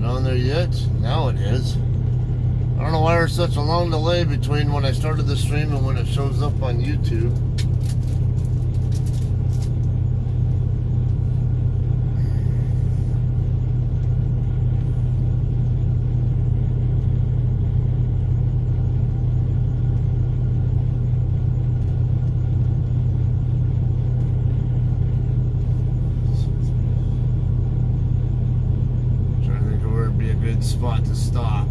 it on there yet? Now it is. I don't know why there's such a long delay between when I started the stream and when it shows up on YouTube. Spot to stop.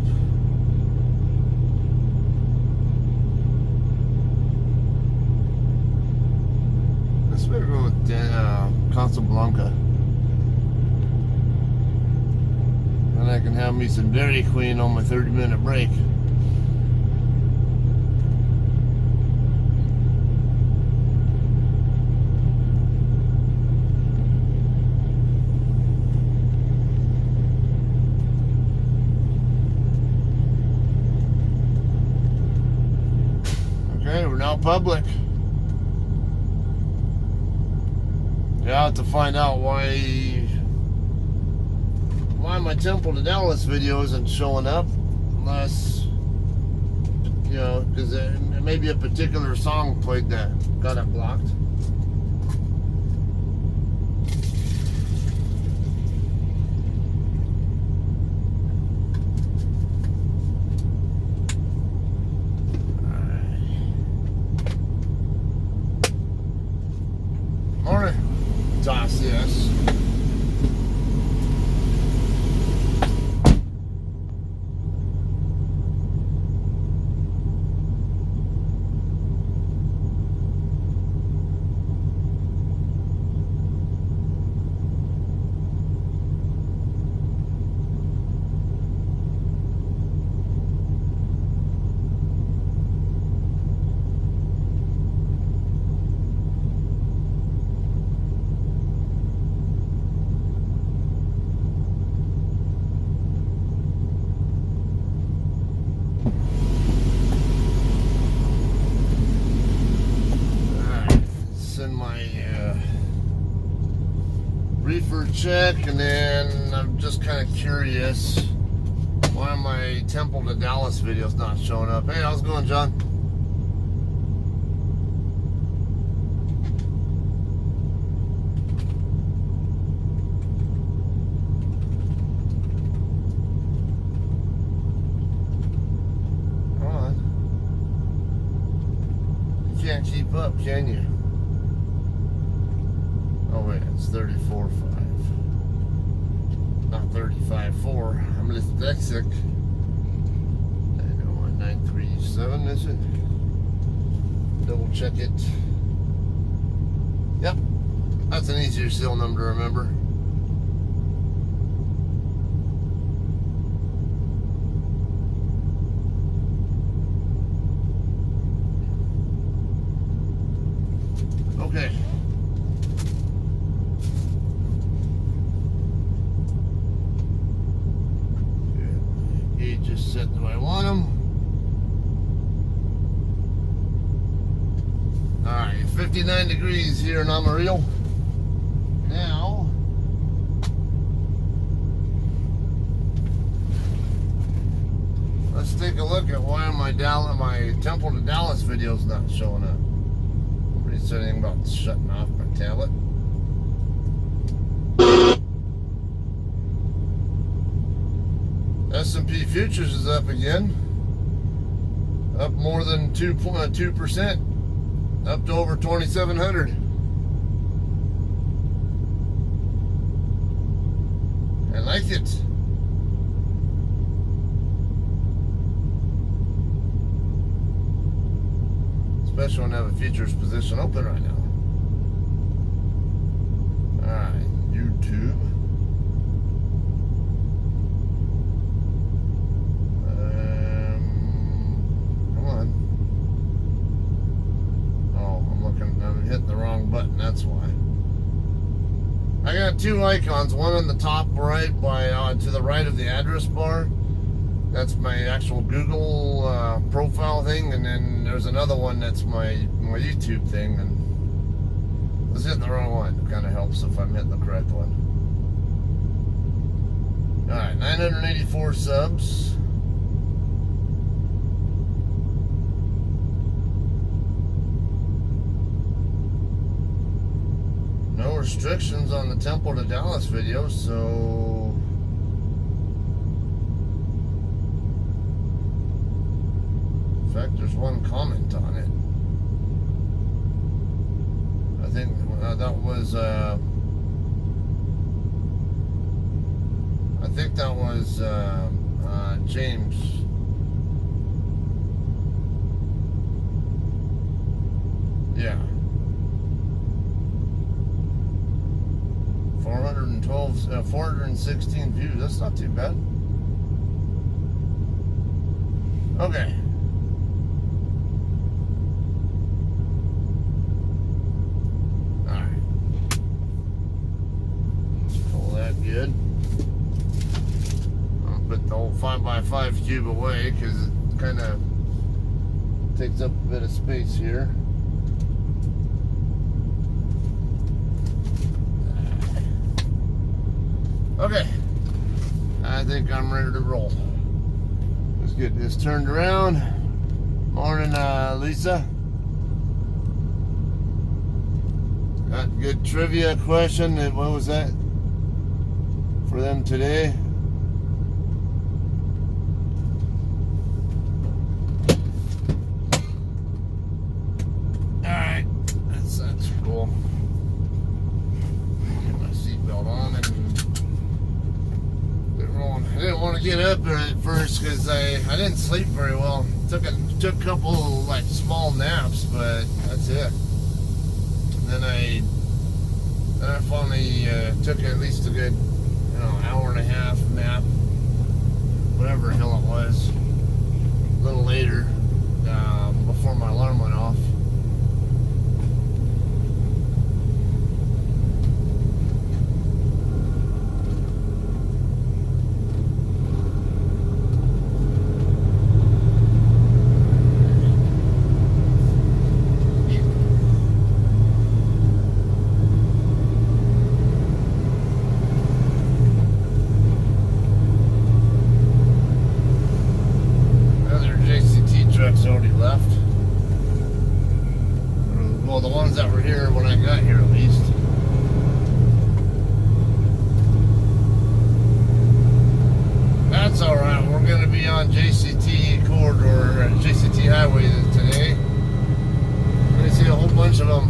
Let's better go with Casa, Blanca. And I can have me some Dairy Queen on my 30-minute break. We're now public. Yeah, I have to find out why my Temple to Dallas video isn't showing up, unless, you know, because it may be a particular song played that got it blocked. Toss, yes. Reefer check, and then I'm just kind of curious why my Temple to Dallas video's not showing up. Hey, how's it going, John? Come on. You can't keep up, can you? Oh wait, it's 34.5, not 35.4. I'm dyslexic. 937, is it? Double check it. Yep, that's an easier serial number to remember. Okay. Just set the way I want them. Alright, 59 degrees here in Amarillo. Now, let's take a look at why my Temple to Dallas video's not showing up. Nobody said anything about shutting off my tablet. S&P futures is up again, up more than 2%, up to over 2,700. I like it. Especially when I have a futures position open right now. Alright, YouTube. I'm hitting the wrong button, that's why. I got two icons, one on the top right to the right of the address bar. That's my actual Google profile thing, and then there's another one that's my YouTube thing, and I was hitting the wrong one. It kind of helps if I'm hitting the correct one. Alright, 984 subs. No restrictions on the Temple to Dallas video, so in fact there's one comment on it. I think that was James. Yeah. 416 views. That's not too bad. Okay. Alright. Pull that good. I'll put the whole 5x5 cube away because it kind of takes up a bit of space here. Okay, I think I'm ready to roll. Let's get this turned around. Morning, Lisa. Got good trivia question. What was that for them today? All right, that's cool. Get my seatbelt on and. I didn't want to get up at first because I didn't sleep very well. Took a couple like small naps, but that's it. And then I finally took at least a good hour and a half nap, whatever the hell it was, a little later before my alarm went off. Already left. Well, the ones that were here when I got here, at least. That's all right. We're going to be on JCT corridor, JCT highway today. We're going to see a whole bunch of them.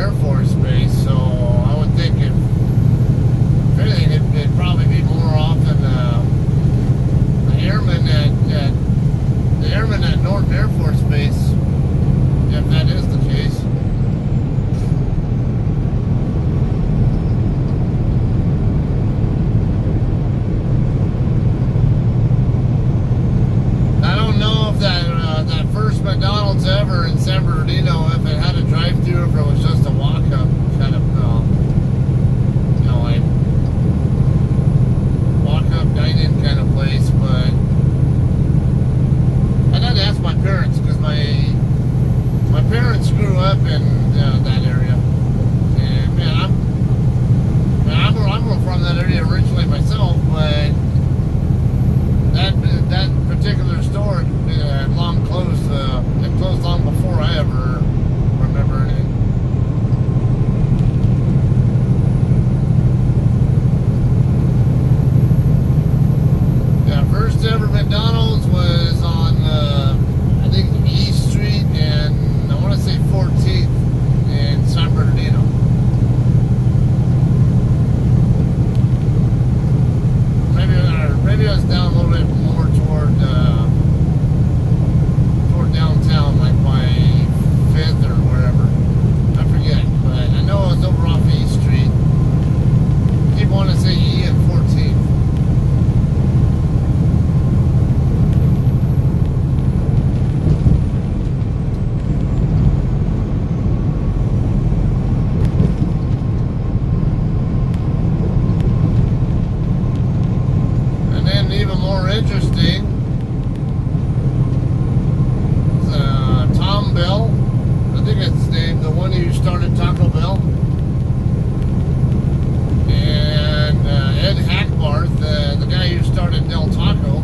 Air Force Base, so I would think if anything, it'd probably be more often the airmen at Norton Air Force Base, if that is the case. I don't know if that first McDonald's ever in San Bernardino, if it had a drive-thru, or if it was just a walk-up kind of, like walk-up dine-in kind of place. But I'd have to ask my parents, because my parents grew up in that area, and man, I'm from that area originally myself, but that particular store had long closed. It closed long before I ever remember it. Yeah, first ever McDonald's was on I think East Street and I want to say 14th in San Bernardino. Maybe I was down a little bit more toward downtown, like by 5th or wherever. I forget, but I know it was over off East Street. Keep wanting to say E and 14th. And then even more interesting, Tom Bell, I think that's his name, the one who started Taco Bell, and Ed Hackbarth, the guy who started Del Taco,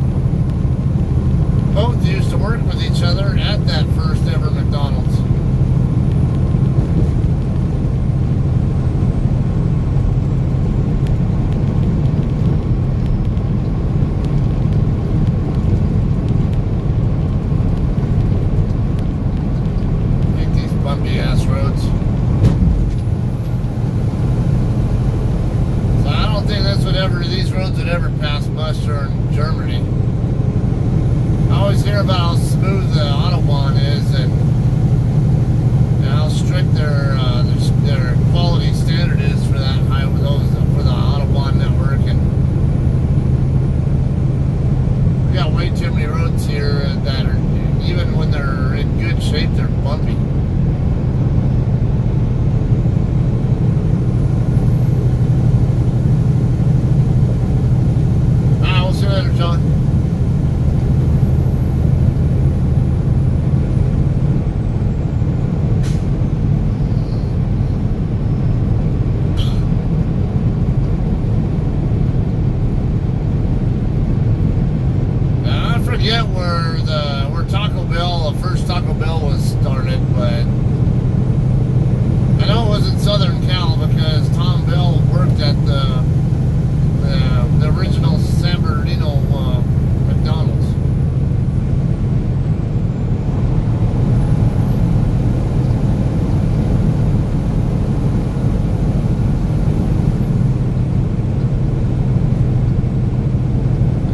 both used to work with each other at that first ever McDonald's. Bumpy ass roads. So I don't think these roads would ever pass muster in Germany. I always hear about how smooth the Autobahn is and how strict their quality standard is for that for the Autobahn network, and we got way too many roads here that are, even when they're in good shape, they're bumpy. See you later, John. Now, I forget where Taco Bell, the first Taco Bell was started, but I know it was in Southern Cal because Tom Bell worked at the original San Bernardino McDonald's.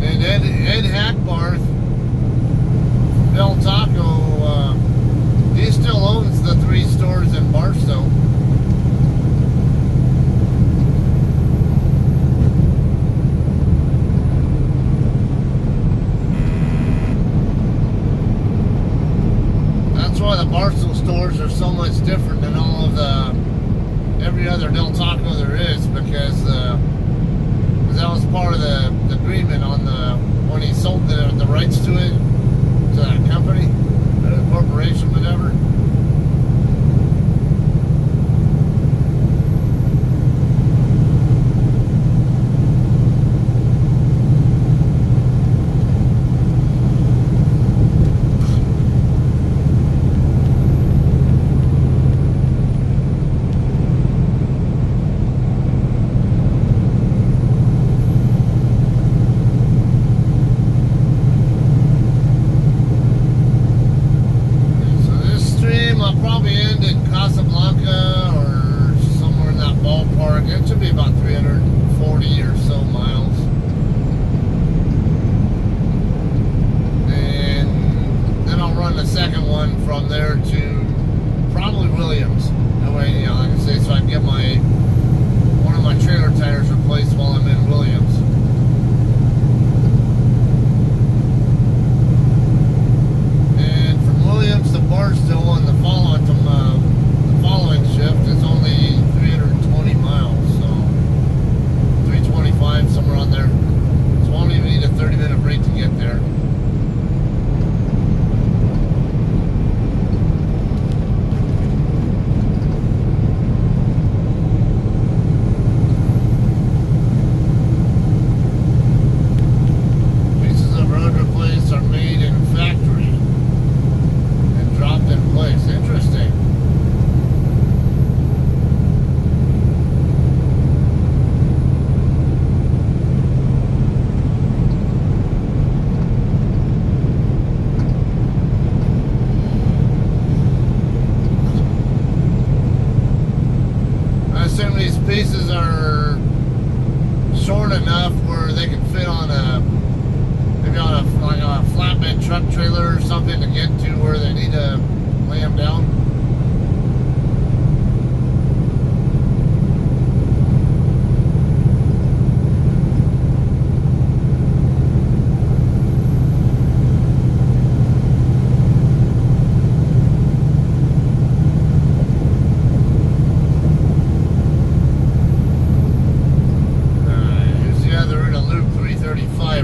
And Ed Hackbarth from Del Taco, he still owns the 3 stores in Barstow. Why the Barstow stores are so much different than all of every other Del Taco there is, because that was part of the agreement on when he sold the rights to it to that company or the corporation, whatever. park. It should be about 340 or so miles. And then I'll run the second one from there to probably Williams. That way, you know, like I say, so I can get one of my trailer tires replaced while I'm in Williams. And from Williams to Barstow on the following shift is only 320 miles, so 325, somewhere on there. So I won't even need a 30-minute break to get there. Pieces of road replaced are made in factory and dropped in place. Interesting. Some of these pieces are short enough where they can fit on maybe on a flatbed truck trailer or something to get to where they need to lay them down.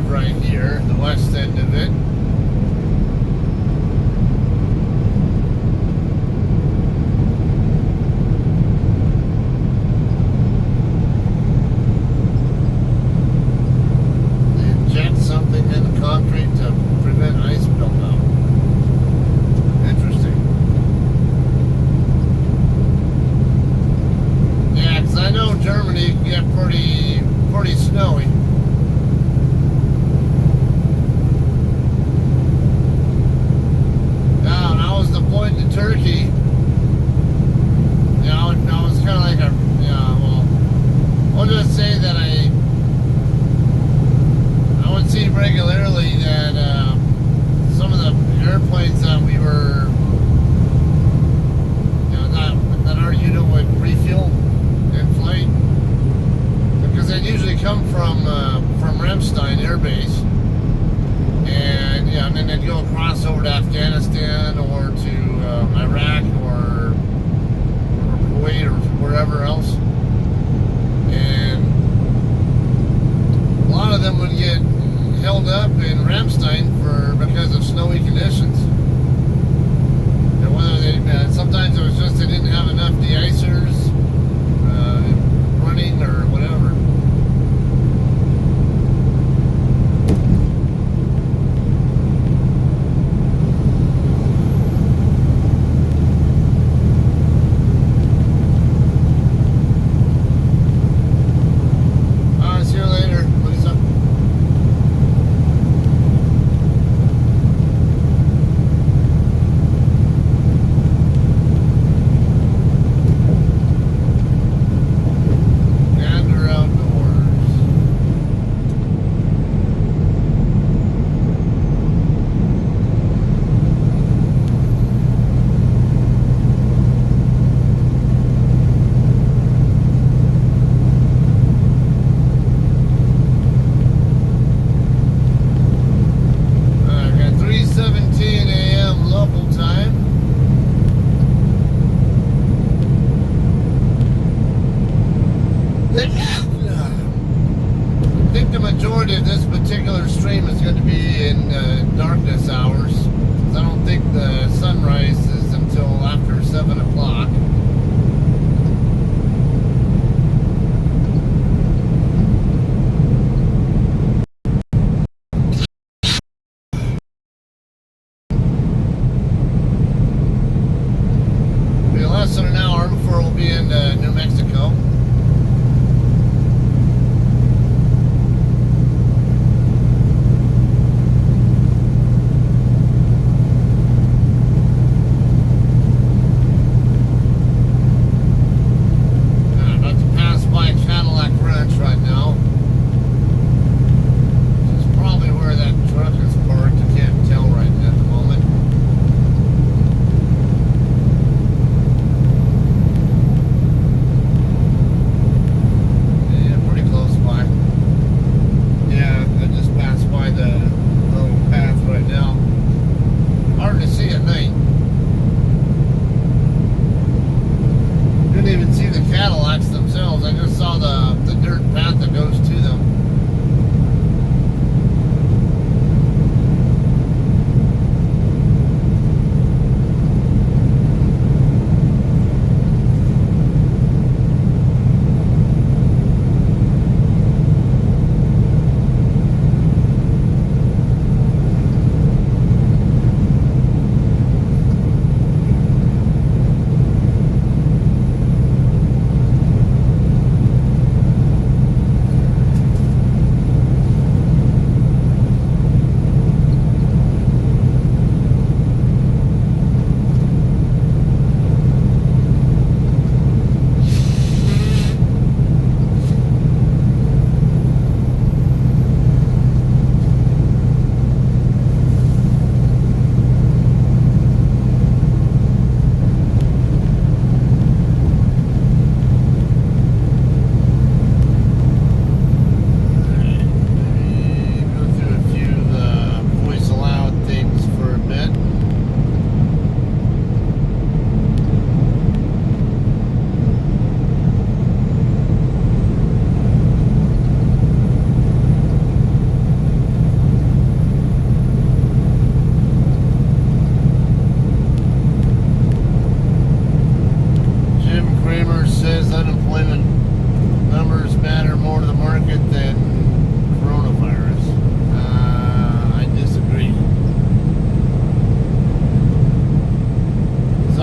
Right here, the west end of it. They inject something in the concrete to prevent ice buildup. Interesting. Yeah, because I know Germany can get pretty snowy. Point to Turkey, you know, I was kind of like I'll just say that I would see regularly that some of the airplanes that we were, you know, that our unit would refuel in flight, because they usually come from Ramstein Air Base. And yeah, and then they'd go across over to Afghanistan or to Iraq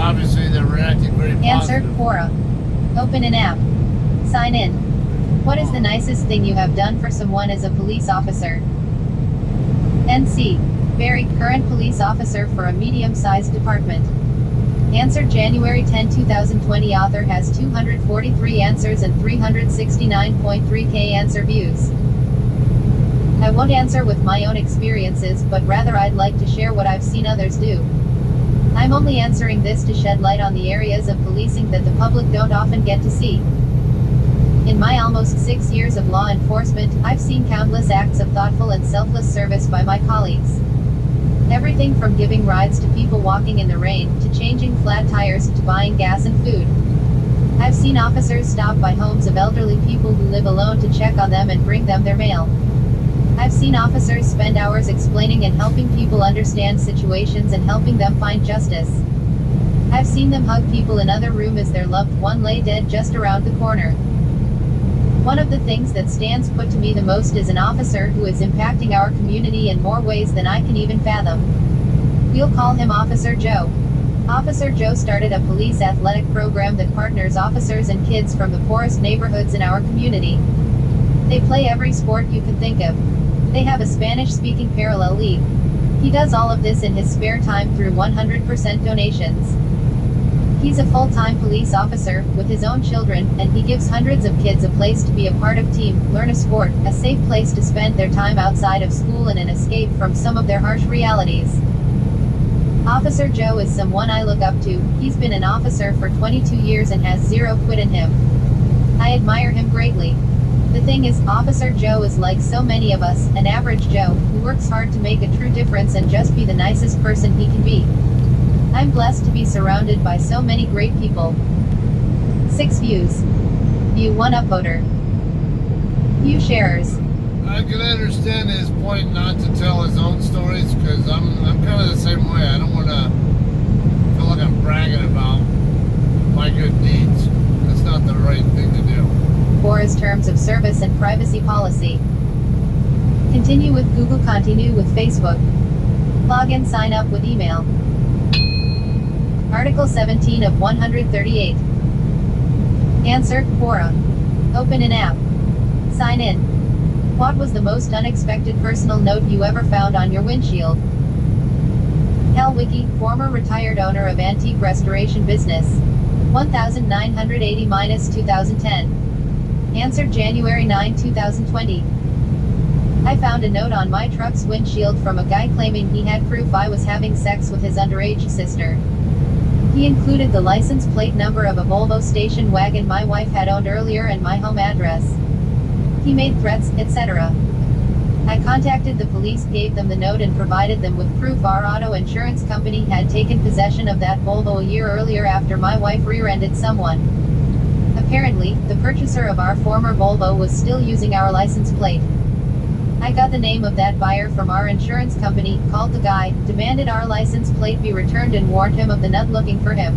obviously they're reacting very Answer, positive. Quora. Open an app. Sign in. What is the nicest thing you have done for someone as a police officer? NC. Very current police officer for a medium-sized department. Answer, January 10, 2020. Author has 243 answers and 369.3k answer views. I won't answer with my own experiences, but rather I'd like to share what I've seen others do. I'm only answering this to shed light on the areas of policing that the public don't often get to see. In my almost 6 years of law enforcement, I've seen countless acts of thoughtful and selfless service by my colleagues. Everything from giving rides to people walking in the rain, to changing flat tires, to buying gas and food. I've seen officers stop by homes of elderly people who live alone to check on them and bring them their mail. I've seen officers spend hours explaining and helping people understand situations and helping them find justice. I've seen them hug people in other room as their loved one lay dead just around the corner. One of the things that stands put to me the most is an officer who is impacting our community in more ways than I can even fathom. We'll call him Officer Joe. Officer Joe started a police athletic program that partners officers and kids from the poorest neighborhoods in our community. They play every sport you can think of. They have a Spanish-speaking parallel league. He does all of this in his spare time through 100% donations. He's a full-time police officer, with his own children, and he gives hundreds of kids a place to be a part of team, learn a sport, a safe place to spend their time outside of school and an escape from some of their harsh realities. Officer Joe is someone I look up to. He's been an officer for 22 years and has zero quit in him. I admire him greatly. The thing is, Officer Joe is like so many of us, an average Joe, who works hard to make a true difference and just be the nicest person he can be. I'm blessed to be surrounded by so many great people. 6 views. View 1 upvoter. View sharers. I can understand his point not to tell his own stories, because I'm kind of the same way. I don't want to feel like I'm bragging about my good deeds. That's not the right thing to do. Quora's terms of service and privacy policy. Continue with Google. Continue with Facebook. Log in. Sign up with email. Article 17 of 138. Answer, Quora. Open an app. Sign in. What was the most unexpected personal note you ever found on your windshield? Hellwiki, former retired owner of antique restoration business. 1980-2010. Answer, January 9, 2020. I found a note on my truck's windshield from a guy claiming he had proof I was having sex with his underage sister. He included the license plate number of a Volvo station wagon my wife had owned earlier and my home address. He made threats, etc. I contacted the police, gave them the note and provided them with proof our auto insurance company had taken possession of that Volvo a year earlier after my wife rear-ended someone. Apparently, the purchaser of our former Volvo was still using our license plate. I got the name of that buyer from our insurance company, called the guy, demanded our license plate be returned and warned him of the nut looking for him.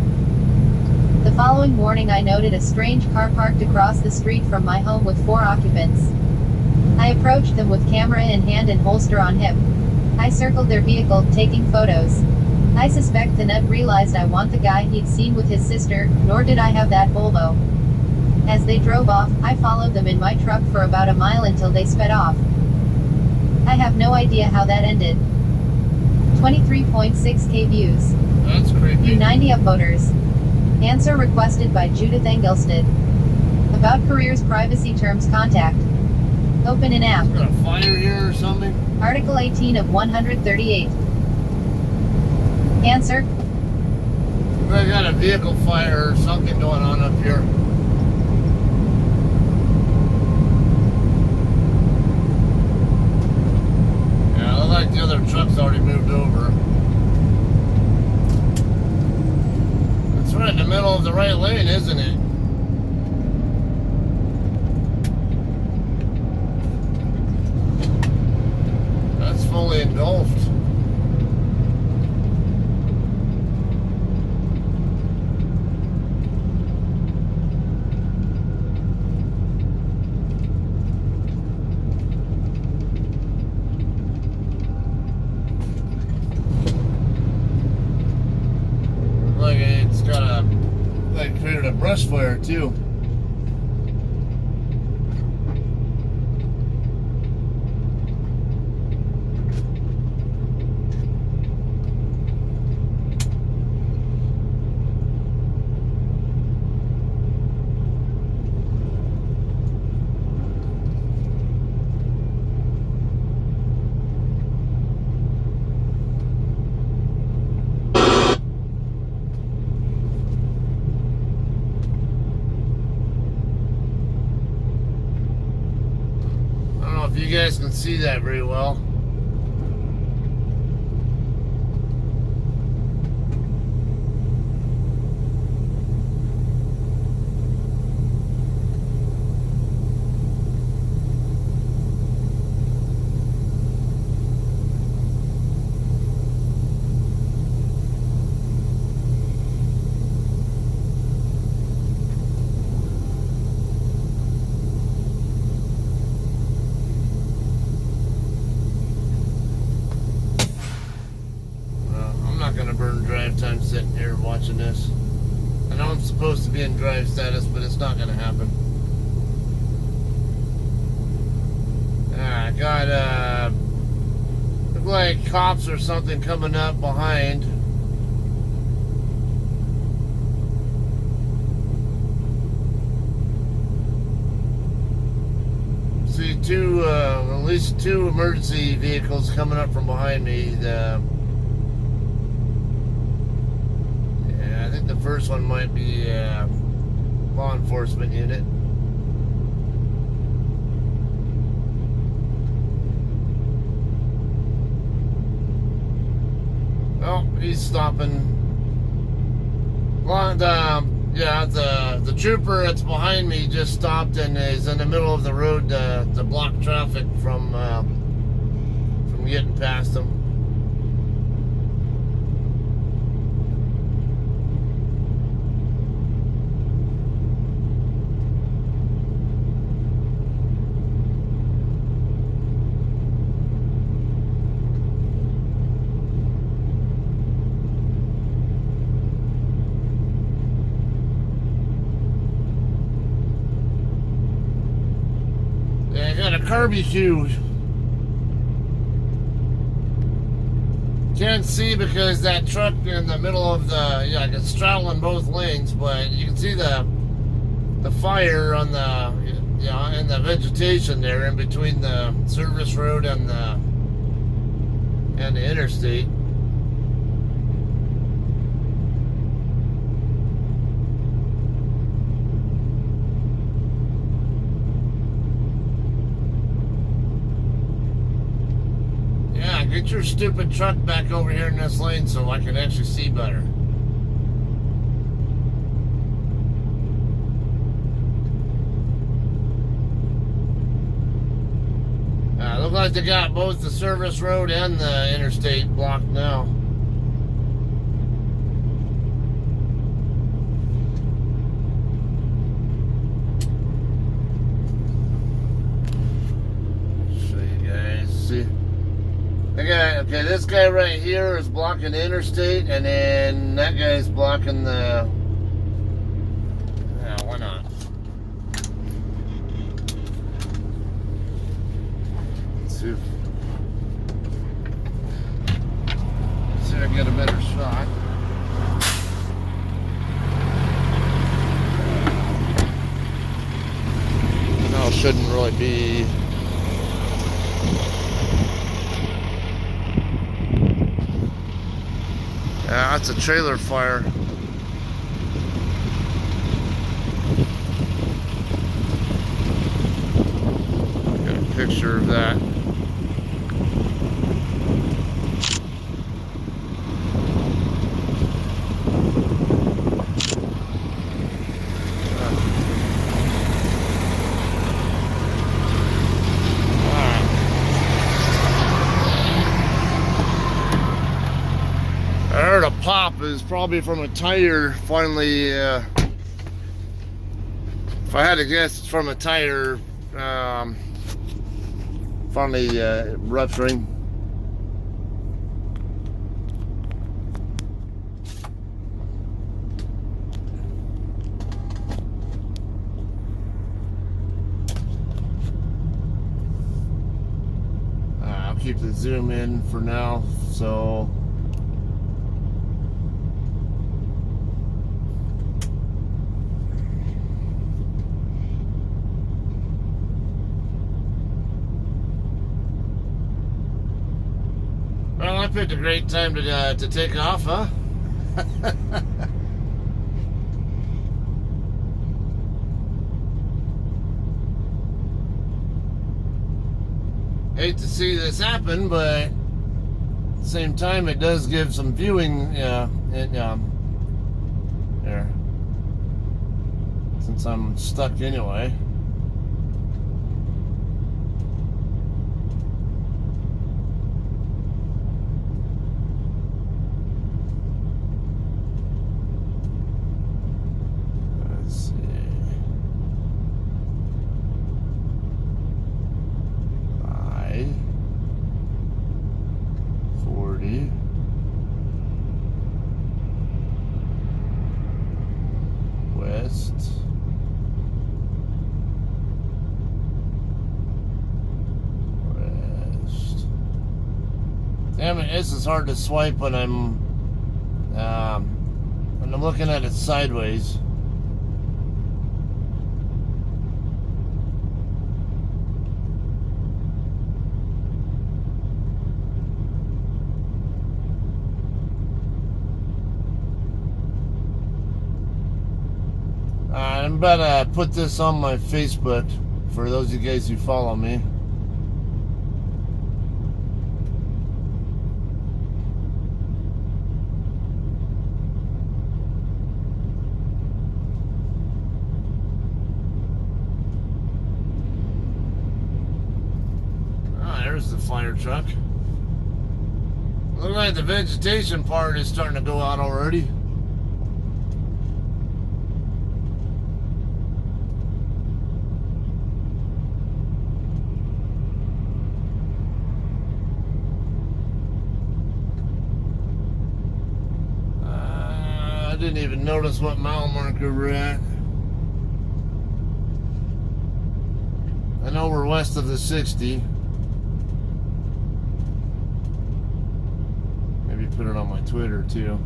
The following morning I noted a strange car parked across the street from my home with 4 occupants. I approached them with camera in hand and holster on hip. I circled their vehicle, taking photos. I suspect the nut realized I want the guy he'd seen with his sister, nor did I have that Volvo. As they drove off, I followed them in my truck for about a mile until they sped off. I have no idea how that ended. 23.6k views. That's creepy. View 90 upvoters. Answer requested by Judith Engelstad. About careers privacy terms contact. Open an app. Got a fire here or something? Article 18 of 138. Answer. I got a vehicle fire or something going on up here. Yeah, it looks like the other truck's already moved over. It's right in the middle of the right lane, isn't it? That's fully engulfed. Like a It's got a, like, created a brush fire too. I don't know if you guys can see that very well. Gonna burn drive time sitting here watching this. I know I'm supposed to be in drive status, but it's not gonna happen. I got look like cops or something coming up behind. See at least two emergency vehicles coming up from behind me. I think the first one might be a law enforcement unit. Oh, he's stopping. Well, the trooper that's behind me just stopped and is in the middle of the road to block traffic from getting past him. I got a barbecue. Can't see because that truck in the middle of it's straddling both lanes, but you can see the fire on the in the vegetation there in between the service road and the interstate. Get your stupid truck back over here in this lane so I can actually see better. Look like they got both the service road and the interstate blocked now. Show you guys. See? Okay, this guy right here is blocking the interstate, and then that guy's blocking the... Yeah, why not? Let's see if I can get a better shot. No, it shouldn't really be... Yeah, that's a trailer fire. Got a picture of that. I heard a pop is probably from a tire finally, if I had to guess, it's from a tire finally rupturing. keep the zoom in for now, so well, I picked a great time to take off, huh? Hate to see this happen, but at the same time, it does give some viewing. There, since I'm stuck anyway. Damn it, this is hard to swipe when I'm looking at it sideways. I'm about to put this on my Facebook for those of you guys who follow me. There's the fire truck. Looks like the vegetation part is starting to go out already. I didn't even notice what mile marker we're at. I know we're west of the 60. Put it on my Twitter too.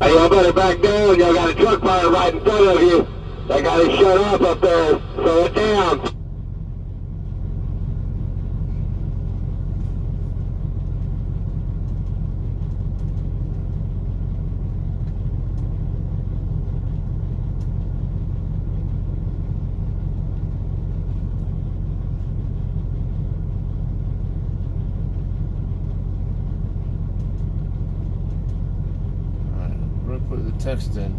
Hey, y'all better back down. Y'all got a truck fire right in front of you. That guy is shut off up there. Slow it down. Put the text in.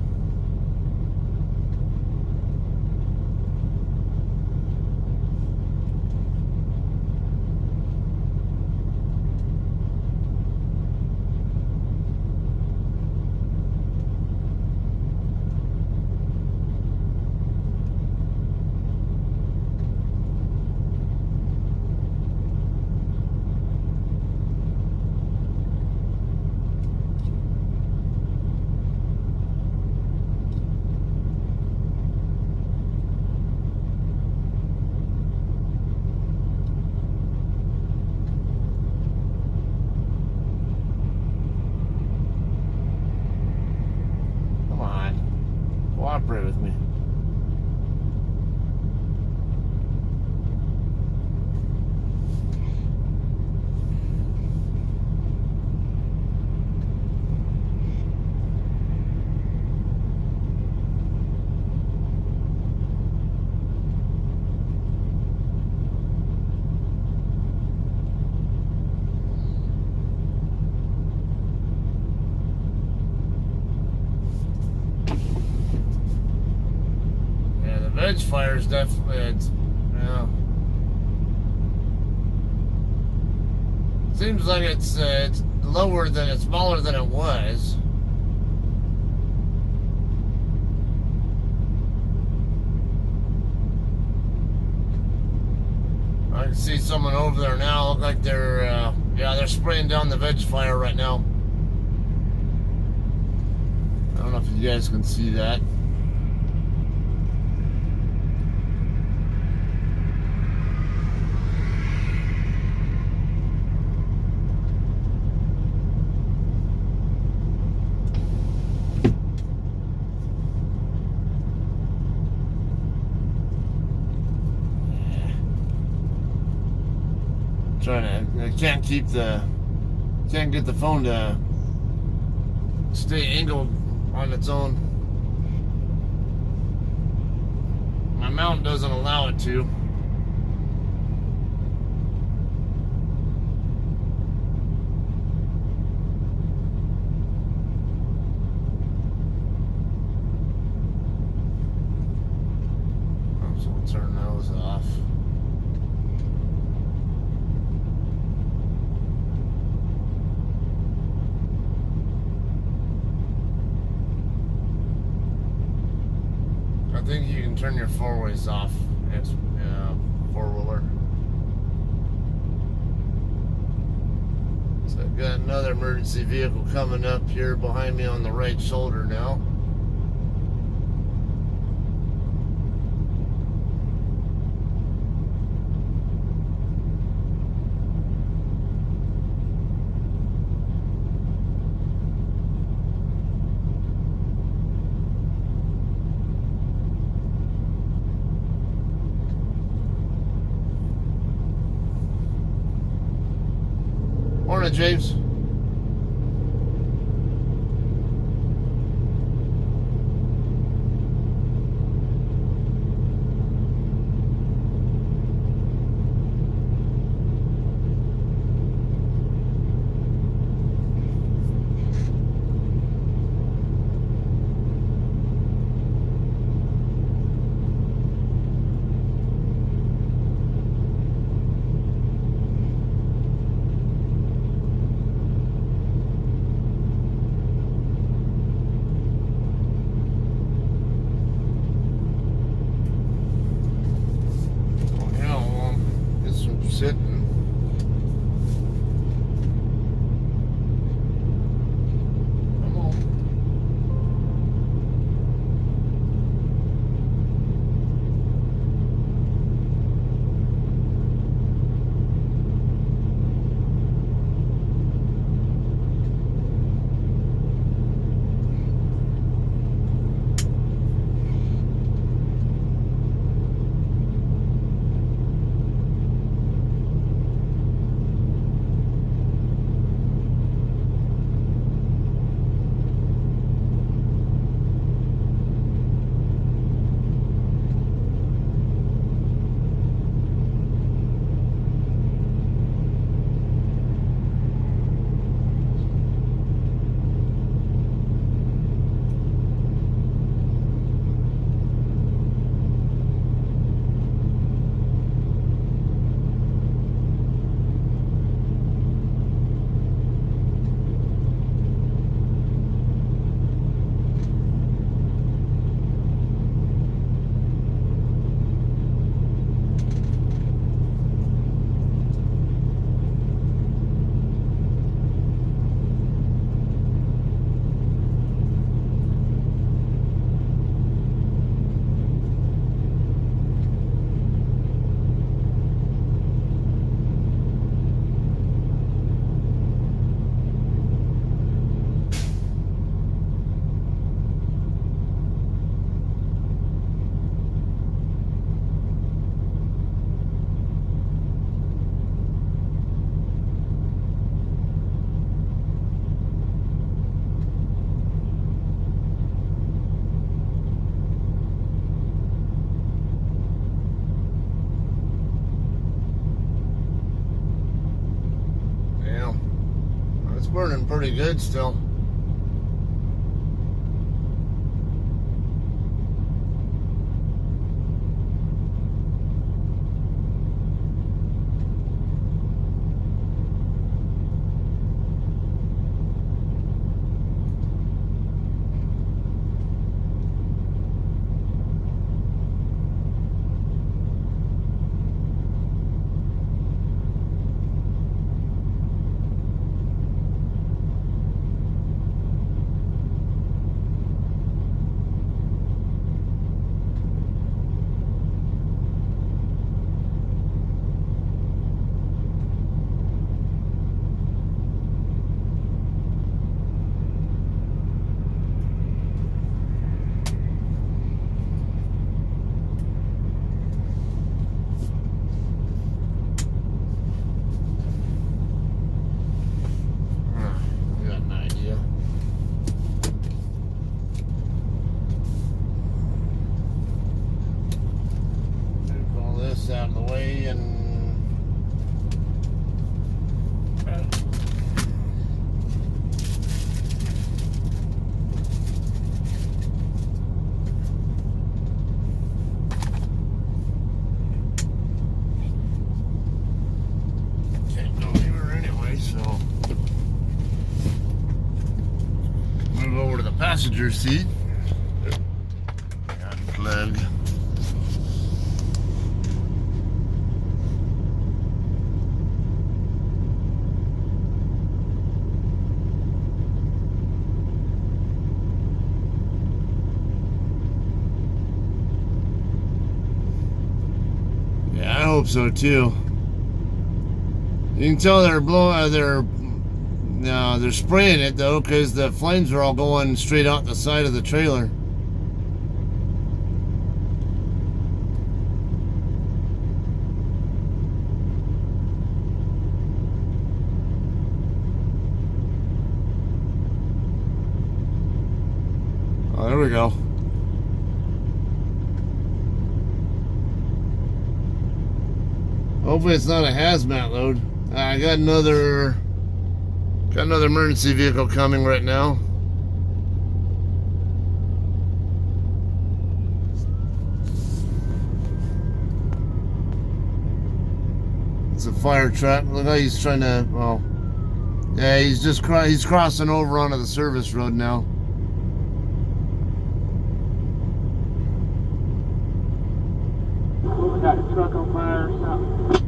Cooperate with me. Veg fire is definitely, yeah. Seems like it's lower than, it's smaller than it was. can see someone over there now. Look like they're they're spraying down the veg fire right now. I don't know if you guys can see that. I can't get the phone to stay angled on its own. My mount doesn't allow it to. So we'll turn those off. I think you can turn your four-ways off. It's four-wheeler. So I've got another emergency vehicle coming up here behind me on the right shoulder now. Morning, James. Sitting. Come on. Burning pretty good still. So move over to the passenger seat. Unplug. Yeah, I hope so too. You can tell they're blowing. They're spraying it though, because the flames are all going straight out the side of the trailer. Oh, there we go. Hopefully it's not a hazmat load. I got another emergency vehicle coming right now. It's a fire truck. Look how he's trying to. Well, yeah, he's crossing over onto the service road now. We got a truck on fire or something.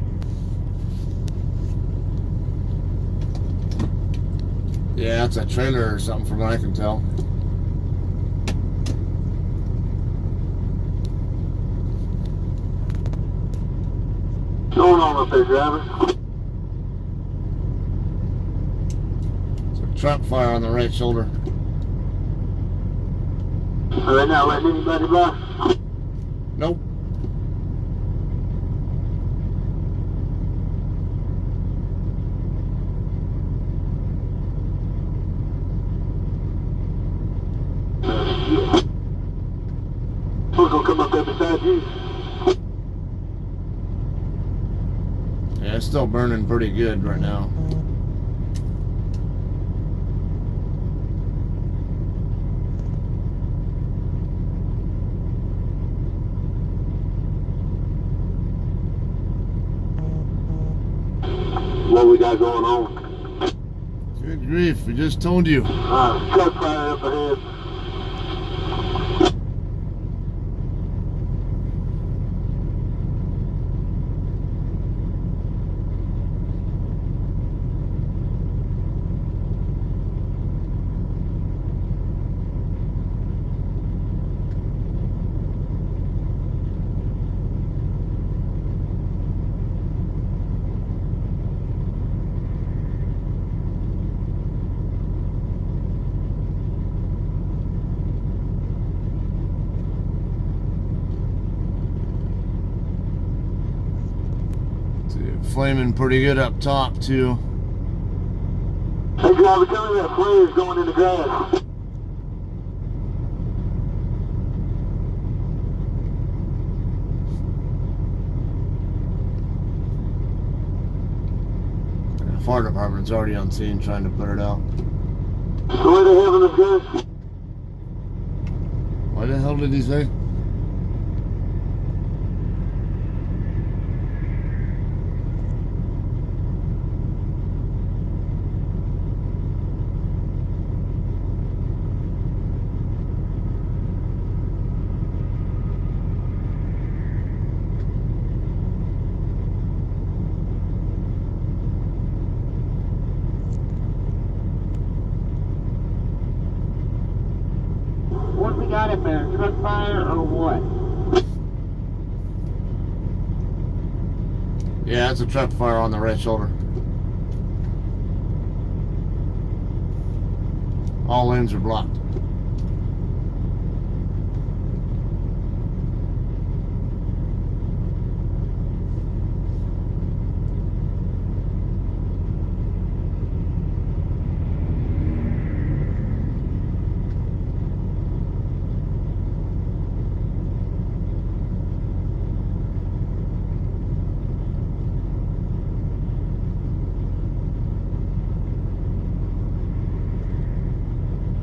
Yeah, it's a trailer or something from what I can tell. What's going on up there, driver? It's a truck fire on the right shoulder. Are they not letting anybody by? Nope. We're gonna come up there beside you. Yeah, it's still burning pretty good right now. What we got going on? Good grief, we just told you. Truck fire up ahead. Flaming pretty good up top too. Hey driver, tell me that flare's going in the grass. The fire department's already on scene trying to put it out. So where the hell is this? What the hell did he say? What we got up there? Truck fire or what? Yeah, it's a truck fire on the right shoulder. All lanes are blocked.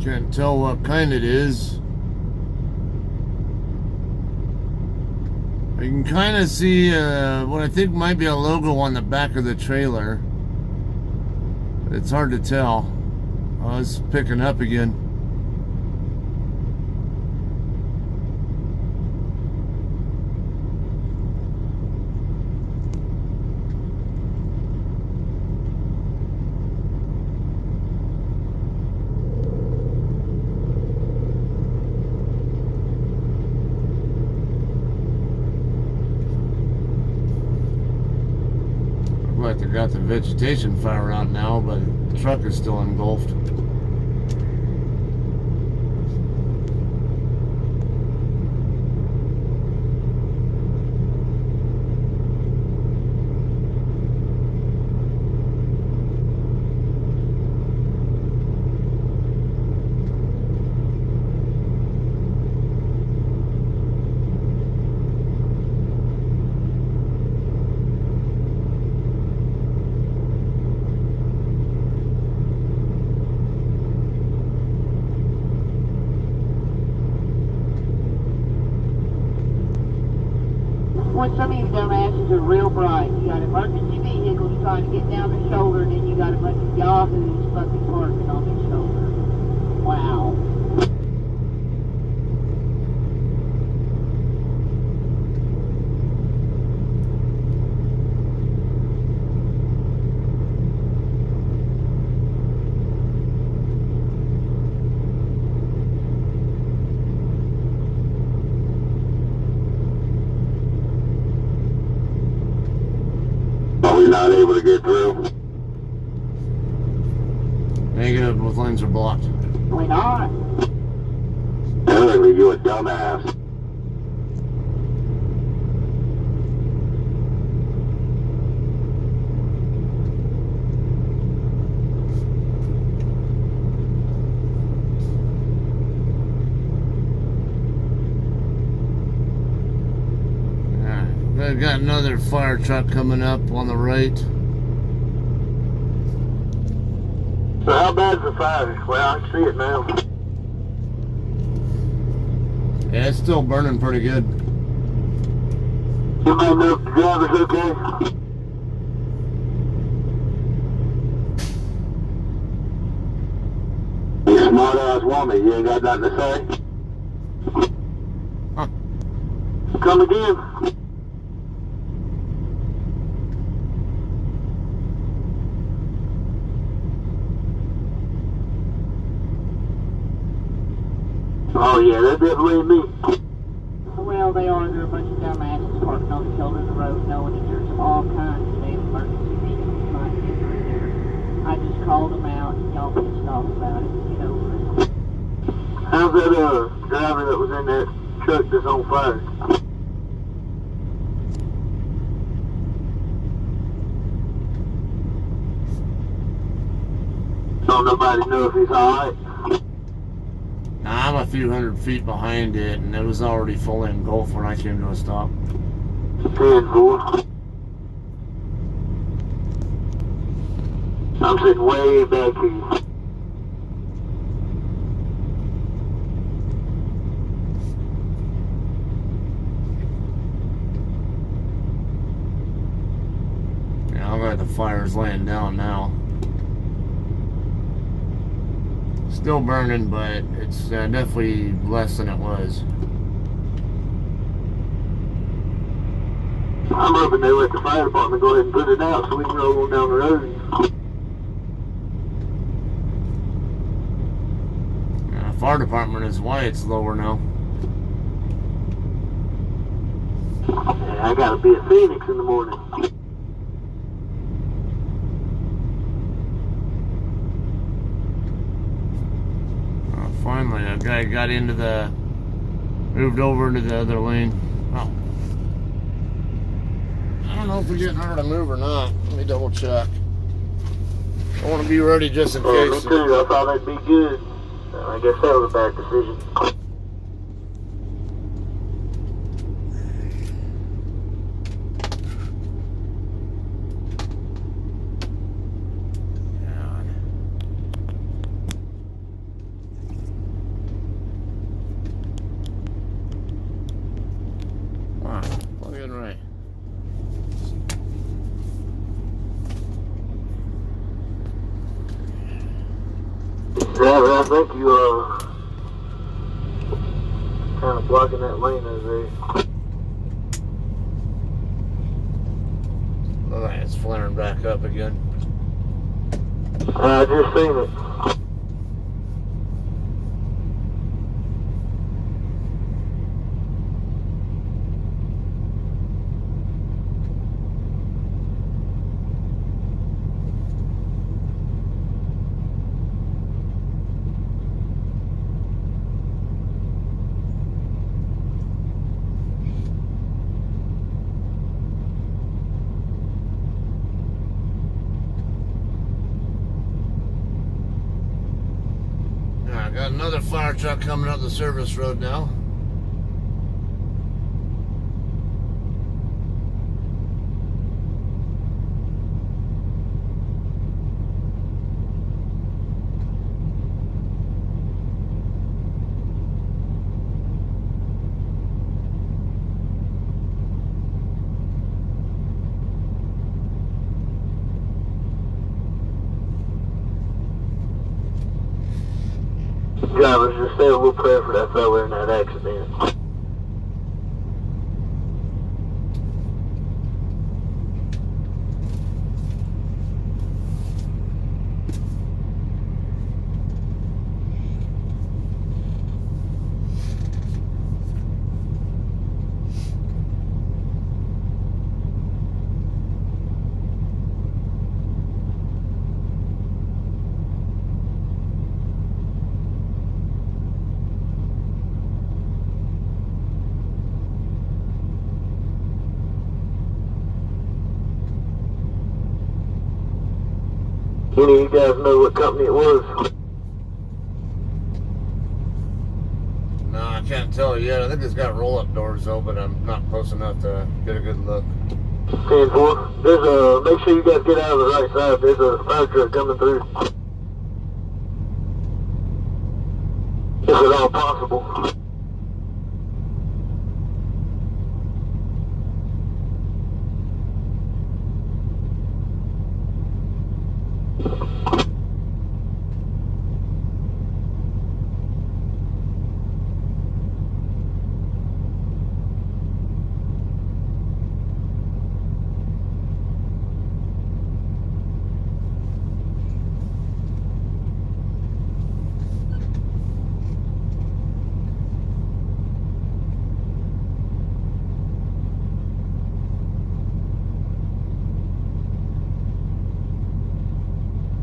Can't tell what kind it is. You can kind of see what I think might be a logo on the back of the trailer. It's hard to tell. Oh, it's picking up again. Like they got the vegetation fire out now, but the truck is still engulfed. When some of you dumbasses are real bright, you got emergency vehicles trying to get down the shoulder, and then you got a bunch of yahoos fucking parking on the shoulder. Wow. Are we not able to get through? Negative, both lanes are blocked. We're not. Apparently you a dumbass. I've got another fire truck coming up on the right. So how bad's the fire? Well, I can see it now. Yeah, it's still burning pretty good. You might know if the driver's okay. You smart ass woman, you ain't got nothing to say? Huh. Come again. Oh yeah, that definitely ain't me. Well, they are. They're a bunch of dumbasses parking on the shoulder of the road, knowing that there's all kinds of damn emergency vehicles trying to get through there. I just called them out, and y'all pissed off about it. Get over it. How's that driver that was in that truck that's on fire? Don't nobody know if he's alright? I'm a few hundred feet behind it, and it was already fully engulfed when I came to a stop. 10-4. I'm sitting way back here. Yeah, I'm glad the fire's laying down now. Still burning, but it's definitely less than it was. I'm hoping they let the fire department go ahead and put it out so we can roll on down the road. Fire department is why it's lower now. Yeah, I gotta be at Phoenix in the morning. Finally, a guy got moved over into the other lane. Oh. I don't know if we're getting her to move or not. Let me double check. I want to be ready just in Yeah, me case. too. I thought that'd be good. I guess that was a bad decision. Wow, fucking right. Driver, I think you kind of blocking that lane over there. Oh, it's flaring back up again. I just seen it. I got another fire truck coming up the service road now. Drivers, just say a little prayer for that fella in that accident. Any of you guys know what company it was? No, I can't tell you yet. I think it's got roll-up doors though, but I'm not close enough to get a good look. 10-4. There's a, make sure you guys get out of the right side. There's a fire truck coming through. Is it all possible?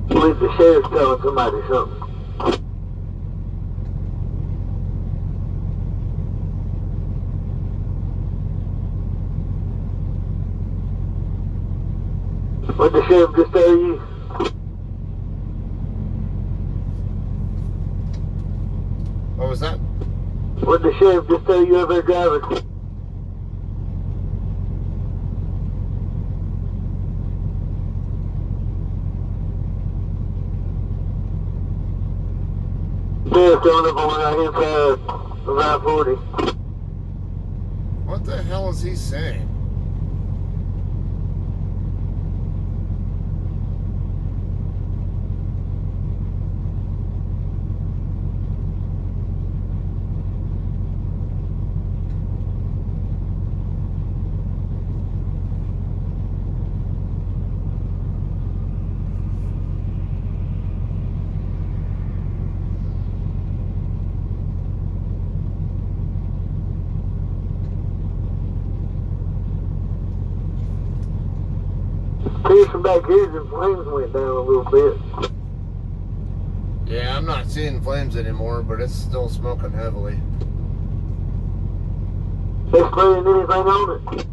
I believe the sheriff's telling somebody something. What the sheriff just tell you? What was that? What the sheriff just tell you over there driving? Sheriff going up on right hand side of I-40. What the hell is he saying? Here's from back here, the flames went down a little bit. Yeah, I'm not seeing flames anymore, but it's still smoking heavily. They spraying anything on it?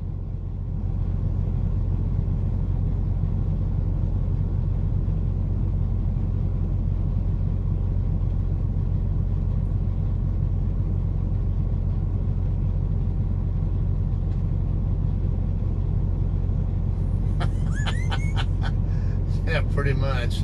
Yeah, pretty much.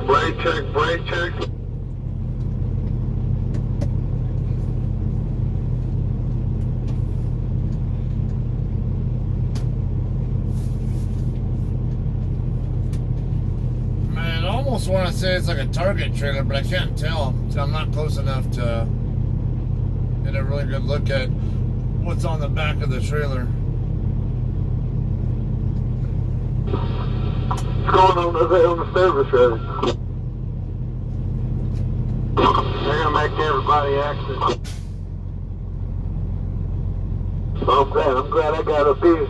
Brake check, brake check. Man, I almost want to say it's like a Target trailer, but I can't tell. So I'm not close enough to get a really good look at what's on the back of the trailer. What's going on the service road? They're gonna make everybody accident. So I'm glad I got up here.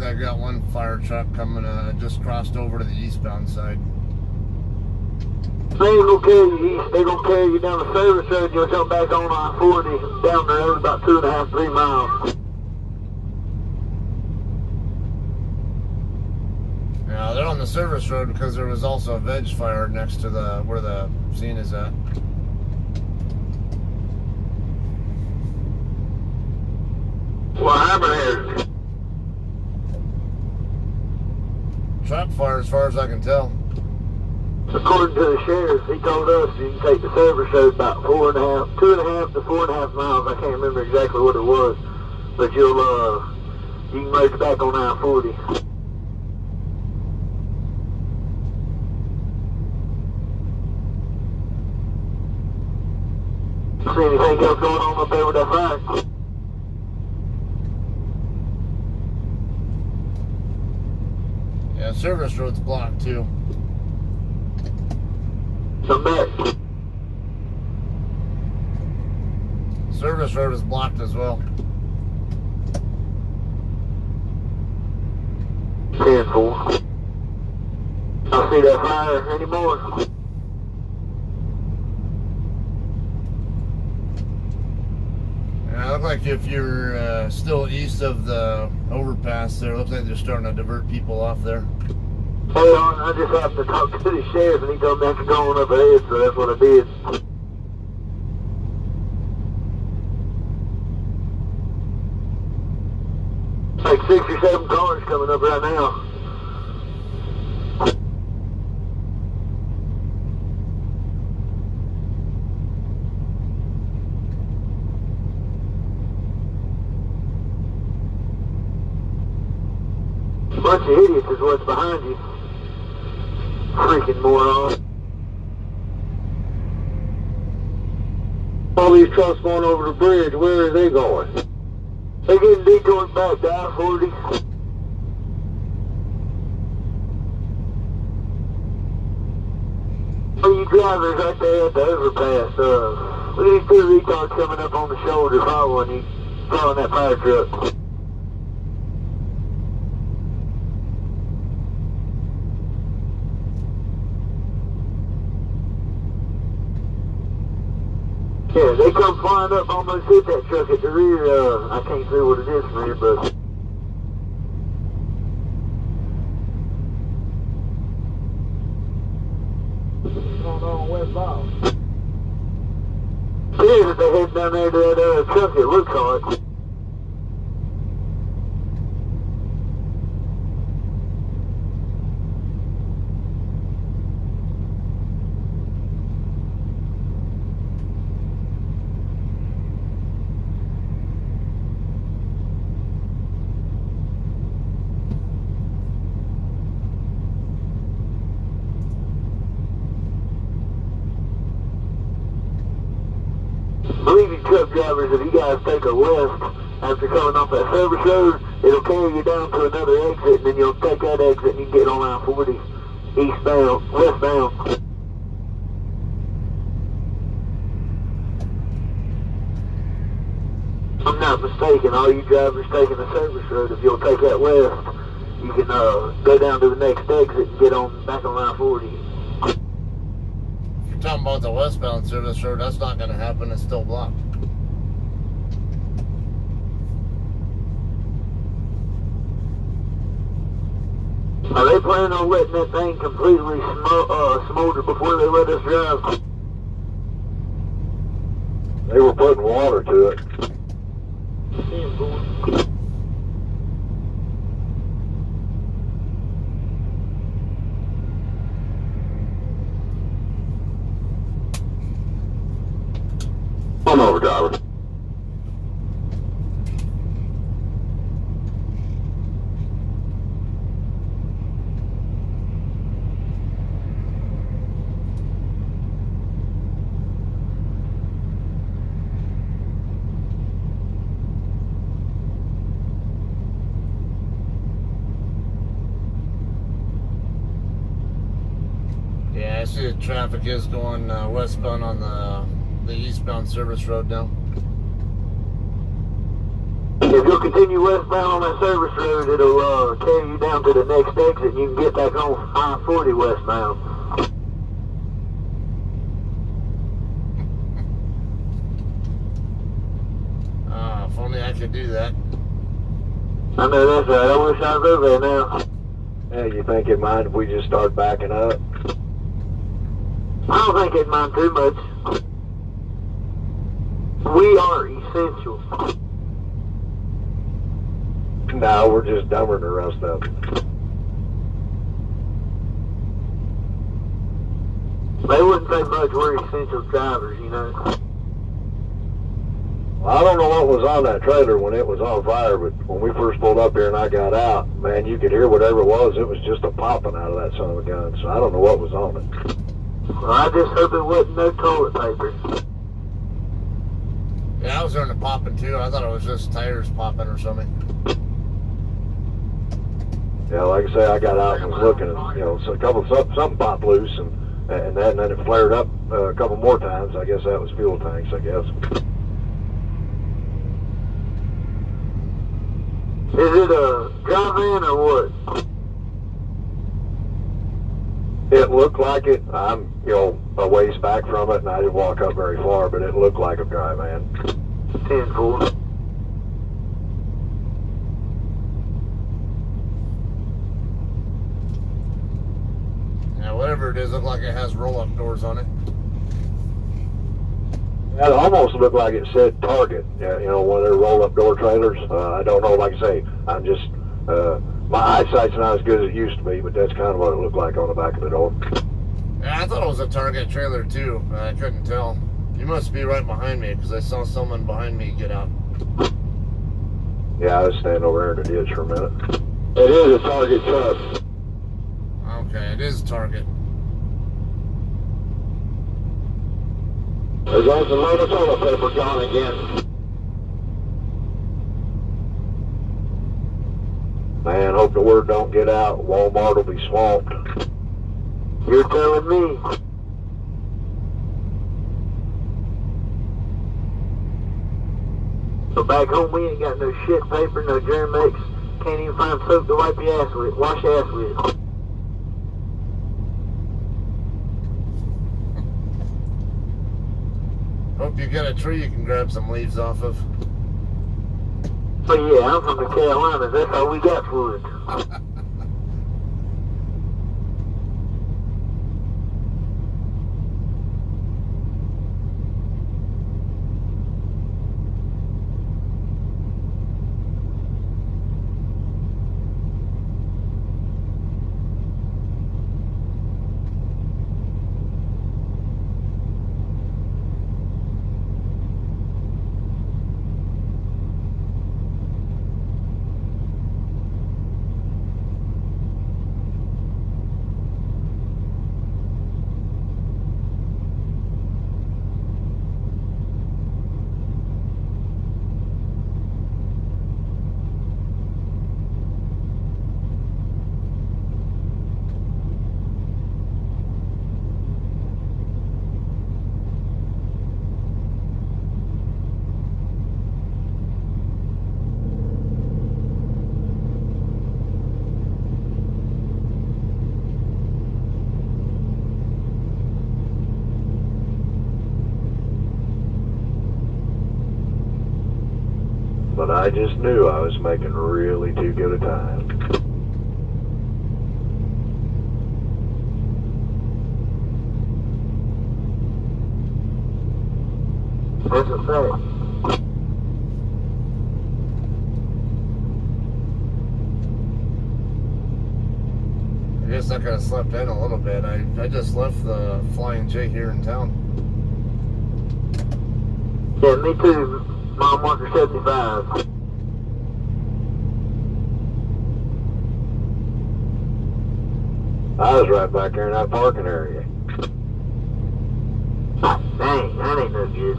I got one fire truck coming, just crossed over to the eastbound side. They ain't gonna carry you east, they gonna carry you down the service road, you'll come back on I-40 down the road about 2.5, 3 miles. Yeah, they're on the service road because there was also a veg fire next to where the scene is at. What happened here? Trap fire as far as I can tell. According to the sheriff, he told us you can take the service road about 2.5 to 4.5 miles. I can't remember exactly what it was, but you can merge back on I-40. See anything else going on up there with that fire? Yeah, service road's blocked too. Come back. Service road is blocked as well. 10-4. I don't see that fire anymore. Yeah, it looks like if you're still east of the overpass there, it looks like they're starting to divert people off there. Hold on, I just happened to talk to the sheriff and he told me I could go on up ahead, so that's what I did. Like 6 or 7 cars coming up right now. Bunch of idiots is what's behind you. Freaking moron. All these trucks going over the bridge, where are they going? They're getting detoured back to I-40. All you drivers right there at the overpass, look at these 2 retards coming up on the shoulder following that fire truck. Yeah, they come flying up, almost hit that truck at the rear. I can't see what it is from here, but... What's going on westbound? Yeah, they head down there to that truck, it looks like. Believe you truck drivers, if you guys take a left after coming off that service road, it'll carry you down to another exit, and then you'll take that exit and you can get on I-40 westbound. I'm not mistaken, all you drivers taking the service road, if you'll take that left, you can go down to the next exit and get back on I-40. Talking about the westbound service road, that's not going to happen. It's still blocked. Are they planning on letting that thing completely smolder before they let us drive? They were putting water to it. that traffic is going westbound on the eastbound service road now. If you'll continue westbound on that service road, it'll carry you down to the next exit and you can get back on I-40 westbound. If only I could do that. I know that's right. I wish I was over there now. Yeah, you think it mind if we just start backing up? I don't think it'd mind too much. We are essential. No, we're just dumber than the rest of them. They wouldn't say much. We're essential drivers, you know. Well, I don't know what was on that trailer when it was on fire, but when we first pulled up here and I got out, man, you could hear whatever it was. It was just a popping out of that son of a gun, so I don't know what was on it. Well, I just hope it wasn't no toilet paper. Yeah, I was hearing it popping too. I thought it was just tires popping or something. Yeah, like I say, I got out and was looking, and so something popped loose, and then it flared up a couple more times. I guess that was fuel tanks, I guess. Is it a drive-in or what? It looked like it. I'm, a ways back from it, and I didn't walk up very far, but it looked like a dry van. 10-4. Yeah, whatever it is, looked like it has roll-up doors on it. It almost looked like it said Target, one of their roll-up door trailers. I don't know, like I say, I'm just, my eyesight's not as good as it used to be, but that's kind of what it looked like on the back of the door. Yeah, I thought it was a Target trailer too, but I couldn't tell. You must be right behind me, because I saw someone behind me get out. Yeah, I was standing over there in the ditch for a minute. It is a Target truck. Okay, it is Target. There's also a load of toilet paper gone again. Man, hope the word don't get out. Walmart will be swamped. You're telling me. So back home we ain't got no shit paper, no Germex. Can't even find soap to wipe your ass with, wash your ass with. Hope you got a tree you can grab some leaves off of. Oh yeah, I'm from the Carolinas. That's all we got for it. But I just knew I was making really too good a time. That's a fact. I guess I could have slept in a little bit. I just left the Flying J here in town. Yeah, me too. Mile marker 75. I was right back there in that parking area. Dang, that ain't no good.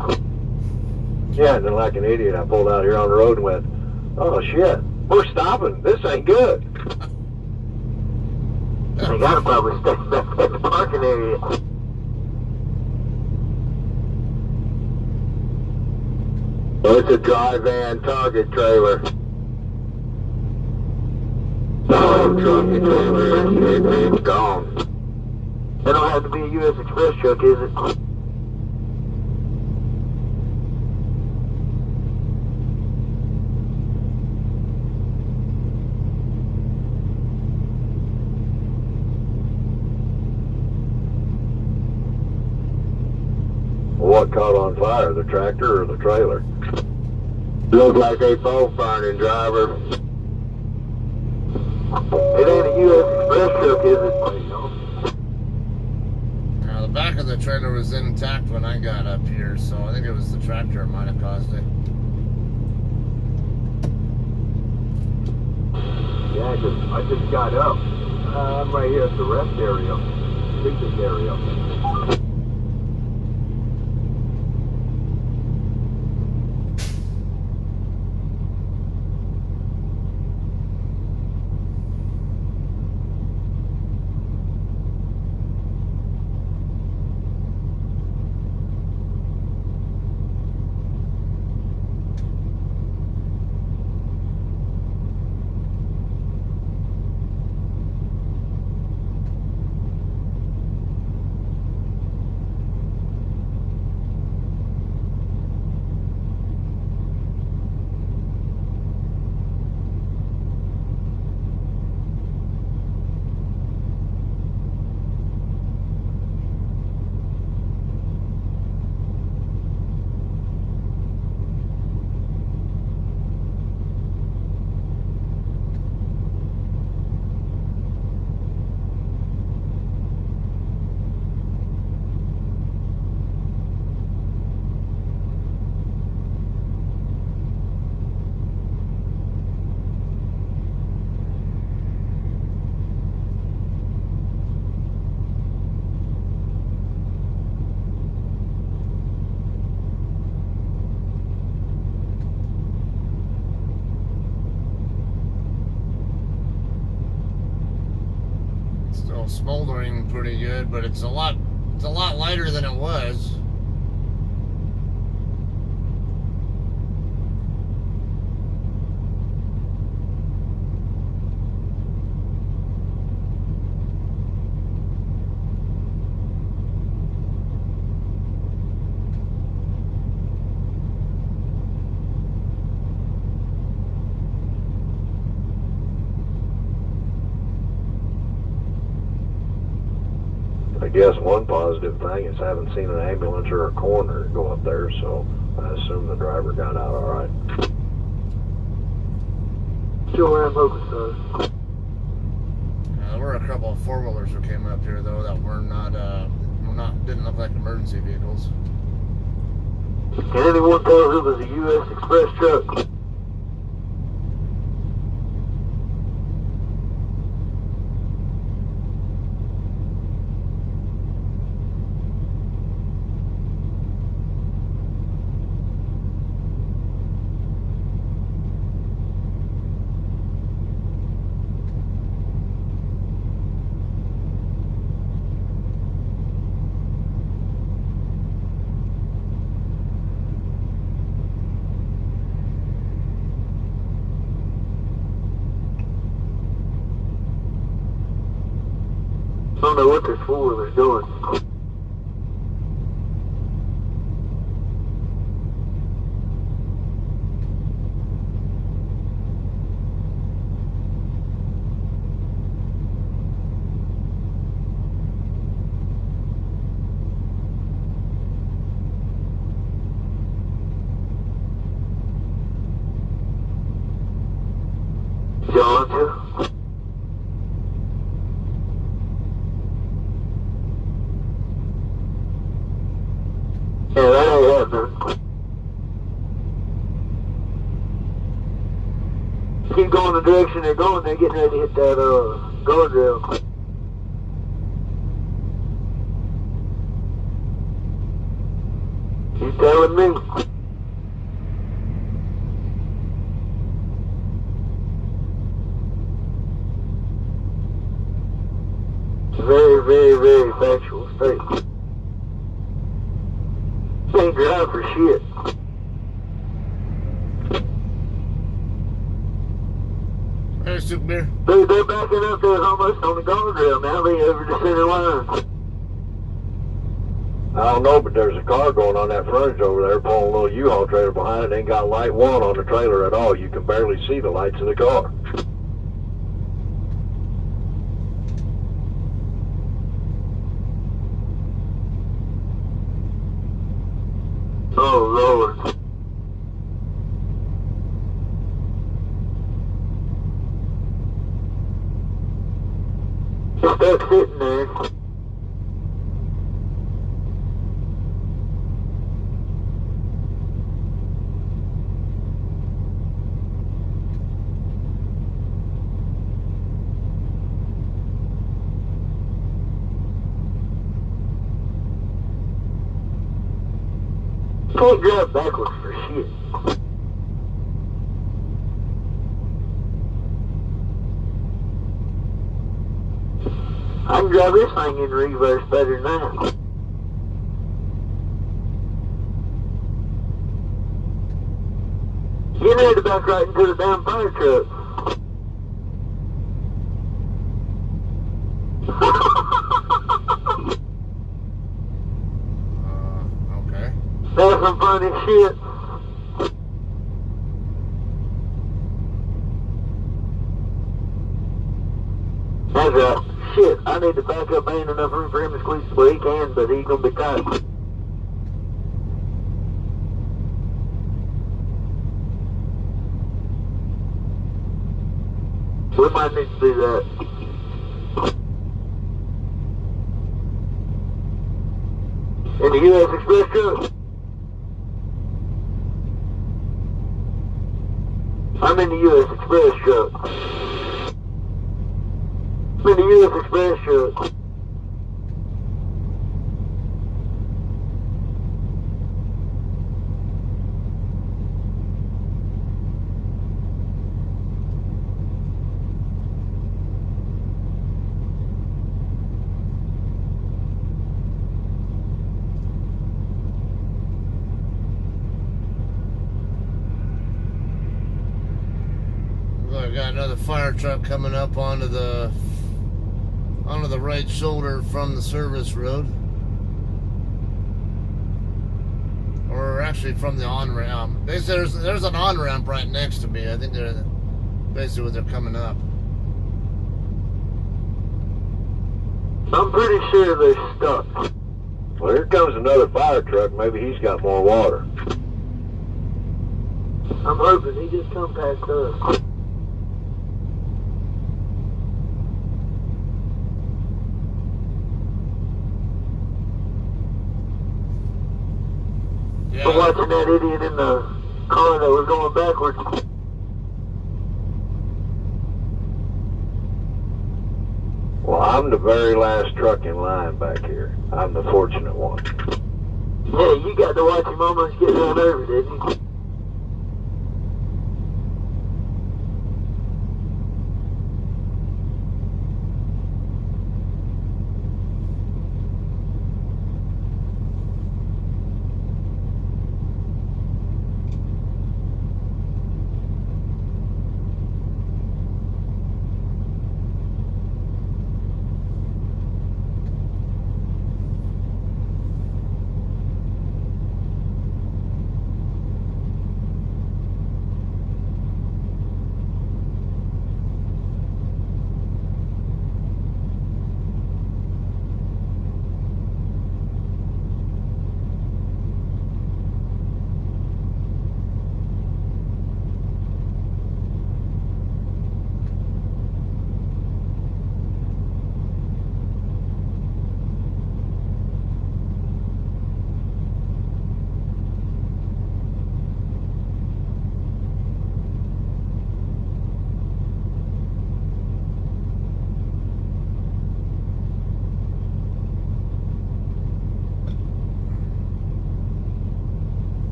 Yeah, and then like an idiot, I pulled out here on the road and went, oh shit, we're stopping. This ain't good. They gotta probably stay back at the parking area. Oh, it's a dry van target trailer. Oh, truck and trailer, it's gone. That don't have to be a U.S. Express truck, is it? What caught on fire, the tractor or the trailer? Looks like they both burning, driver. It ain't a U.S. Express truck, is it? Now, the back of the trailer was intact when I got up here, so I think it was the tractor that might have caused it. Yeah, I just got up. I'm right here at the rest area, picnic area. Still smoldering pretty good, but it's a lot lighter than it was. I guess one positive thing is I haven't seen an ambulance or a coroner go up there, so I assume the driver got out all right. Still wearing focus, sir. There were a couple of four-wheelers who came up here though that were not didn't look like emergency vehicles. Can anyone tell who was a U.S. Express truck? I don't know what this four-wheeler's doing. Georgia. Yeah, that ain't happening. Keep going the direction they're going, they're getting ready to hit that guardrail. You telling me? Very, very, very factual statement. Ain't drive for shit. Hey, Super Beer. Dude, they're backing up there almost on the guardrail now. They over the center line. I don't know, but there's a car going on that frontage over there, pulling a little U-Haul trailer behind it. Ain't got light one on the trailer at all. You can barely see the lights of the car. Oh, Lord. It's stuck sitting there. Can't drive backwards for shit. I can drive this thing in reverse better than that. Get ready to back right into the damn fire truck. Okay. That's some funny shit. That's right. Shit, I need to back up. Ain't enough room for him to squeeze. Well, he can, but he's gonna be tight. We might need to do that. In the U.S. Express truck. I'm in the U.S. Express truck. I'm in the U.S. Express truck. I got another fire truck coming up onto the right shoulder from the service road, or actually from the on-ramp. There's an on-ramp right next to me. I think they're basically where they're coming up. I'm pretty sure they're stuck. Well, here comes another fire truck. Maybe he's got more water. I'm hoping he just come past us. Yeah. I'm watching that idiot in the car that was going backwards. Well, I'm the very last truck in line back here. I'm the fortunate one. Yeah, you got to watch him almost get run over, didn't you?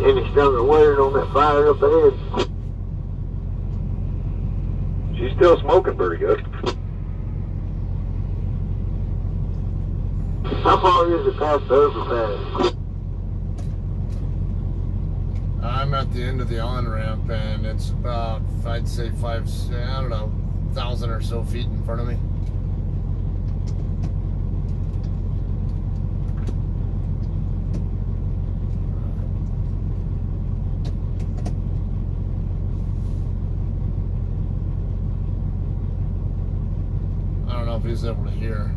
Any stronger word on that fire up ahead? She's still smoking pretty good. How far is it past the overpass? I'm at the end of the on-ramp, and it's about, I'd say 1,000 or so feet in front of me. I don't know if he's able to hear.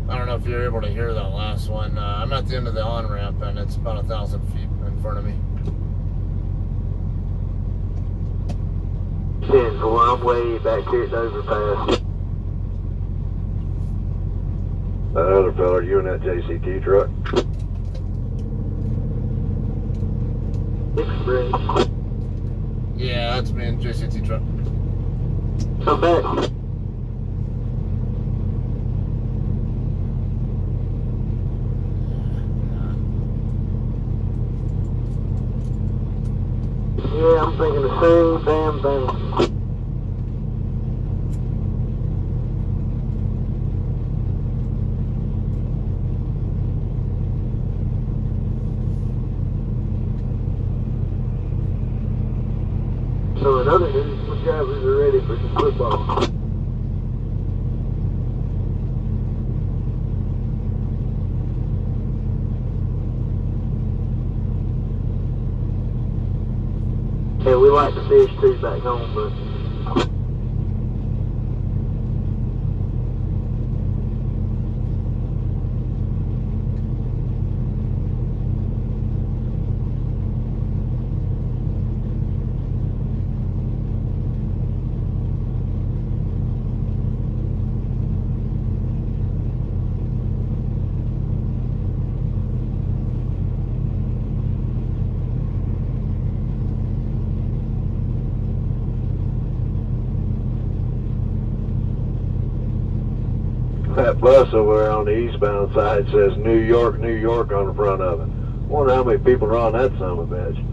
I don't know if you're able to hear that last one. I'm at the end of the on-ramp, and it's about 1,000 feet in front of me. 10-4, I'm way back here at the overpass. That other fella, you in that JCT truck? Yeah, that's me in JCT truck. Come back. Yeah, I'm thinking the same damn thing. So in other news, my drivers are ready for some football. Yeah, we like to fish too back home, but That bus over there on the eastbound side says New York, New York on the front of it. Wonder how many people are on that son of a bitch.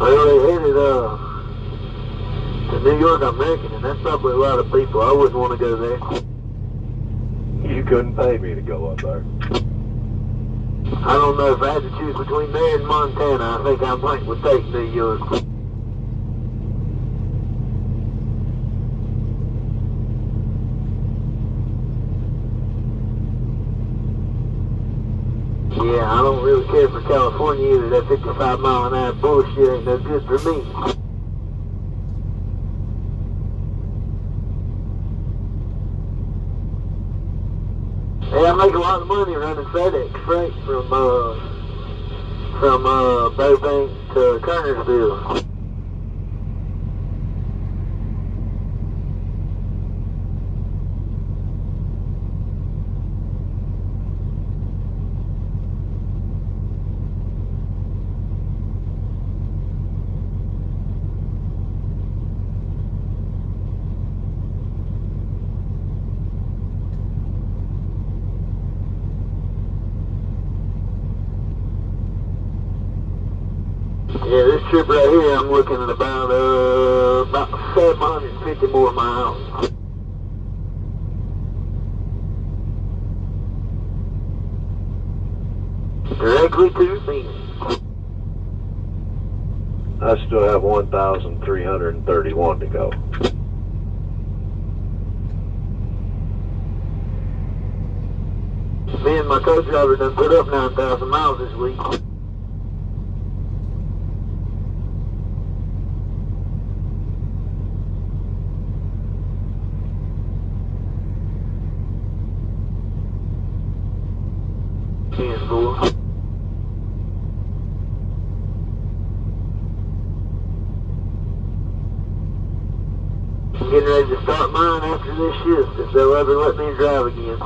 well, they headed to New York, I'm reckoning, and that's probably a lot of people. I wouldn't want to go there. You couldn't pay me to go up there. I don't know if I had to choose between there and Montana. I think I might would take New York. Yeah, I don't really care for California either. That 55-mile-an-hour bullshit ain't no good for me. Hey, I make a lot of money running FedEx freight from Burbank to Kernersville. Yeah, this trip right here, I'm looking at about 750 more miles. Directly to Phoenix. I still have 1,331 to go. Me and my co-driver done put up 9,000 miles this week. I'm getting ready to start mine after this shift, if they'll ever let me drive again.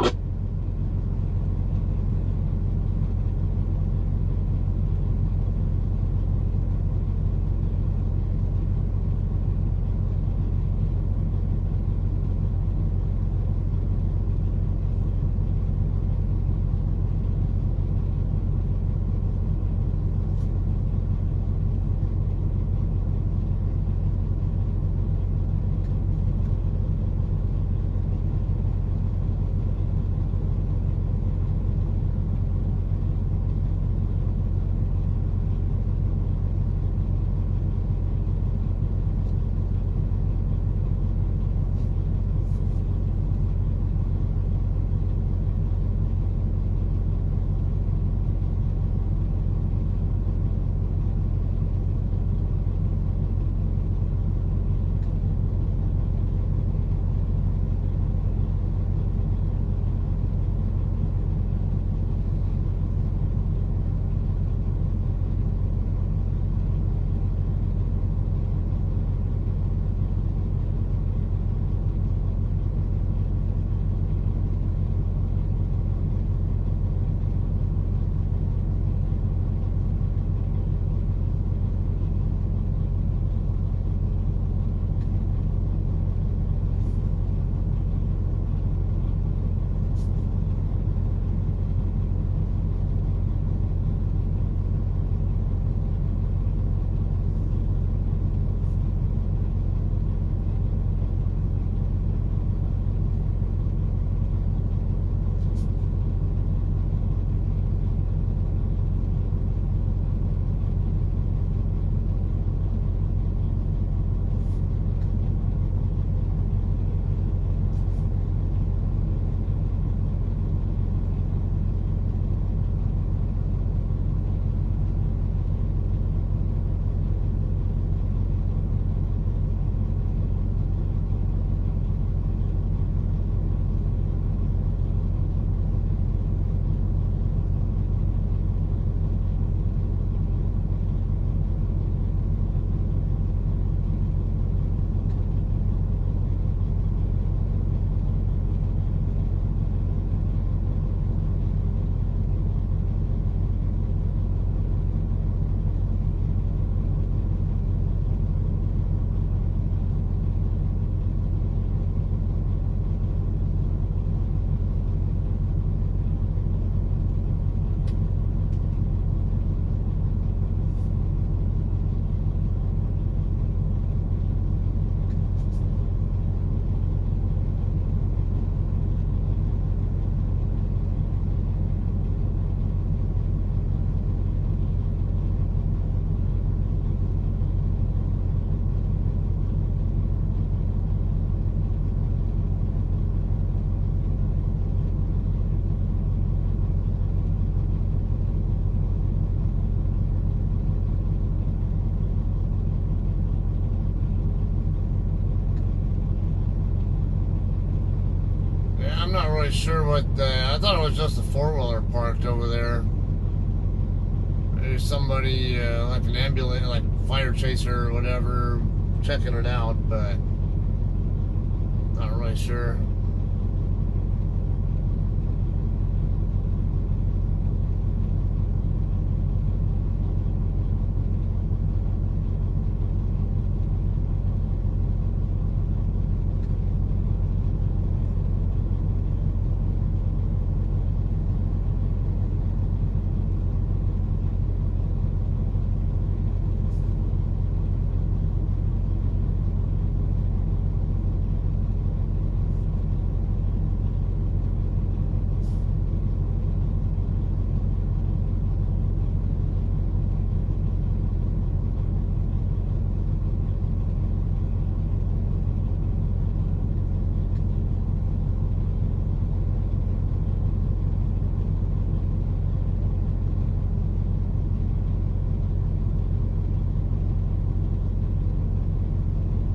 really sure what I thought it was just a four-wheeler parked over there. There's somebody like an ambulance, like fire chaser or whatever, checking it out, but not really sure.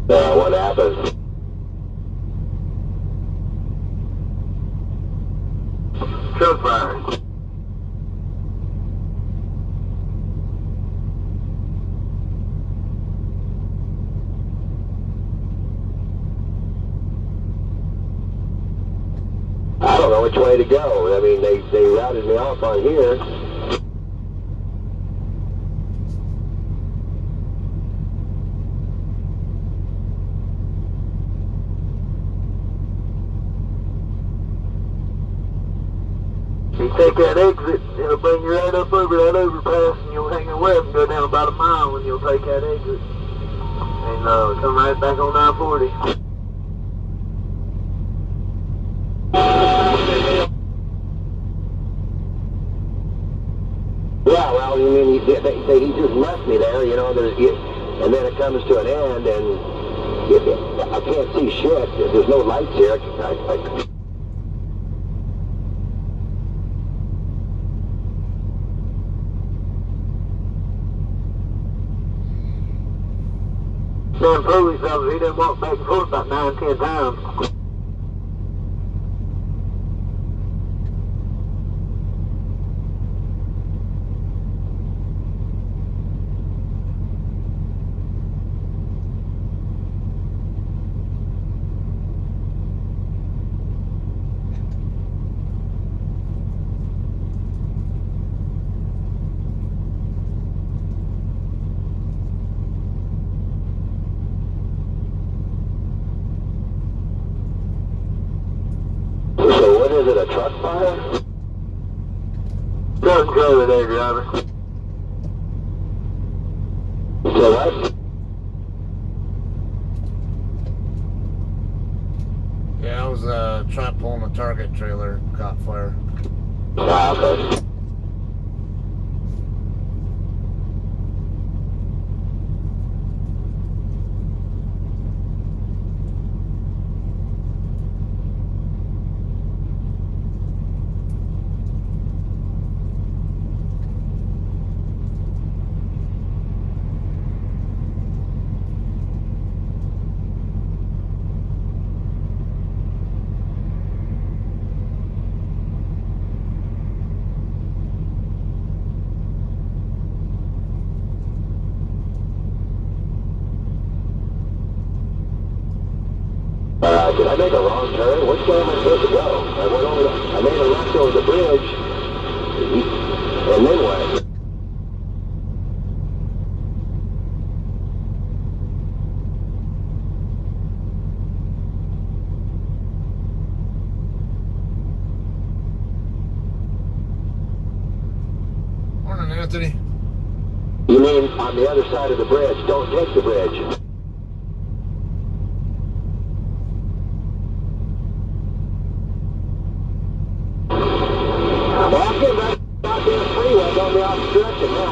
What happened? Truck fire. I don't know which way to go. I mean, they routed me off on here. You take that exit, it'll bring you right up over that overpass, and you'll hang a left and go down about a mile, and you'll take that exit. And come right back on 940. Yeah, well, you mean he just left me there, you know, and then it comes to an end, and I can't see shit. There's no lights here. Damn police officer, he done walked back and forth about 9-10 times. So what is it, a truck fire? Truck and trailer there, driver. So what? Yeah, I was trap pulling a target trailer, caught fire. Ah, okay. Did I make a wrong turn? Which way am I supposed to go? I made a left over the bridge, and then what? Morning, Anthony. You mean on the other side of the bridge? Don't take the bridge. Well, I'm getting right out there freeway, going the opposite direction now.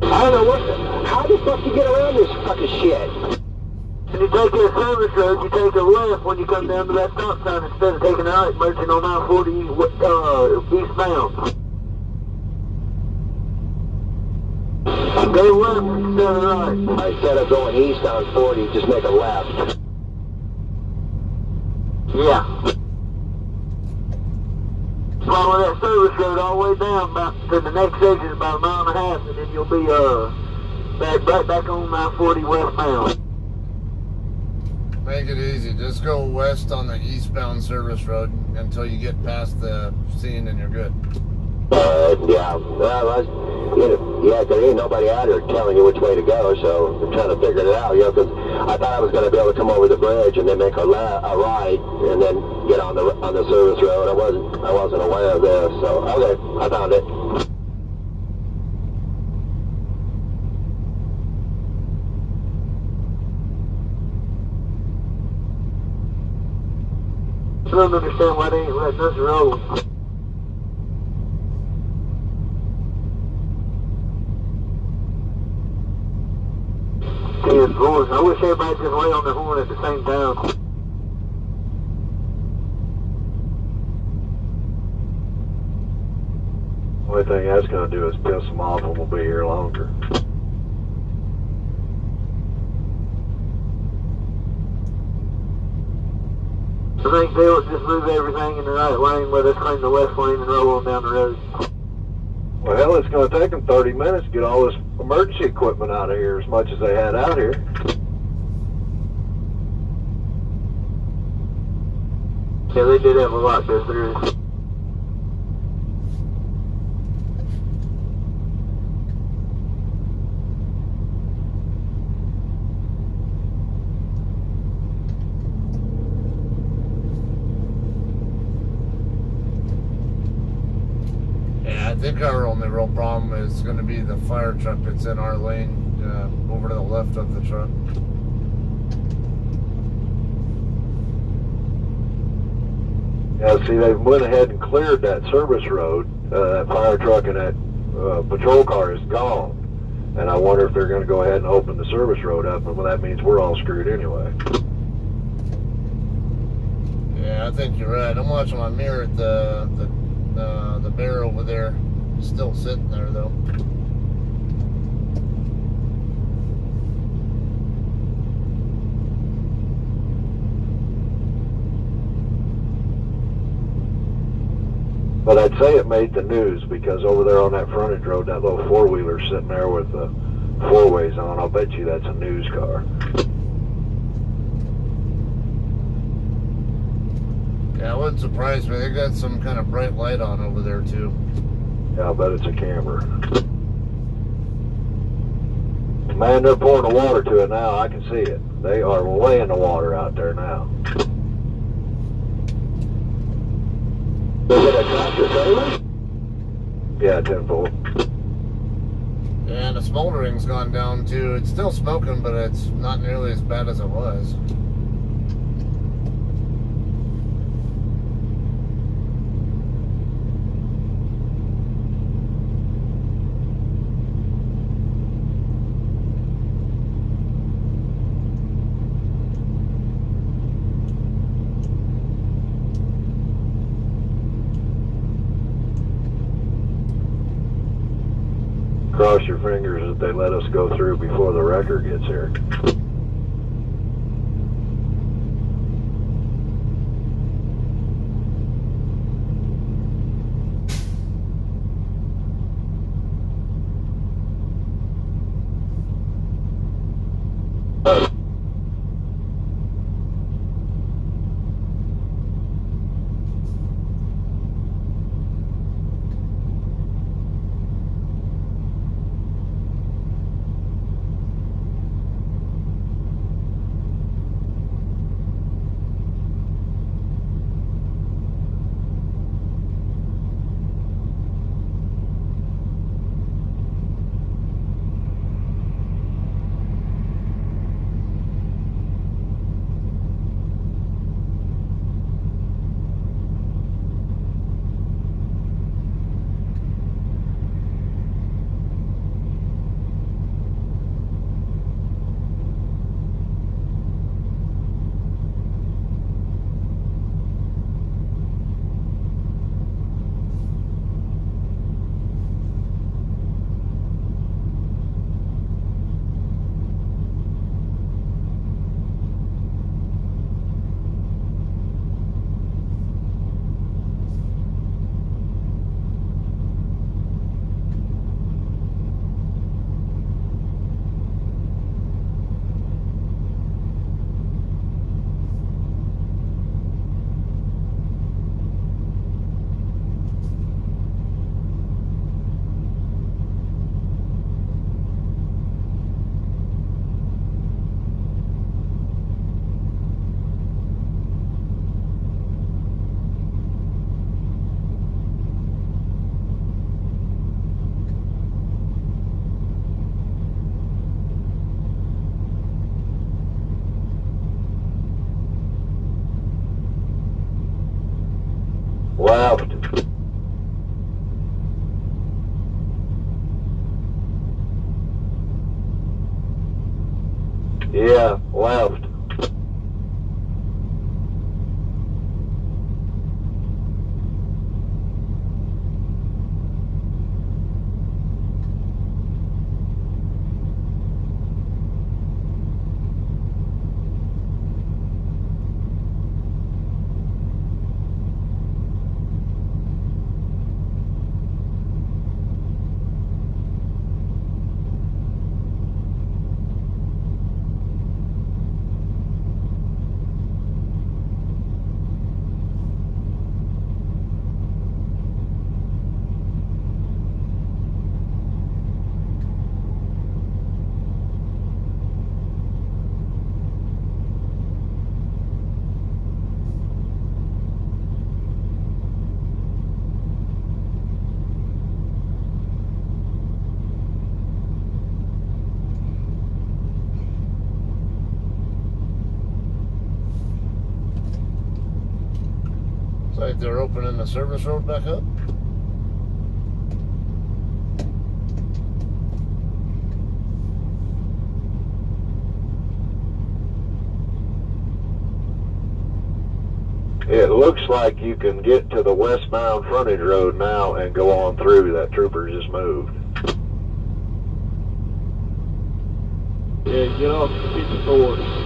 I don't know how the fuck you get around this fucking shit? When you take that service road, you take a left when you come down to that stop sign instead of taking a right, merging on 940 eastbound. Go left instead of right. Instead of going east on 40, just make a left. Yeah. Follow that service road all the way down about to the next exit, about a mile and a half, and then you'll be right back on I-40 westbound. Make it easy. Just go west on the eastbound service road until you get past the scene and you're good. Yeah. Well, yeah, there ain't nobody out here telling you which way to go, so I'm trying to figure it out, because I thought I was going to be able to come over the bridge and then make a right and then get on the service road. I wasn't aware of this, so okay, I found it. I don't understand why they ain't letting us roll. Ten fours. I wish everybody just lay on the horn at the same time. Only thing that's going to do is piss them off and we'll be here longer. I think they'll just move everything in the right lane, let us claim the left lane and roll on down the road. Well, hell, it's going to take them 30 minutes to get all this emergency equipment out of here, as much as they had out here. Yeah, they did have a lot go through. I think our only real problem is going to be the fire truck that's in our lane over to the left of the truck. Yeah, see, they went ahead and cleared that service road. That fire truck and that patrol car is gone. And I wonder if they're going to go ahead and open the service road up, and well, that means we're all screwed anyway. Yeah, I think you're right. I'm watching my mirror at the bear over there, still sitting there though. But I'd say it made the news, because over there on that frontage road, that little four-wheeler sitting there with the four-ways on, I'll bet you that's a news car. Yeah, it wouldn't surprise me. They got some kind of bright light on over there too. Yeah, I'll bet it's a camera. Man, they're pouring the water to it now. I can see it. They are laying the water out there now. Is it a tractor trailer? Yeah, 10-4. Yeah, and the smoldering's gone down too. It's still smoking, but it's not nearly as bad as it was. Cross your fingers that they let us go through before the wrecker gets here. Yeah, left. Looks like they're opening the service road back up. It looks like you can get to the westbound frontage road now and go on through. That trooper just moved. Yeah, get off the 54.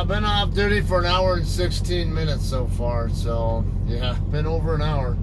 Been off duty for an hour and 16 minutes so far, so yeah, been over an hour.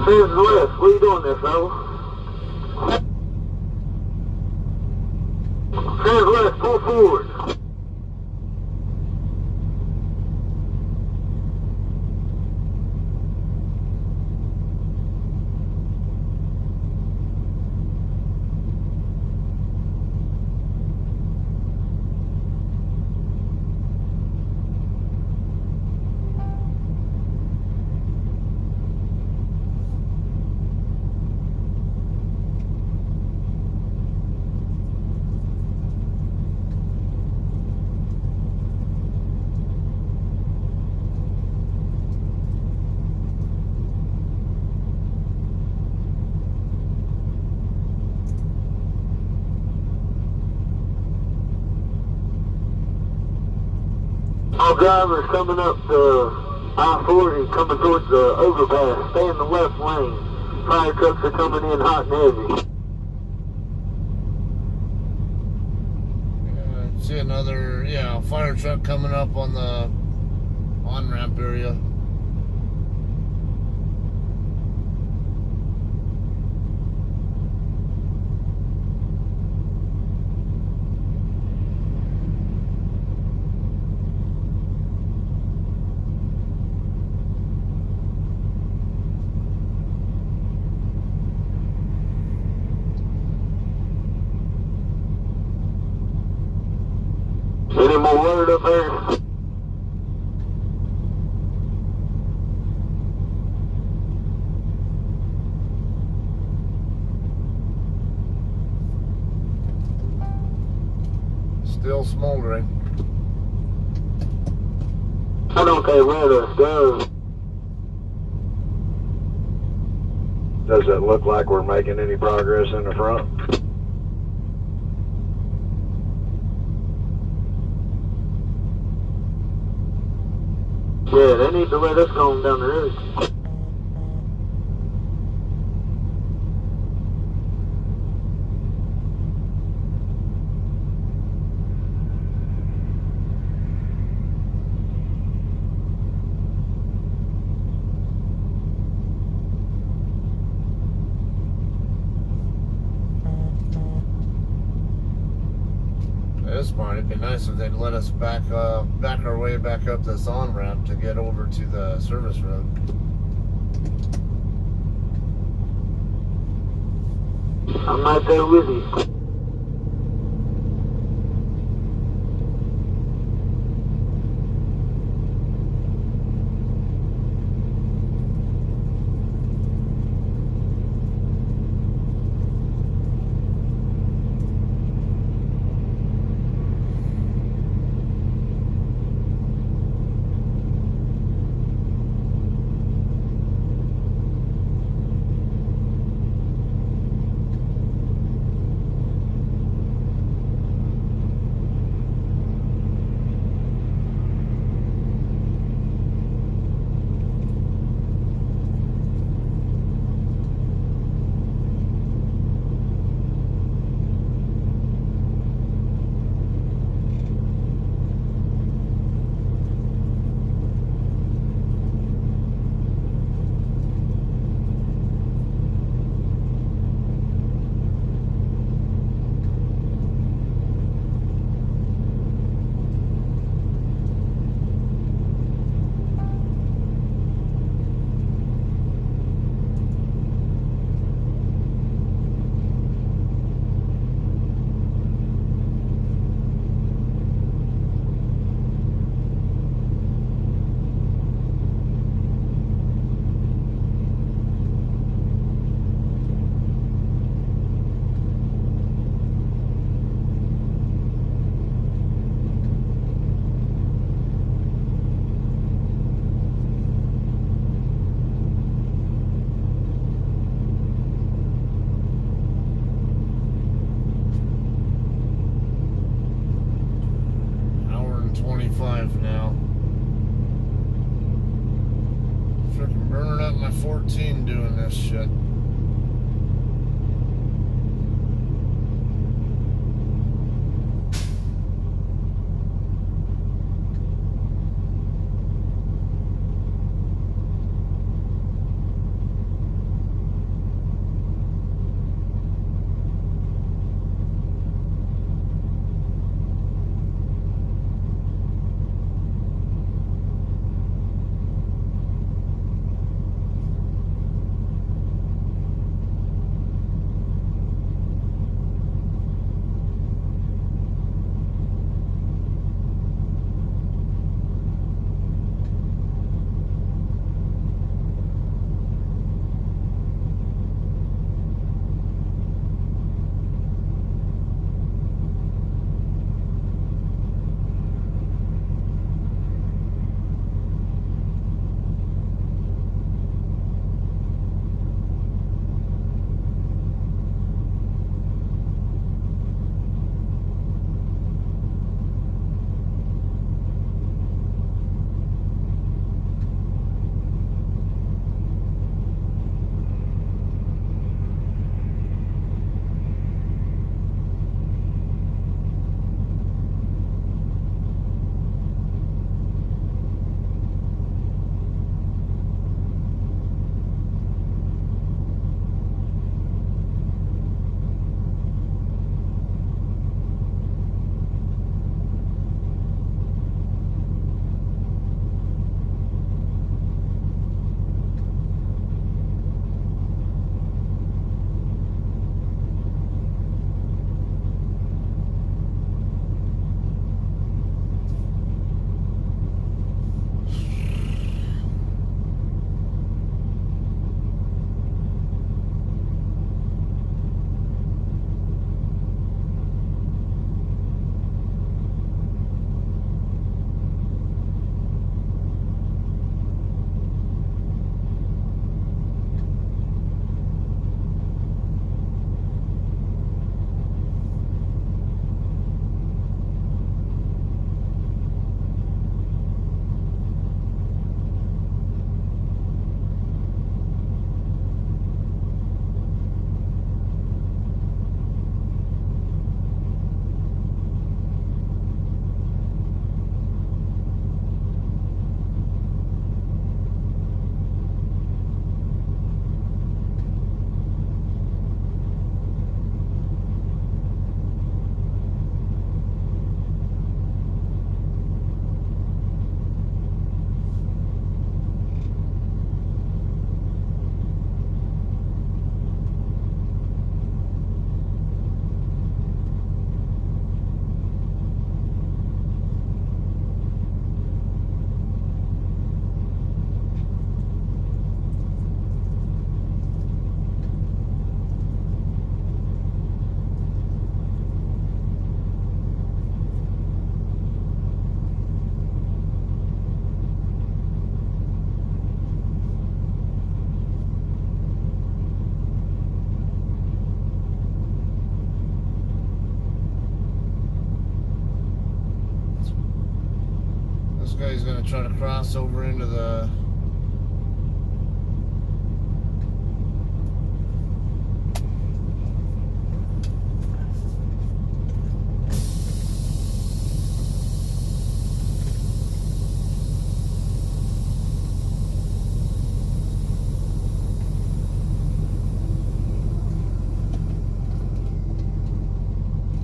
Left. What are you doing there, fella? Left. Pull forward. All drivers coming up the I-40, coming towards the overpass, stay in the left lane. Fire trucks are coming in hot and heavy. See another, fire truck coming up on the on-ramp area. Any more word up there? Still smoldering. I don't care where this goes. Does it look like we're making any progress in the front? Yeah, they need to let us go on down the road. This might be nice if they'd let us back our way back up this on-ramp to get over to the service road. I'm right there with you. guy's gonna try to cross over into the.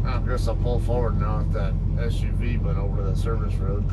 I guess I'll pull forward now if that SUV went over the service road.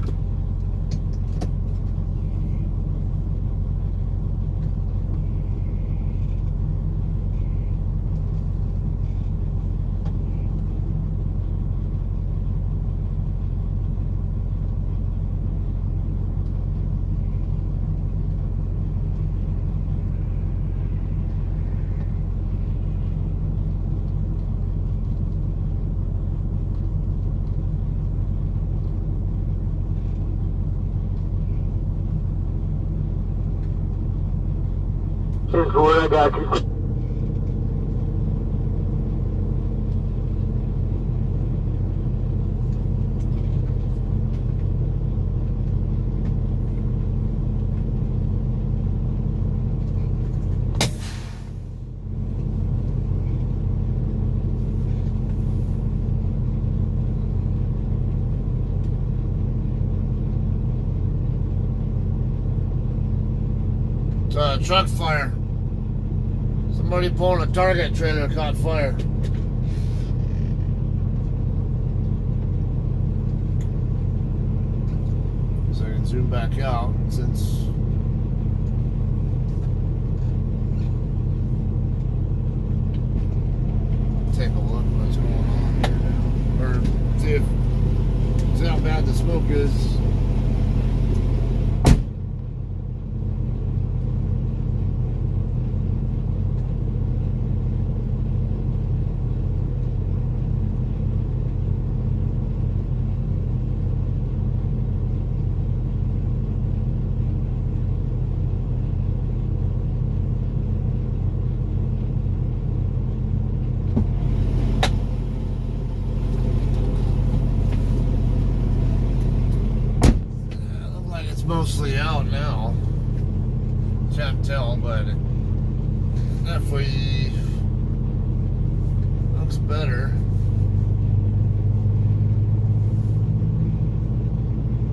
Here's where I got you. It's truck fire. Somebody pulling a Target trailer caught fire. So I can zoom back out since. Take a look what's going on here now. Or see how bad the smoke is. Mostly out now. Can't tell, but it definitely looks better.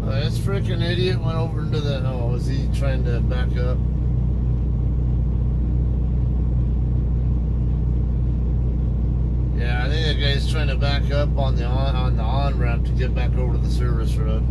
This freaking idiot went over into the. Oh, was he trying to back up? Yeah, I think the guy's trying to back up on the on ramp to get back over to the service road.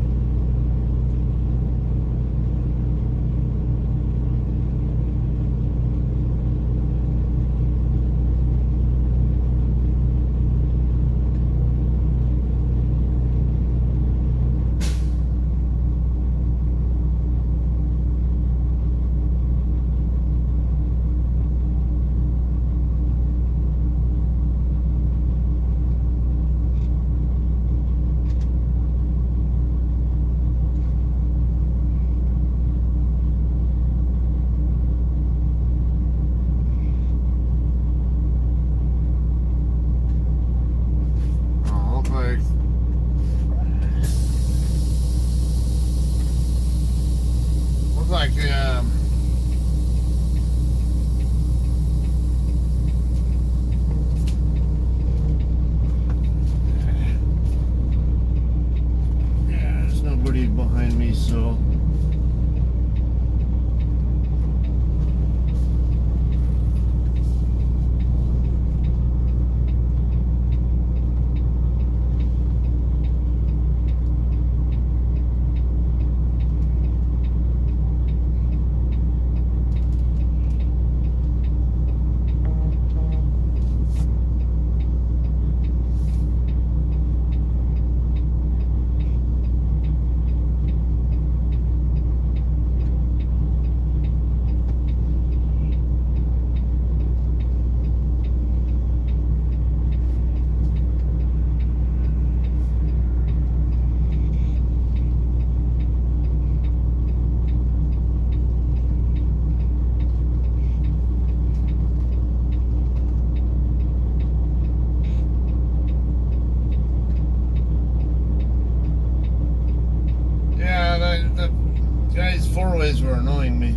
boys were annoying me.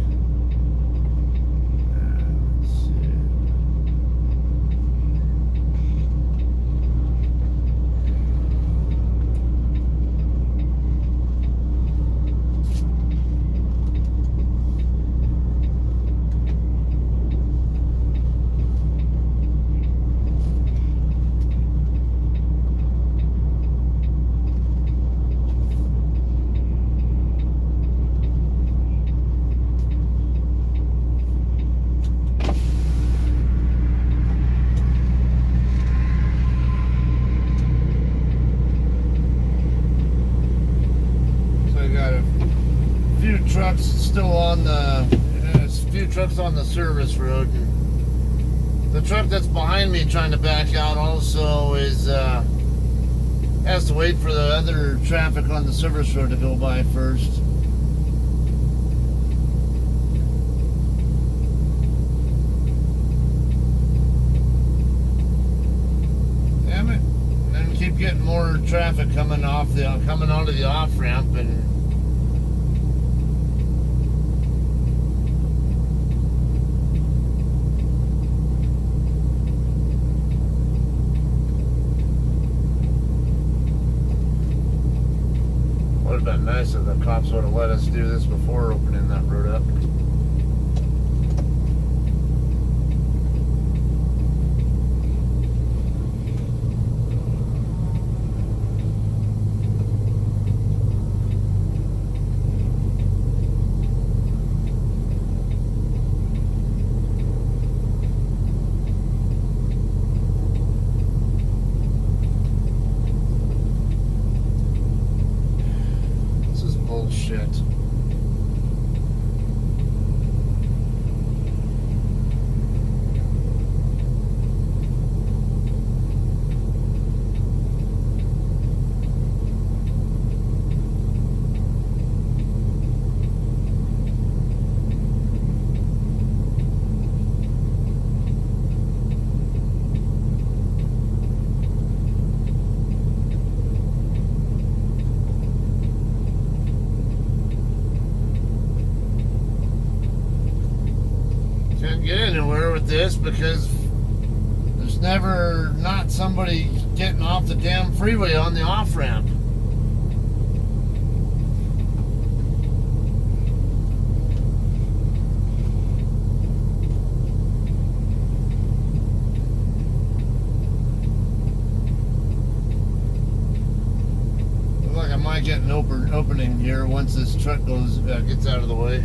Let's see. Trucks still on the few trucks on the service road, and the truck that's behind me trying to back out also is has to wait for the other traffic on the service road to go by first. Damn it. And then keep getting more traffic coming onto the off ramp, and would have been nice if the cops would have let us do this before opening that road up. Bullshit. Can't get anywhere with this because there's never not somebody getting off the damn freeway on the off ramp. Looks like I might get an opening here once this truck gets out of the way.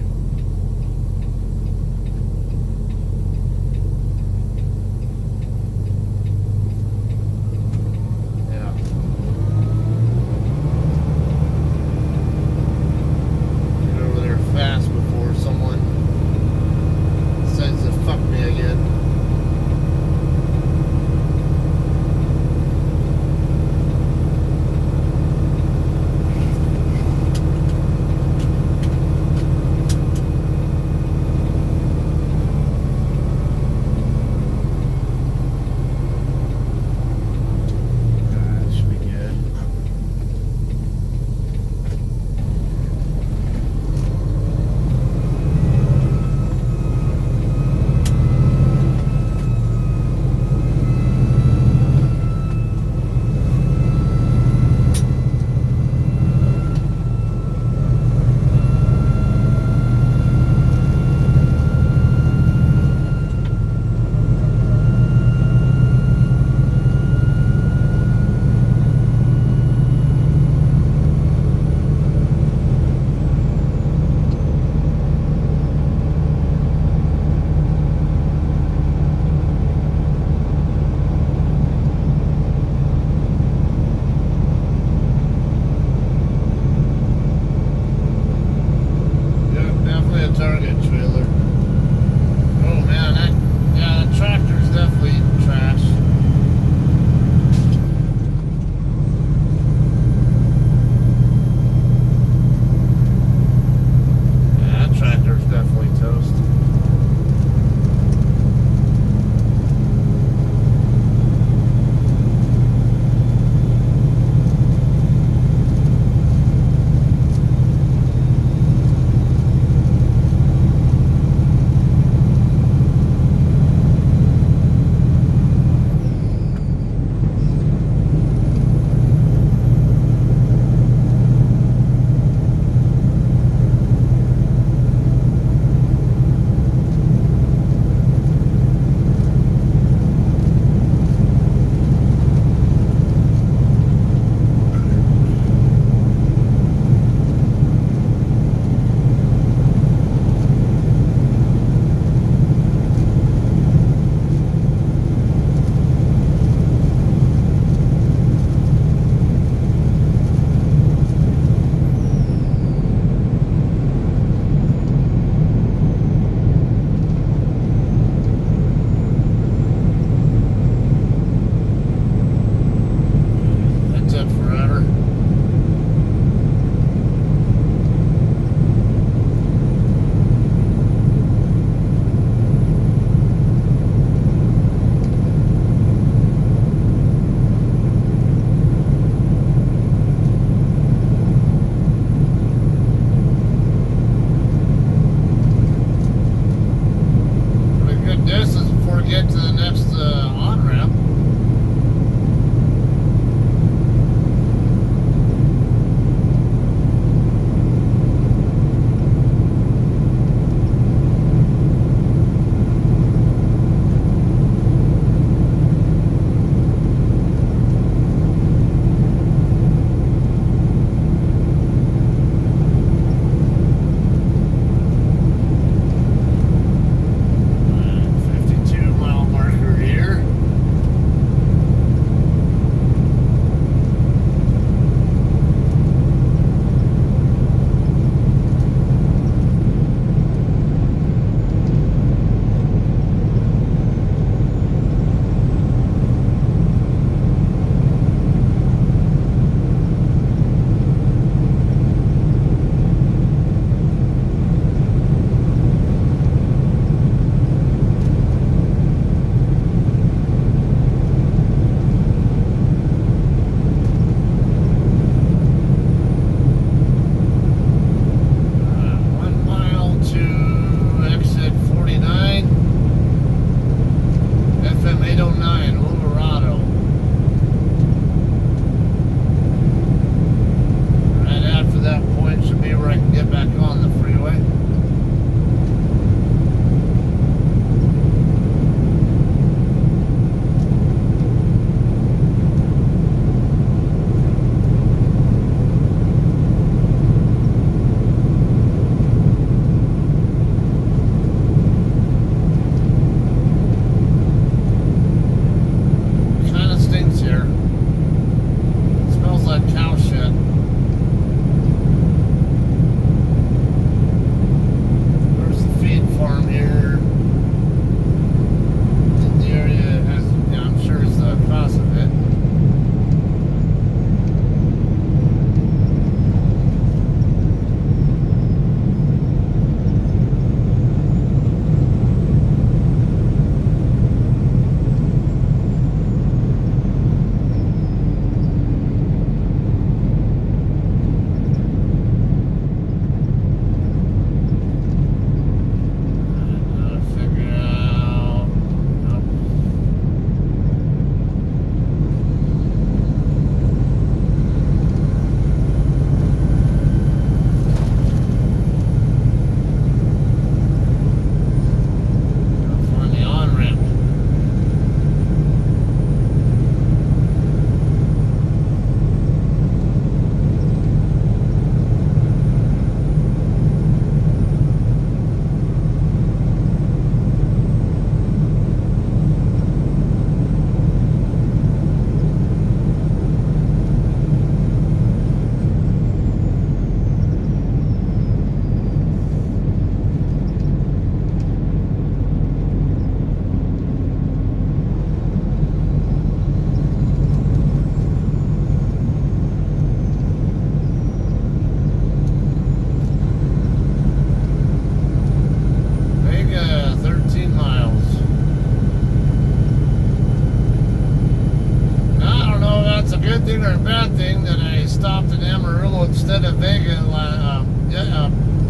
it's a good thing or a bad thing that I stopped in Amarillo instead of Vega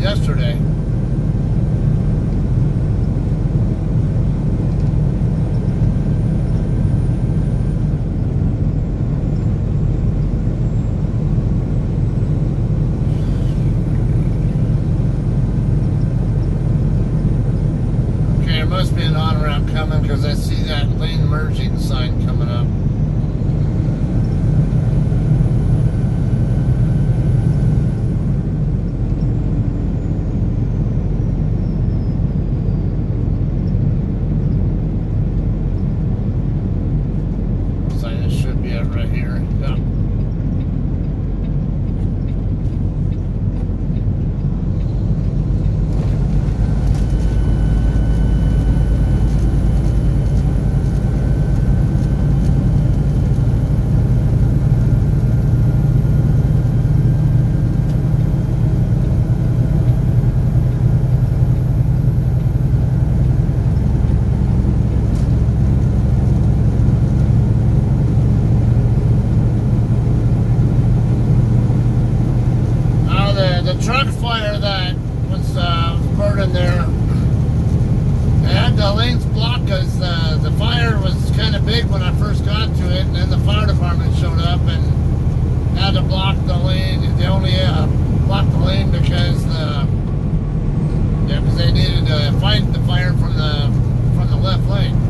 yesterday. Okay, there must be an on-ramp coming because I see that lane merging sign coming up. Right here. Yeah. The truck fire that was burning there, I had the lanes blocked because the fire was kind of big when I first got to it, and then the fire department showed up and had to block the lane. They only blocked the lane because they needed to fight the fire from the left lane.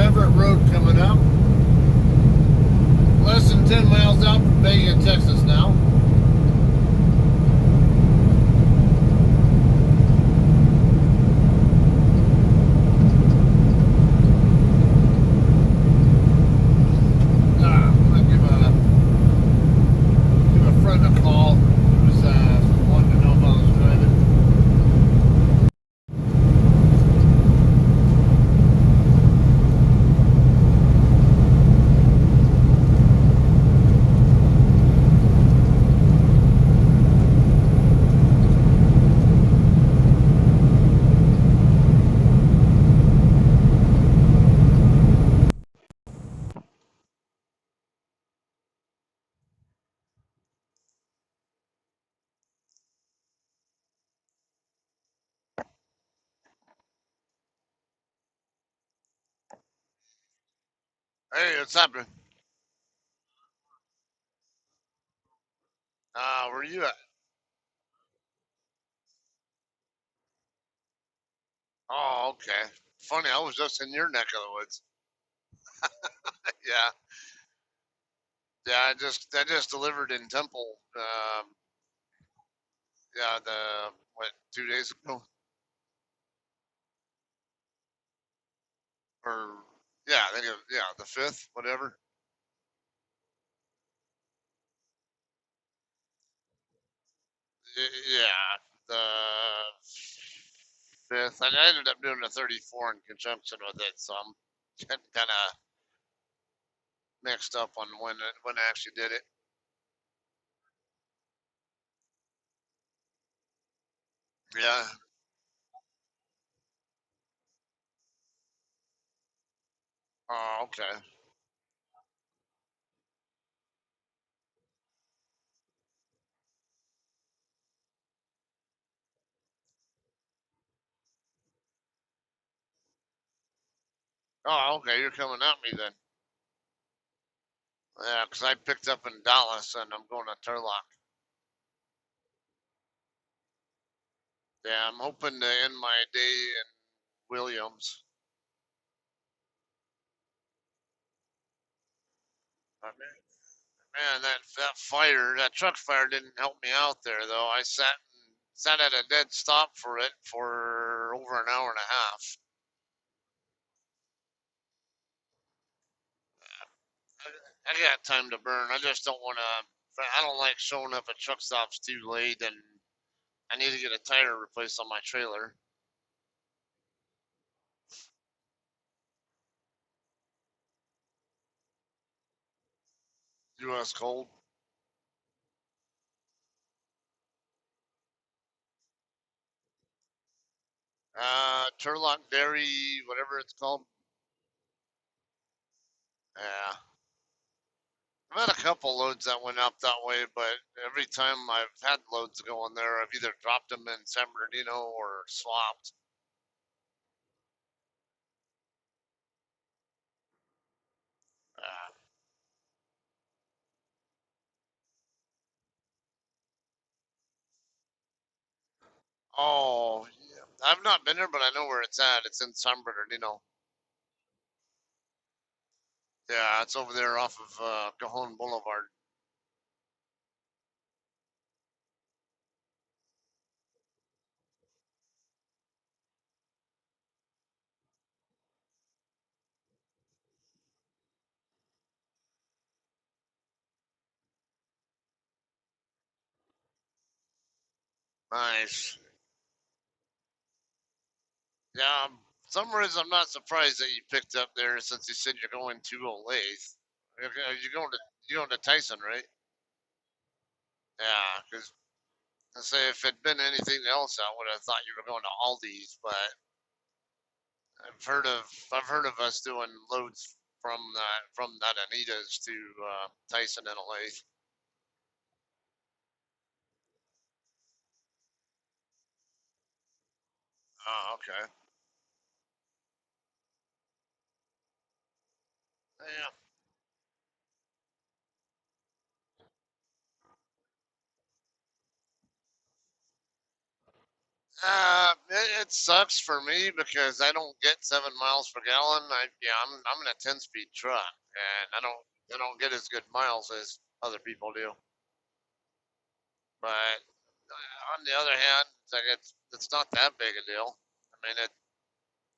Everett Road coming up. Less than 10 miles out from Vega, Texas now. I'm gonna give a friend a call who's wanting to know if I was driving. Hey, what's happening? Where you at? Oh, okay. Funny, I was just in your neck of the woods. Yeah, yeah. I just delivered in Temple. Yeah, the what 2 days ago, or yeah, I think yeah, the 5th, whatever. Yeah, the 5th. And I ended up doing the 34 in conjunction with it, so I'm kind of mixed up on when I actually did it. Yeah. Oh, okay. Oh, okay. You're coming at me then. Yeah, 'cause I picked up in Dallas and I'm going to Turlock. Yeah, I'm hoping to end my day in Williams. But man, that fire, that truck fire didn't help me out there though. I sat at a dead stop for it for over an hour and a half. I got time to burn. I just don't want to. I don't like showing up at truck stops too late, and I need to get a tire replaced on my trailer. U.S. cold. Turlock Dairy, whatever it's called. Yeah. I've had a couple loads that went up that way, but every time I've had loads going there, I've either dropped them in San Bernardino or swapped. Uh, oh, yeah. I've not been there, but I know where it's at. It's in San Bernardino. Yeah, it's over there off of Cajon Boulevard. Nice. Yeah, some reason I'm not surprised that you picked up there since you said you're going to Olathe. You're going to Tyson, right? Yeah, because I say if it'd been anything else, I would have thought you were going to Aldi's, but I've heard of us doing loads from that Anita's to Tyson and Olathe. Oh, okay. Yeah. It sucks for me because I don't get 7 miles per gallon. I'm in a 10-speed truck, and I don't get as good miles as other people do. But on the other hand, it's not that big a deal. I mean,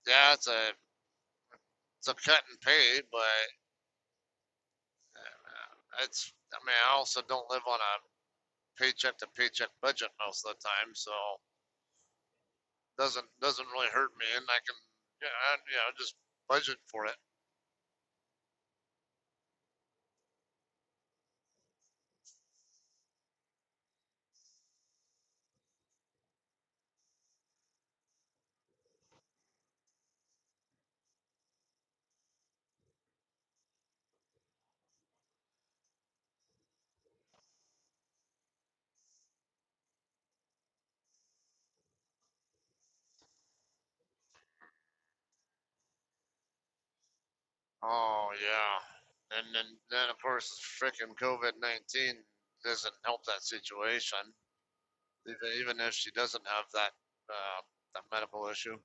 yeah, it's a cut and pay, but I mean, I also don't live on a paycheck to paycheck budget most of the time, so doesn't really hurt me, and I can just budget for it. Oh yeah, and then of course freaking COVID-19 doesn't help that situation, even if she doesn't have that medical issue.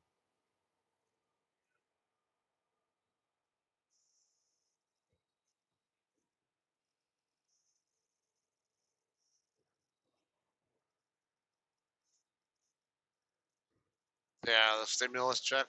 Yeah, the stimulus check.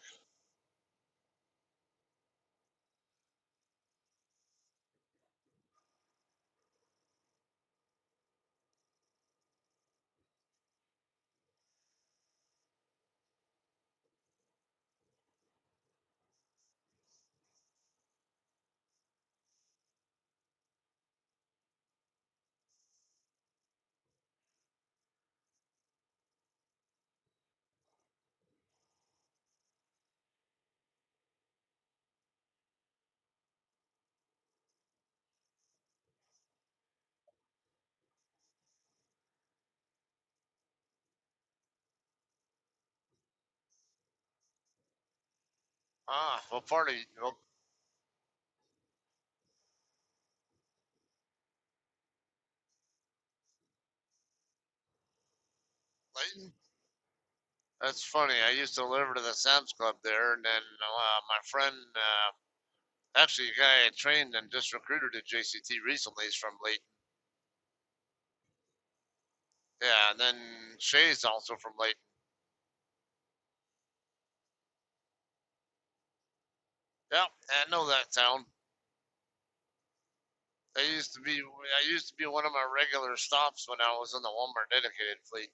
Ah, well, well, Layton. That's funny. I used to deliver to the Sam's Club there, and then my friend, actually, a guy I trained and just recruited at JCT recently is from Layton. Yeah, and then Shay's also from Layton. Yeah, I know that town. I used to be one of my regular stops when I was in the Walmart dedicated fleet.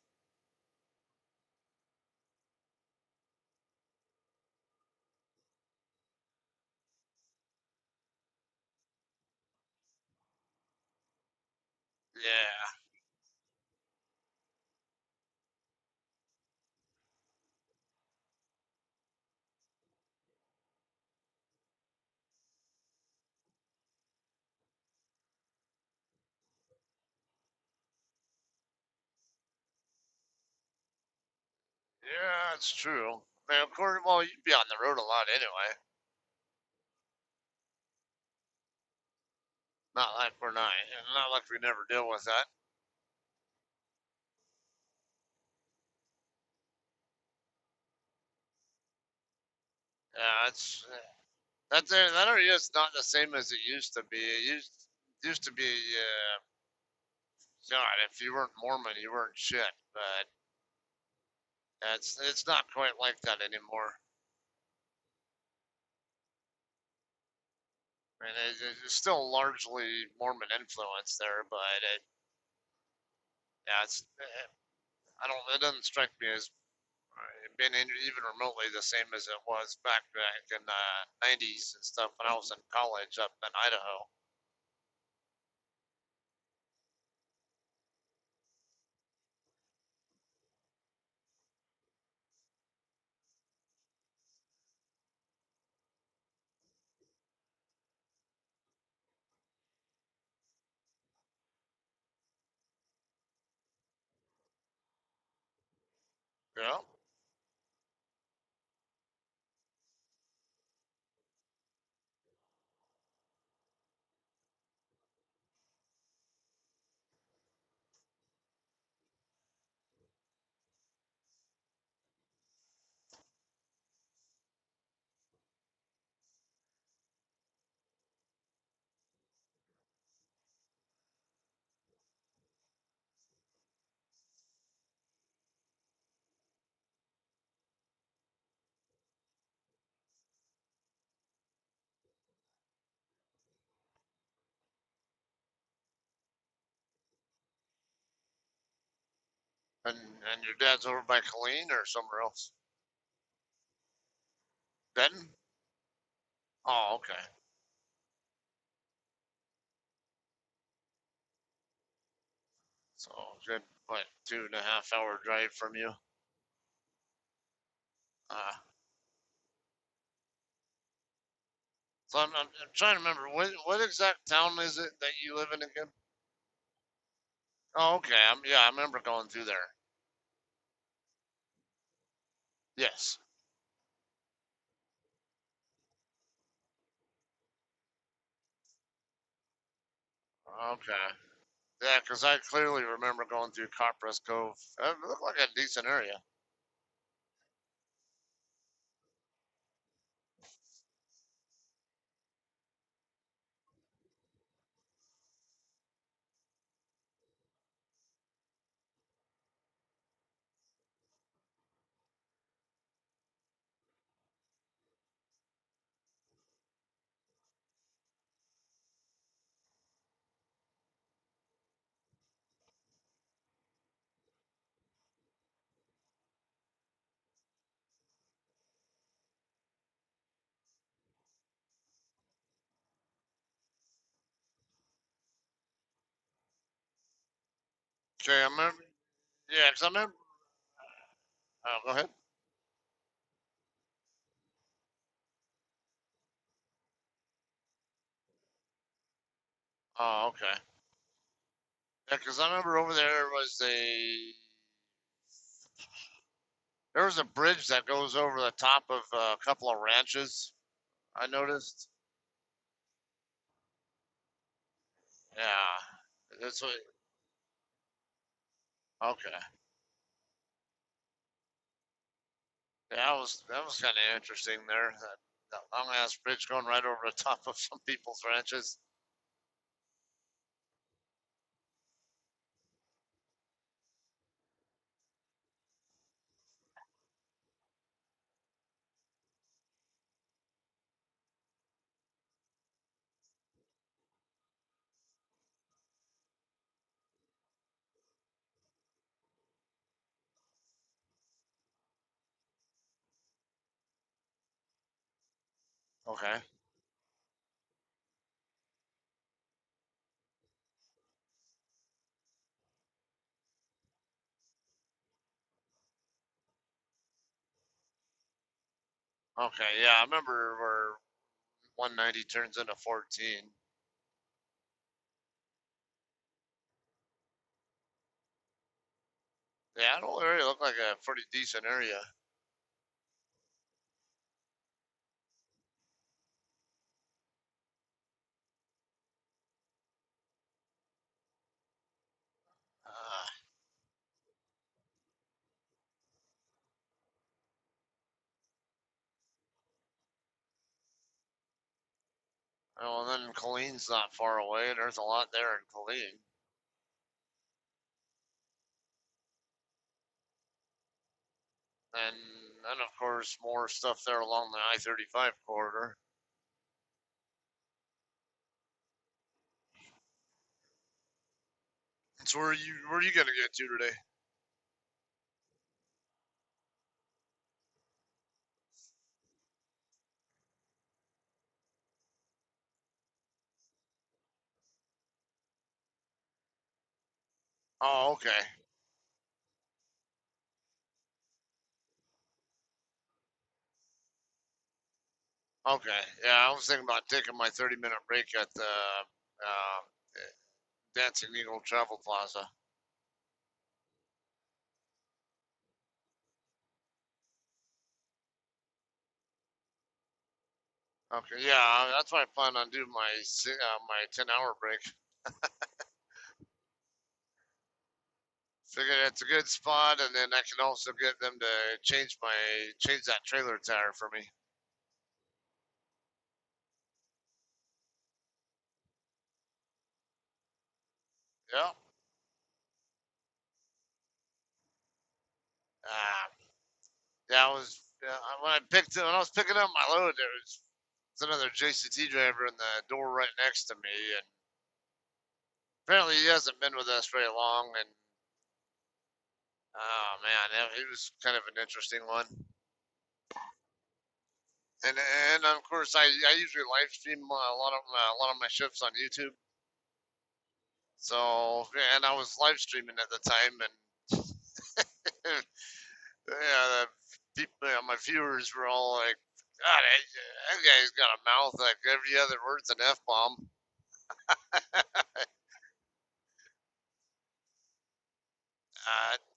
Yeah, yeah, it's true. I mean, of course, well, you'd be on the road a lot anyway. Not like we never deal with that. Yeah, that area is not the same as it used to be. It used to be, God, if you weren't Mormon, you weren't shit. But it's not quite like that anymore. I mean, it's still largely Mormon influence there, but yeah, I don't. It doesn't strike me as being even remotely the same as it was back in the '90s and stuff when I was in college up in Idaho. Yeah, And your dad's over by Colleen or somewhere else? Denton? Oh, okay. So good, what, 2.5 hour drive from you? Uh, so I'm trying to remember what exact town is it that you live in again? Oh, okay. Yeah, I remember going through there. Yes. Okay. Yeah, because I clearly remember going through Copper's Cove. It looked like a decent area. Okay, I remember. Yeah, because I remember. Oh, go ahead. Oh, okay. Yeah, because I remember over there was a bridge that goes over the top of a couple of ranches. I noticed. Yeah, that's what. Okay. Yeah, that was kind of interesting there. That long ass bridge going right over the top of some people's ranches. Okay. Okay. Yeah, I remember where 190 turns into 14. Yeah, that whole area looked like a pretty decent area. Uh, well, then Colleen's not far away. There's a lot there in Colleen. And then, of course, more stuff there along the I-35 corridor. So where are you gonna get to today? Oh, okay. Okay. Yeah, I was thinking about taking my 30-minute break at the Dancing Eagle Travel Plaza. Okay. Yeah, that's why I plan on doing my 10-hour break. Figure it's a good spot, and then I can also get them to change that trailer tire for me. Yeah. Ah, yeah. When I was picking up my load, there was another JCT driver in the door right next to me, and apparently he hasn't been with us very long, and Oh man, it was kind of an interesting one. And of course, I usually live stream a lot of my shifts on YouTube. So yeah, and I was live streaming at the time, and yeah, the people, my viewers were all like, "God, that guy's got a mouth like every other word's an f bomb."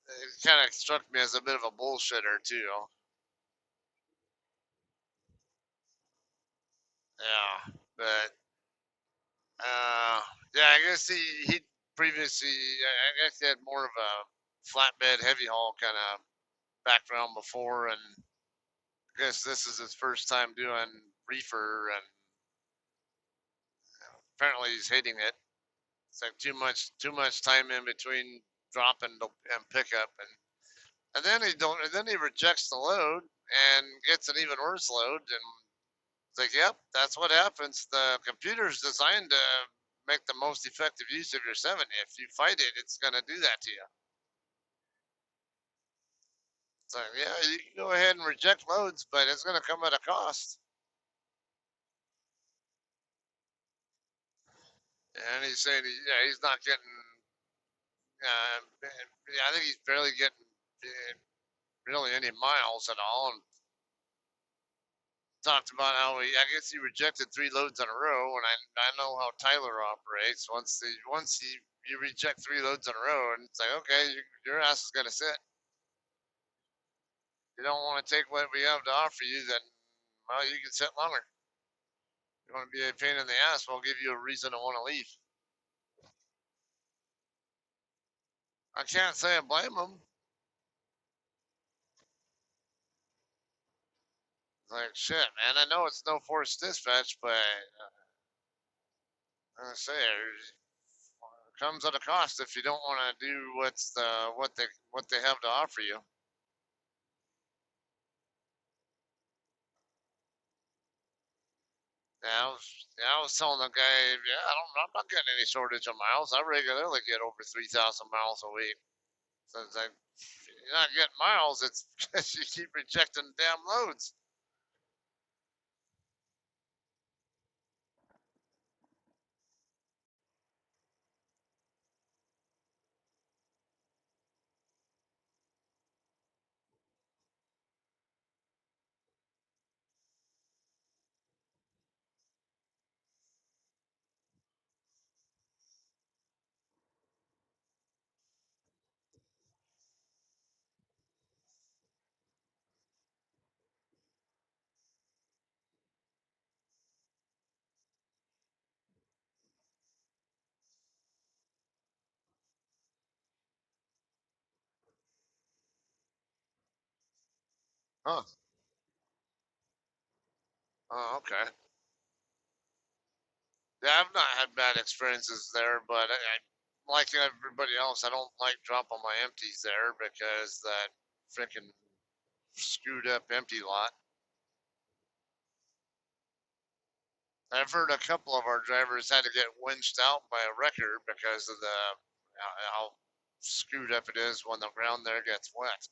It kind of struck me as a bit of a bullshitter too. Yeah, but uh, yeah, I guess he previously, I guess he had more of a flatbed heavy haul kind of background before, and I guess this is his first time doing reefer, and apparently he's hating it. It's like too much time in between dropping and pickup, and then he don't, and then he rejects the load and gets an even worse load, and it's like, yep, that's what happens. The computer's designed to make the most effective use of your 70. If you fight it, it's gonna do that to you. It's like, yeah, you can go ahead and reject loads, but it's gonna come at a cost. And he's saying, yeah, he's not getting. Yeah, I think he's barely getting really any miles at all. And talked about how I guess he rejected 3 loads in a row, and I know how Tyler operates. You reject 3 loads in a row, and it's like, okay, your ass is gonna sit. You don't want to take what we have to offer you, then well, you can sit longer. You want to be a pain in the ass, we'll give you a reason to want to leave. I can't say I blame them. Like shit, man. I know it's no forced dispatch, but I say it comes at a cost if you don't want to do what they have to offer you. Yeah, I was telling the guy, yeah, I'm not getting any shortage of miles. I regularly get over 3,000 miles a week. So it's like, you're not getting miles. It's because you keep rejecting damn loads. Huh? Oh, okay. Yeah, I've not had bad experiences there, but like everybody else, I don't like dropping my empties there because that freaking screwed up empty lot. I've heard a couple of our drivers had to get winched out by a wrecker because of the how screwed up it is when the ground there gets wet.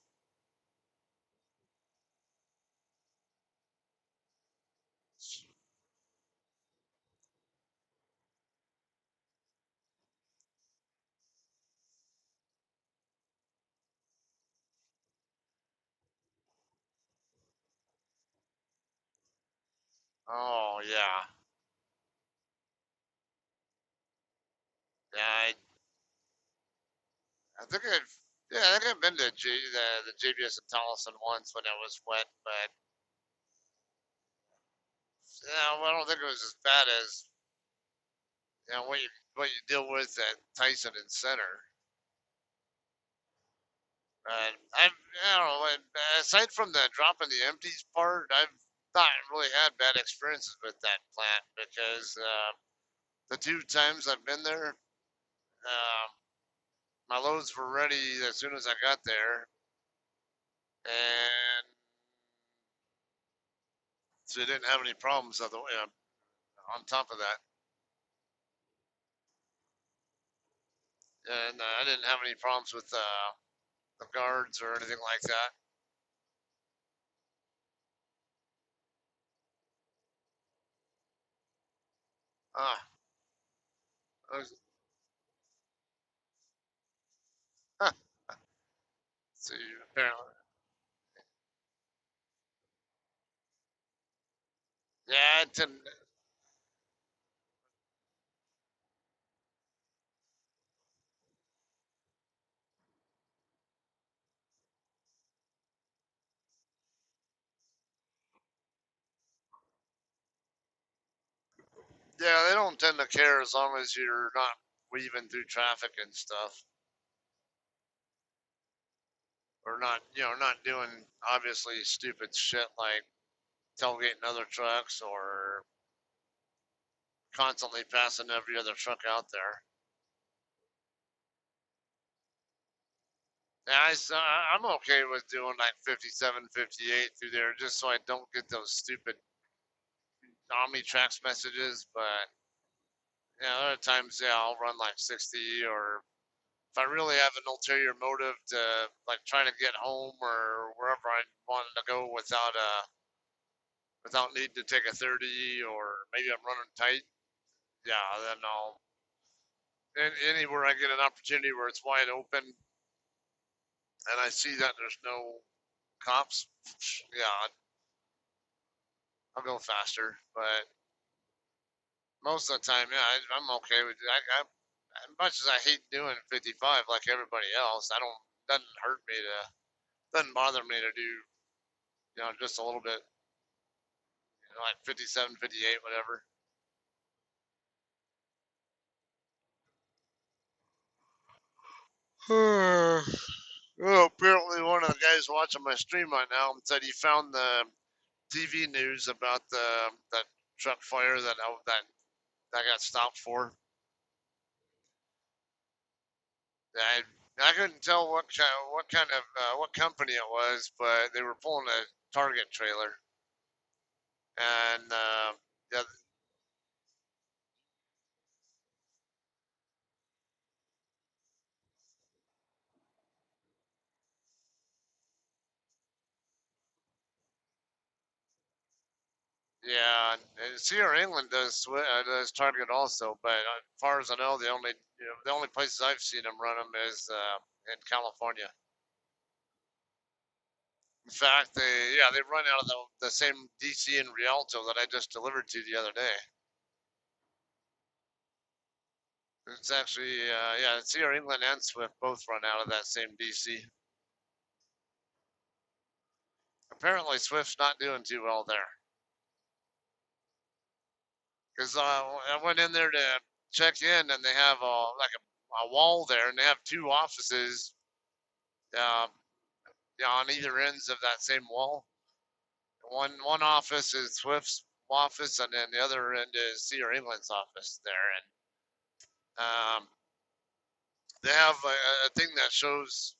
Oh yeah, yeah. I think I think I've been to the JBS in Tolleson once when it was wet, but yeah, well, I don't think it was as bad as what you deal with at Tyson and Center. And I don't know. Aside from the dropping the empties part, I've not really had bad experiences with that plant because the 2 times I've been there, my loads were ready as soon as I got there, and so I didn't have any problems on top of that. And I didn't have any problems with the guards or anything like that. Ah, huh, see, apparently, yeah, it didn't. Yeah, they don't tend to care as long as you're not weaving through traffic and stuff, or not, not doing obviously stupid shit like tailgating other trucks or constantly passing every other truck out there. Yeah, I'm okay with doing like 57, 58 through there just so I don't get those stupid Omnitrax messages. But yeah, other times, yeah, I'll run like 60, or if I really have an ulterior motive to like trying to get home or wherever I wanted to go without needing to take a 30, or maybe I'm running tight. Yeah, then anywhere I get an opportunity where it's wide open and I see that there's no cops, yeah, I'll go faster. But most of the time, yeah, I'm okay with it. As much as I hate doing 55 like everybody else, I don't doesn't hurt me to doesn't bother me to do just a little bit, like 57, 58, whatever. Well, apparently one of the guys watching my stream right now said he found the TV news about that truck fire that got stopped for. I couldn't tell what company it was, but they were pulling a Target trailer, and yeah, yeah, and Sierra England does Target also, but as far as I know, the only places I've seen them run them is in California. In fact, they run out of the same DC in Rialto that I just delivered to the other day. It's actually yeah, Sierra England and Swift both run out of that same DC. Apparently, Swift's not doing too well there. Because I went in there to check in, and they have a wall there, and they have two offices, uh, on either ends of that same wall. One office is Swift's office, and then the other end is Sierra England's office there, and they have a thing that shows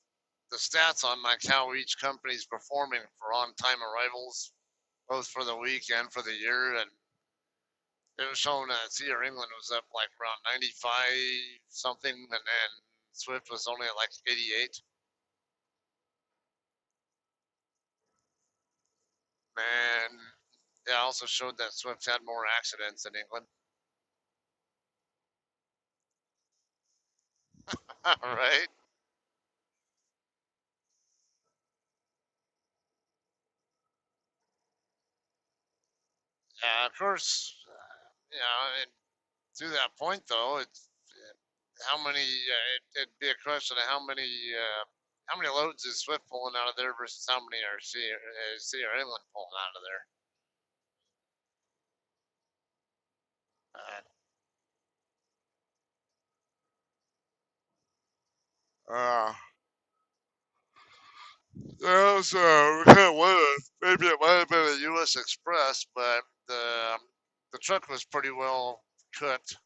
the stats on like how each company's performing for on-time arrivals, both for the week and for the year, and it was showing that Sierra England was up like around 95 something, and then Swift was only at like 88. And it also showed that Swift had more accidents in England. Right? Yeah, of course. And to that point, though, it's how many? It'd be a question of how many loads is Swift pulling out of there versus how many are Sierra England pulling out of there. Uh, that was kind of wondered. Maybe it might have been a U.S. Express, but the truck was pretty well cooked.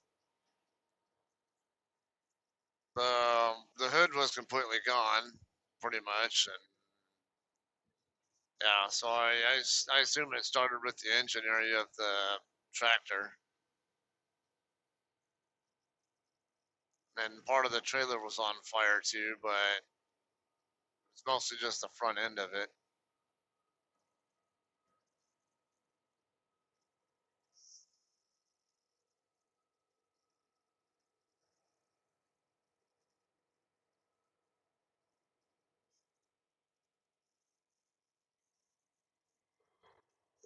The hood was completely gone, pretty much, and yeah. So I assume it started with the engine area of the tractor, and part of the trailer was on fire too. But It's mostly just the front end of it.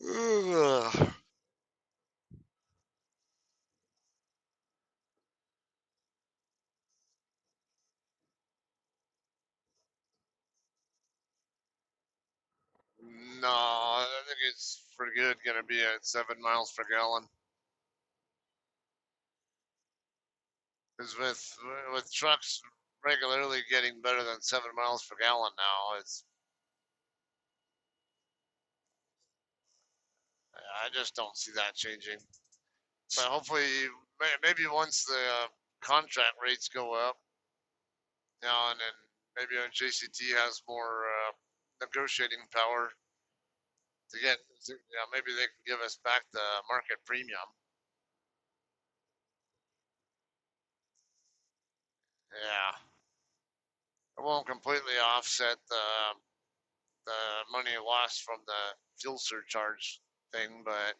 Ugh. No, I think it's pretty good. Going to be at 7 miles per gallon. Because with trucks regularly getting better than 7 miles per gallon now, I just don't see that changing. But hopefully, maybe once the contract rates go up, and then maybe when JCT has more negotiating power to get, maybe they can give us back the market premium. Yeah, it won't completely offset the money lost from the fuel surcharge thing, but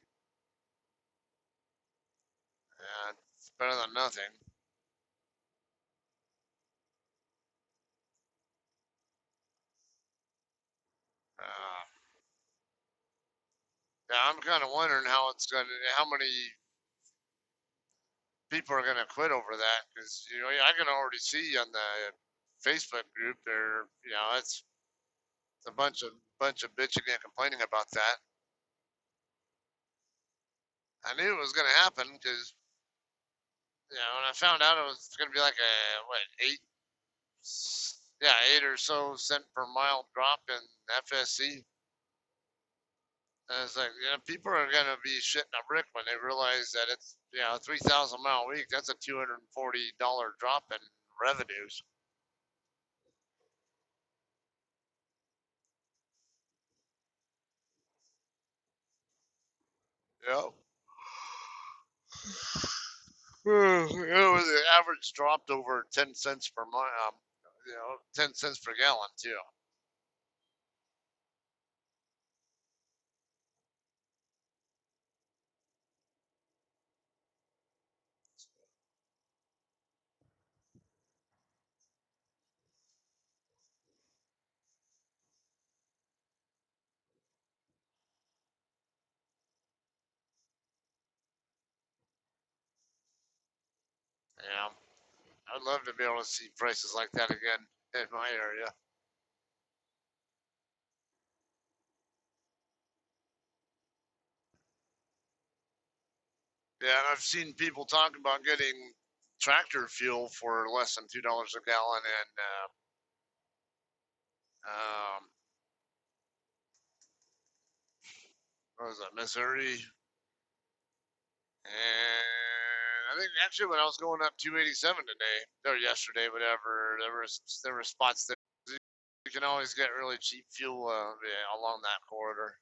it's better than nothing. Uh, yeah, I'm kind of wondering how many people are gonna quit over that because I can already see on the Facebook group there, it's a bunch of bitching and complaining about that. I knew it was gonna happen because when I found out it was gonna be like a what 8 or so cent per mile drop in FSC. And it's like, people are gonna be shitting a brick when they realize that it's 3,000 mile week. That's a $240 drop in revenues. Yep. The average dropped over 10 cents per mile. 10 cents per gallon too. Yeah, I'd love to be able to see prices like that again in my area. Yeah, and I've seen people talk about getting tractor fuel for less than $2 a gallon in um, what was that, Missouri? And I think actually when I was going up 287 today or yesterday, whatever, there were spots there. You can always get really cheap fuel along that corridor.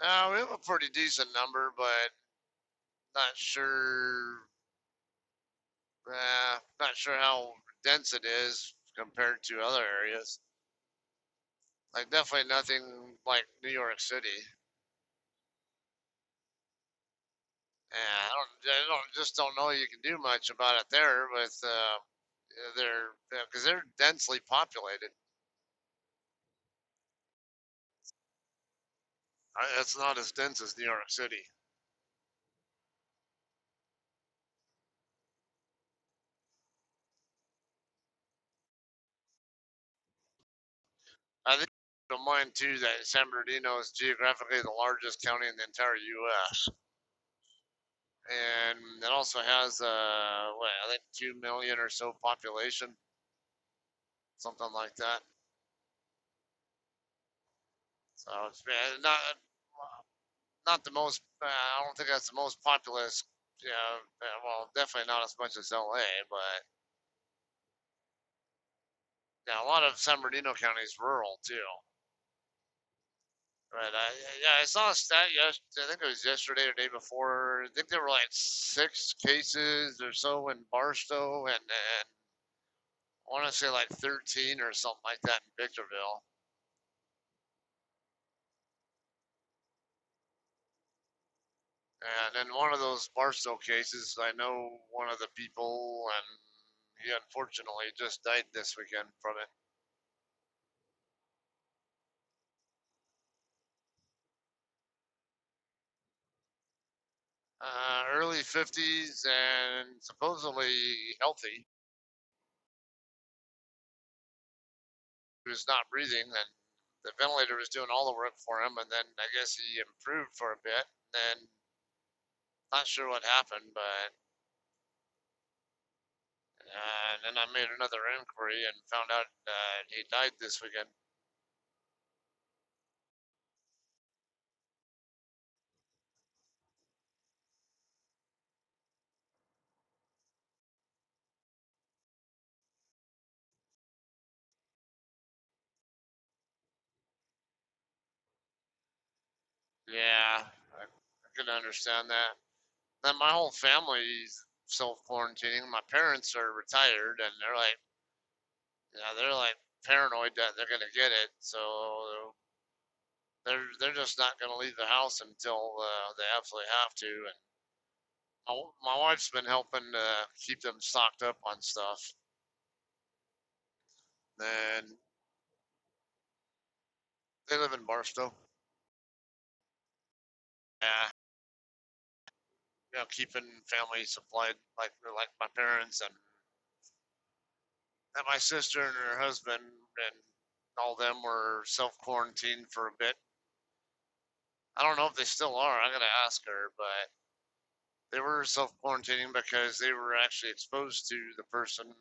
We have a pretty decent number, but not sure. Not sure how dense it is compared to other areas. Like definitely nothing like New York City. Yeah, I don't know you can do much about it there with they're because they're densely populated. It's not as dense as New York City. I think don't mind too that San Bernardino is geographically the largest county in the entire U.S. and it also has what I think 2 million or so population, something like that. So it's not the most. I don't think that's the most populous well, definitely not as much as LA, but yeah, a lot of San Bernardino County is rural too. But I saw a stat I think it was yesterday or day before. I think there were like 6 cases or so in Barstow, and I want to say like 13 or something like that in Victorville. And in one of those Barstow cases, I know one of the people, and he unfortunately just died this weekend from it. Early 50s and supposedly healthy. He was not breathing, and the ventilator was doing all the work for him. And then I guess he improved for a bit. Then not sure what happened, but and then I made another inquiry and found out he died this weekend. Yeah, I can understand that. Then my whole family's self quarantining. My parents are retired, and they're like paranoid that they're gonna get it. So they're just not gonna leave the house until they absolutely have to. And my wife's been helping keep them stocked up on stuff. And they live in Barstow. Yeah, keeping family supplied like my parents and my sister and her husband and all them were self quarantined for a bit. I don't know if they still are. I gotta ask her, but they were self quarantining because they were actually exposed to the person,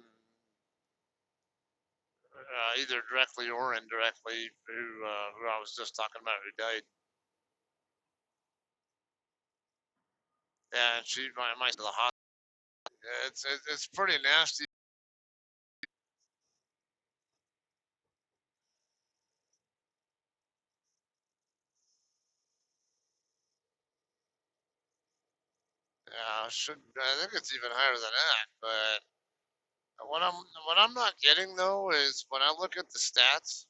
either directly or indirectly, who I was just talking about, who died. And she my to the hospital. It's pretty nasty. Should I think it's even higher than that, but what I'm not getting though is when I look at the stats,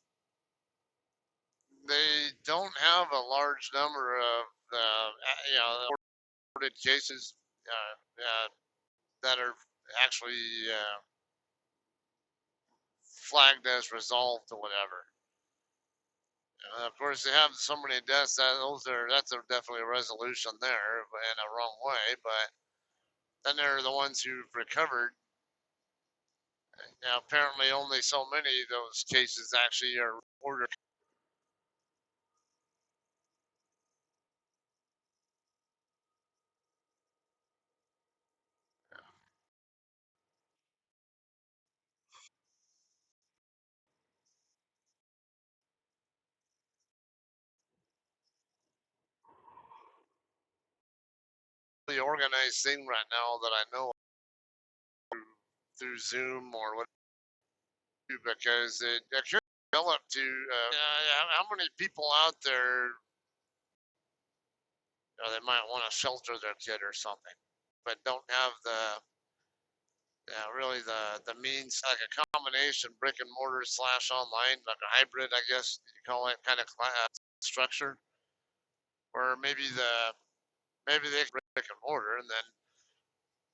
they don't have a large number of reported cases that are actually flagged as resolved or whatever. Of course, they have so many deaths that's definitely a resolution there in a wrong way. But then there are the ones who've recovered. Now, apparently, only so many of those cases actually are reported. The organized thing right now that I know through Zoom or what, because it could develop to how many people out there they might want to shelter their kid or something, but don't have really the means, like a combination brick and mortar slash online, like a hybrid, I guess you call it, kind of structure, or maybe they brick and mortar, and then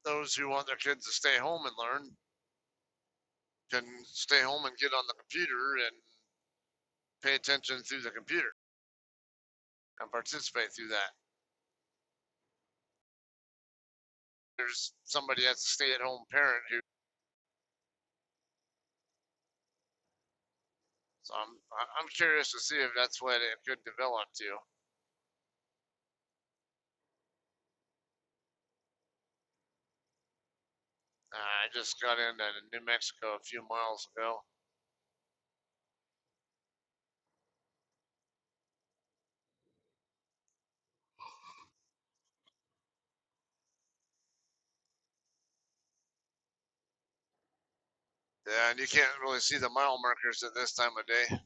those who want their kids to stay home and learn can stay home and get on the computer and pay attention through the computer and participate through that. There's somebody that's a stay-at-home parent who, so I'm curious to see if that's what it could develop to. I just got into New Mexico a few miles ago. Yeah, and you can't really see the mile markers at this time of day.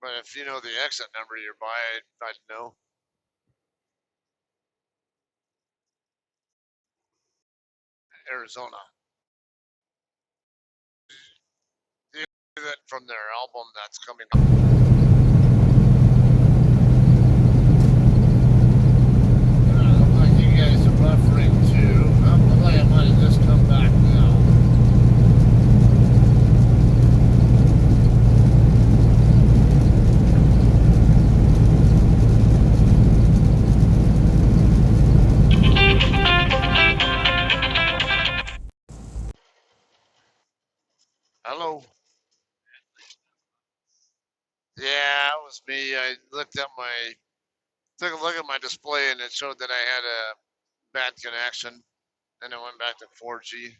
But if you know the exit number you're by, I'd know. Arizona. That from their album that's coming up. Looks like you guys are buffering too. Looks like I might have just come back now. Hello. Yeah, it was me. I looked at my, took a look at my display and it showed that I had a bad connection. And it went back to 4G.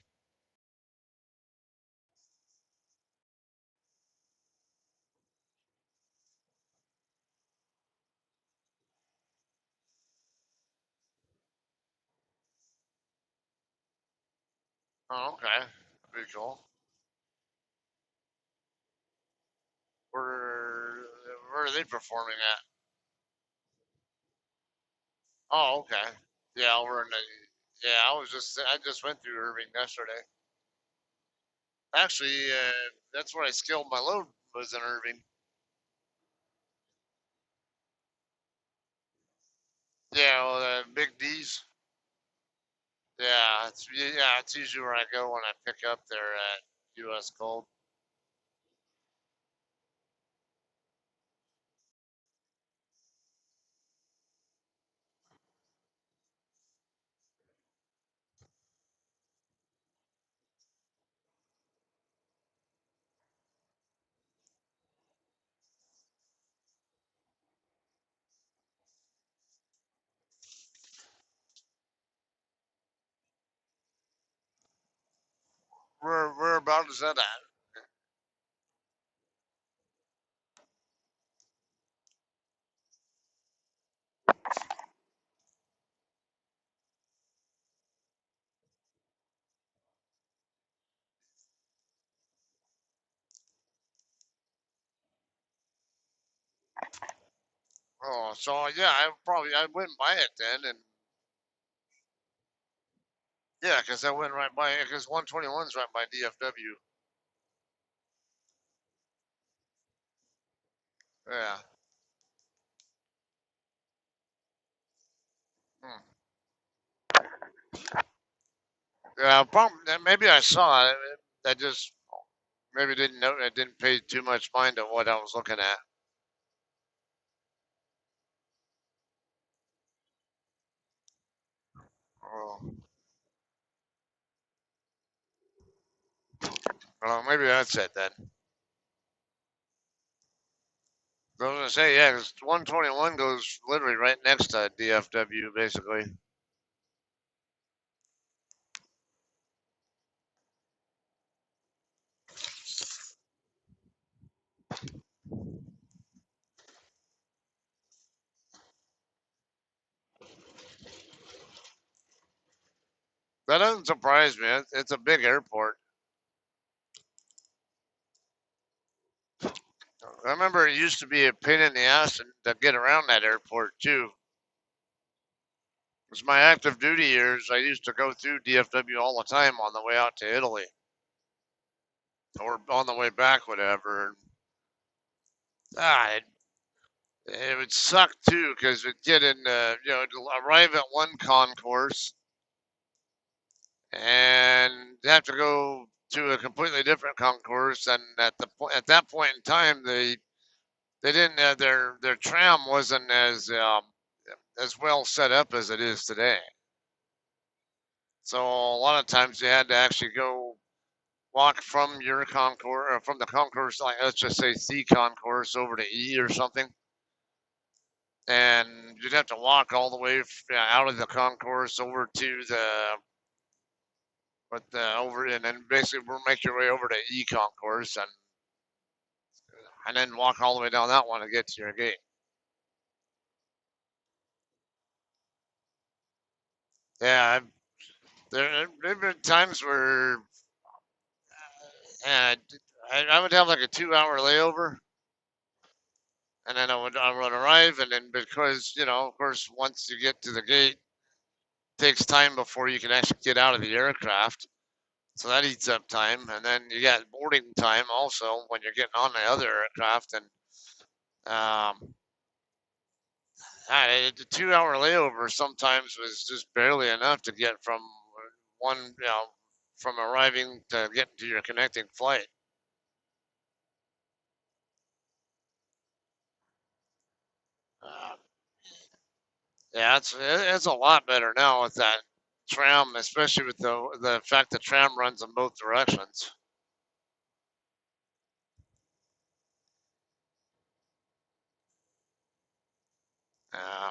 Oh, okay. Pretty cool. Where, where are they performing at? Oh, okay. Yeah, over in the, yeah, I just went through Irving yesterday. Actually, that's where I scaled my load was in Irving. Yeah, well, Big D's. Yeah, it's usually where I go when I pick up there at U.S. Gold. Where about is that at? Oh, so yeah, I went by it then, and yeah, because I went right by it because 121's right by DFW. Yeah. Hmm. Yeah, maybe I saw it. I just maybe didn't know. I didn't pay too much mind to what I was looking at. Oh, well, maybe that's it then. I was gonna say, yeah, because 121 goes literally right next to DFW, basically. That doesn't surprise me. It's a big airport. I remember it used to be a pain in the ass to get around that airport too. It was my active duty years. I used to go through DFW all the time on the way out to Italy or on the way back, whatever. Ah, it would suck too because it'd get in, arrive at one concourse and have to go to a completely different concourse. And at that point in time, they didn't their tram wasn't as well set up as it is today. So a lot of times you had to actually go walk from your concourse or from the concourse, like let's just say C concourse over to E or something, and you'd have to walk all the way out of the concourse over to the over and then basically we'll make your way over to E concourse and then walk all the way down that one to get to your gate. Yeah, There've been times where uh, I would have like a 2 hour layover, and then I would arrive, and then because of course, once you get to the gate, it takes time before you can actually get out of the aircraft. So that eats up time, and then you got boarding time also when you're getting on the other aircraft, and um, the 2 hour layover sometimes was just barely enough to get from one, from arriving to getting to your connecting flight. Uh, yeah, it's a lot better now with that tram, especially with the fact that tram runs in both directions. Uh,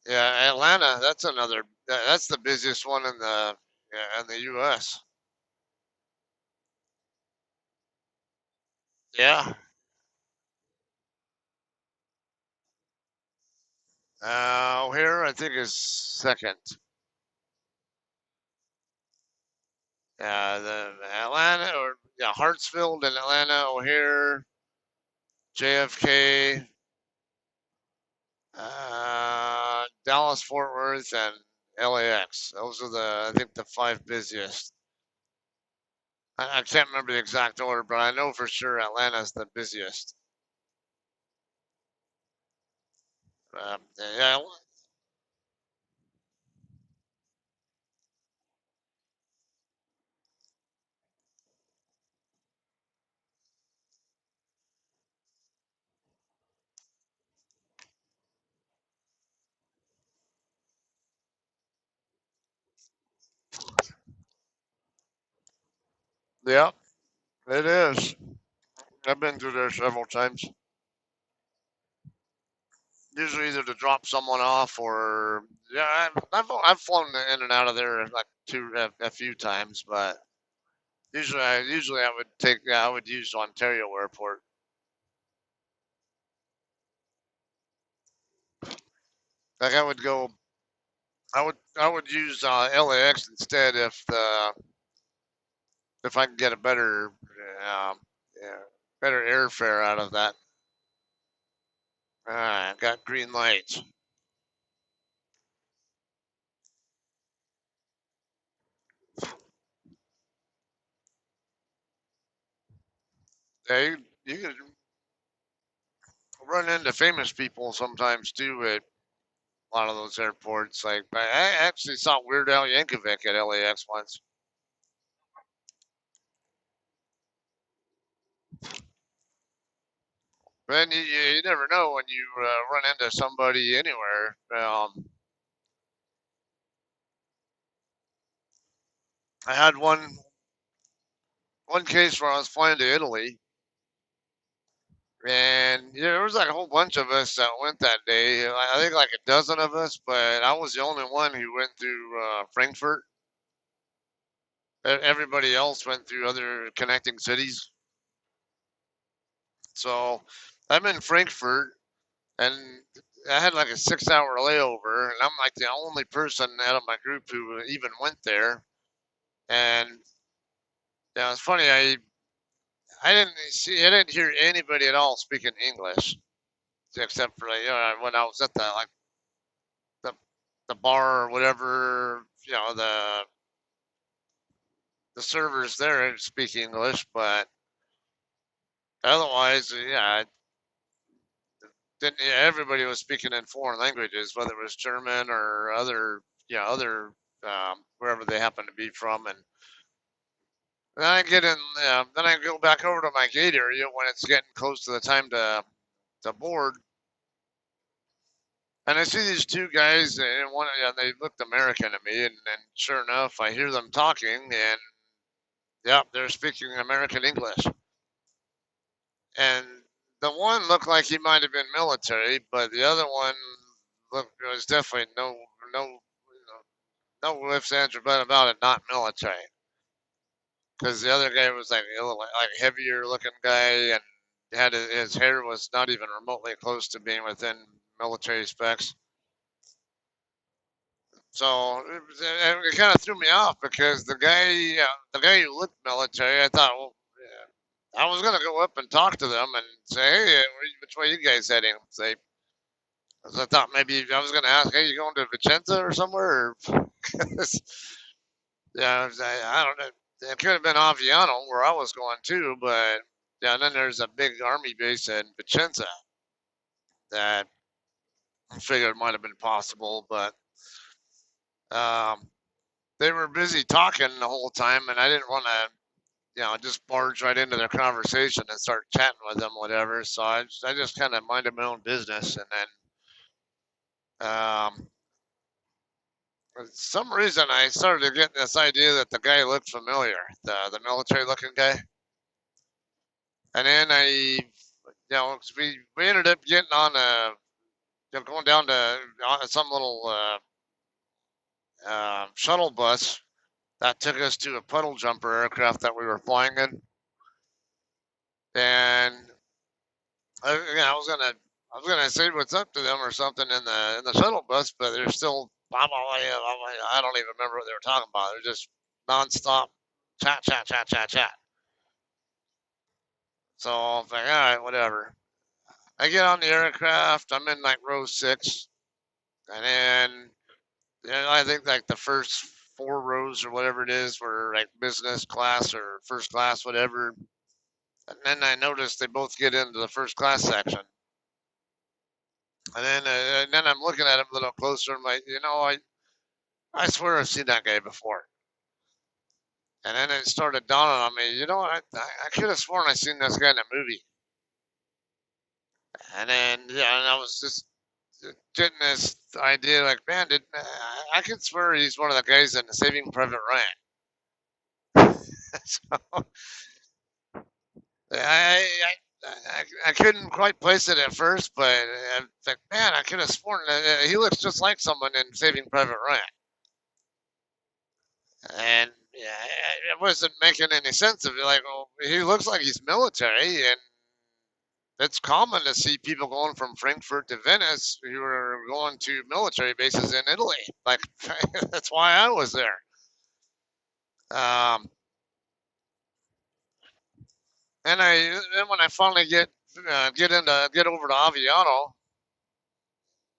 yeah, Atlanta, that's another. That's the busiest one in the U.S. Yeah. O'Hare, I think, is second. The Atlanta, or yeah, Hartsfield and Atlanta, O'Hare, JFK, Dallas, Fort Worth, and LAX. Those are I think, the five busiest. I can't remember the exact order, but I know for sure Atlanta's the busiest. Yeah, yeah, it is. I've been through there several times. Usually either to drop someone off or yeah, I've flown in and out of there like a few times, but usually I would take yeah, I would use Ontario Airport. Like I would use LAX instead if I can get a um, yeah, better airfare out of that. Got green lights. Yeah, you can run into famous people sometimes too at a lot of those airports. Like I actually saw Weird Al Yankovic at LAX once. But you never know when you run into somebody anywhere. I had one case where I was flying to Italy, and there was like a whole bunch of us that went that day. I think like a dozen of us, but I was the only one who went through Frankfurt. Everybody else went through other connecting cities. So I'm in Frankfurt, and I had like a 6 hour layover, and I'm like the only person out of my group who even went there. And yeah, it's funny. I didn't hear anybody at all speaking English except for like, when I was at the the bar or whatever. The servers there speak English, but otherwise, yeah, didn't. Yeah, everybody was speaking in foreign languages, whether it was German or other wherever they happen to be from, and then I get in. Then I go back over to my gate area when it's getting close to the time to board. And I see these two guys, and they looked American to me, and sure enough, I hear them talking, and yep, they're speaking American English. And the one looked like he might have been military, but the other one was definitely no ifs, ands, or but about it, not military. Because the other guy was like like heavier looking guy, and had his hair was not even remotely close to being within military specs. So it kind of threw me off because the guy who looked military, I thought, well, yeah, I was gonna go up and talk to them and say, hey, which way you guys heading? Say, 'cause I thought maybe I was gonna ask, hey, you going to Vicenza or somewhere? Or, yeah, I don't know. It could have been Aviano where I was going too, but yeah, and then there's a big army base in Vicenza that I figured might have been possible, but um, they were busy talking the whole time, and I didn't want to, just barge right into their conversation and start chatting with them, whatever. So I just kind of minded my own business, and then for some reason I started to get this idea that the guy looked familiar, the military looking guy, and then we ended up getting on going down to some little shuttle bus that took us to a puddle jumper aircraft that we were flying in, and I was gonna say what's up to them or something in the shuttle bus, but they're still blah, blah, blah, blah, blah. I don't even remember what they were talking about. They're just nonstop chat, chat, chat, chat, chat. So I was like, all right, whatever. I get on the aircraft. I'm in like row 6, and then I think like the first 4 rows or whatever it is were like business class or first class, whatever. And then I noticed they both get into the first class section. And then I'm looking at him a little closer. I'm like, I swear I've seen that guy before. And then it started dawning on me, I could have sworn I seen this guy in a movie. And then yeah, and I was just getting this idea like, man, I could swear he's one of the guys in Saving Private Ryan. So I couldn't quite place it at first, but I was like, man, I could have sworn that he looks just like someone in Saving Private Ryan. And yeah, it wasn't making any sense of it. Like, well, he looks like he's military, and it's common to see people going from Frankfurt to Venice who are going to military bases in Italy. Like, that's why I was there. Um, and then when I finally get over to Aviano,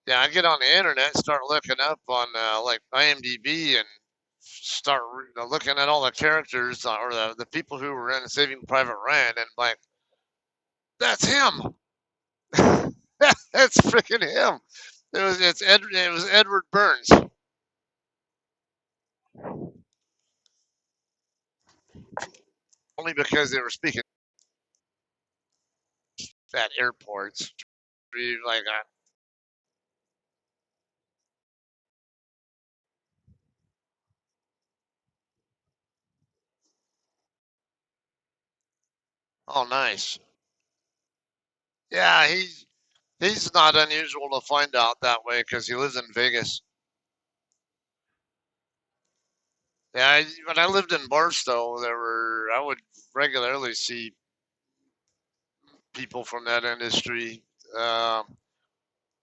yeah, I get on the internet, start looking up on like IMDb, and start looking at all the characters or the people who were in Saving Private Ryan, and like, that's him. That's freaking him. It was Edward Burns. Only because they were speaking at airports. Like, oh, nice. Yeah, he's not unusual to find out that way because he lives in Vegas. Yeah, when I lived in Barstow, I would regularly see people from that industry. Um,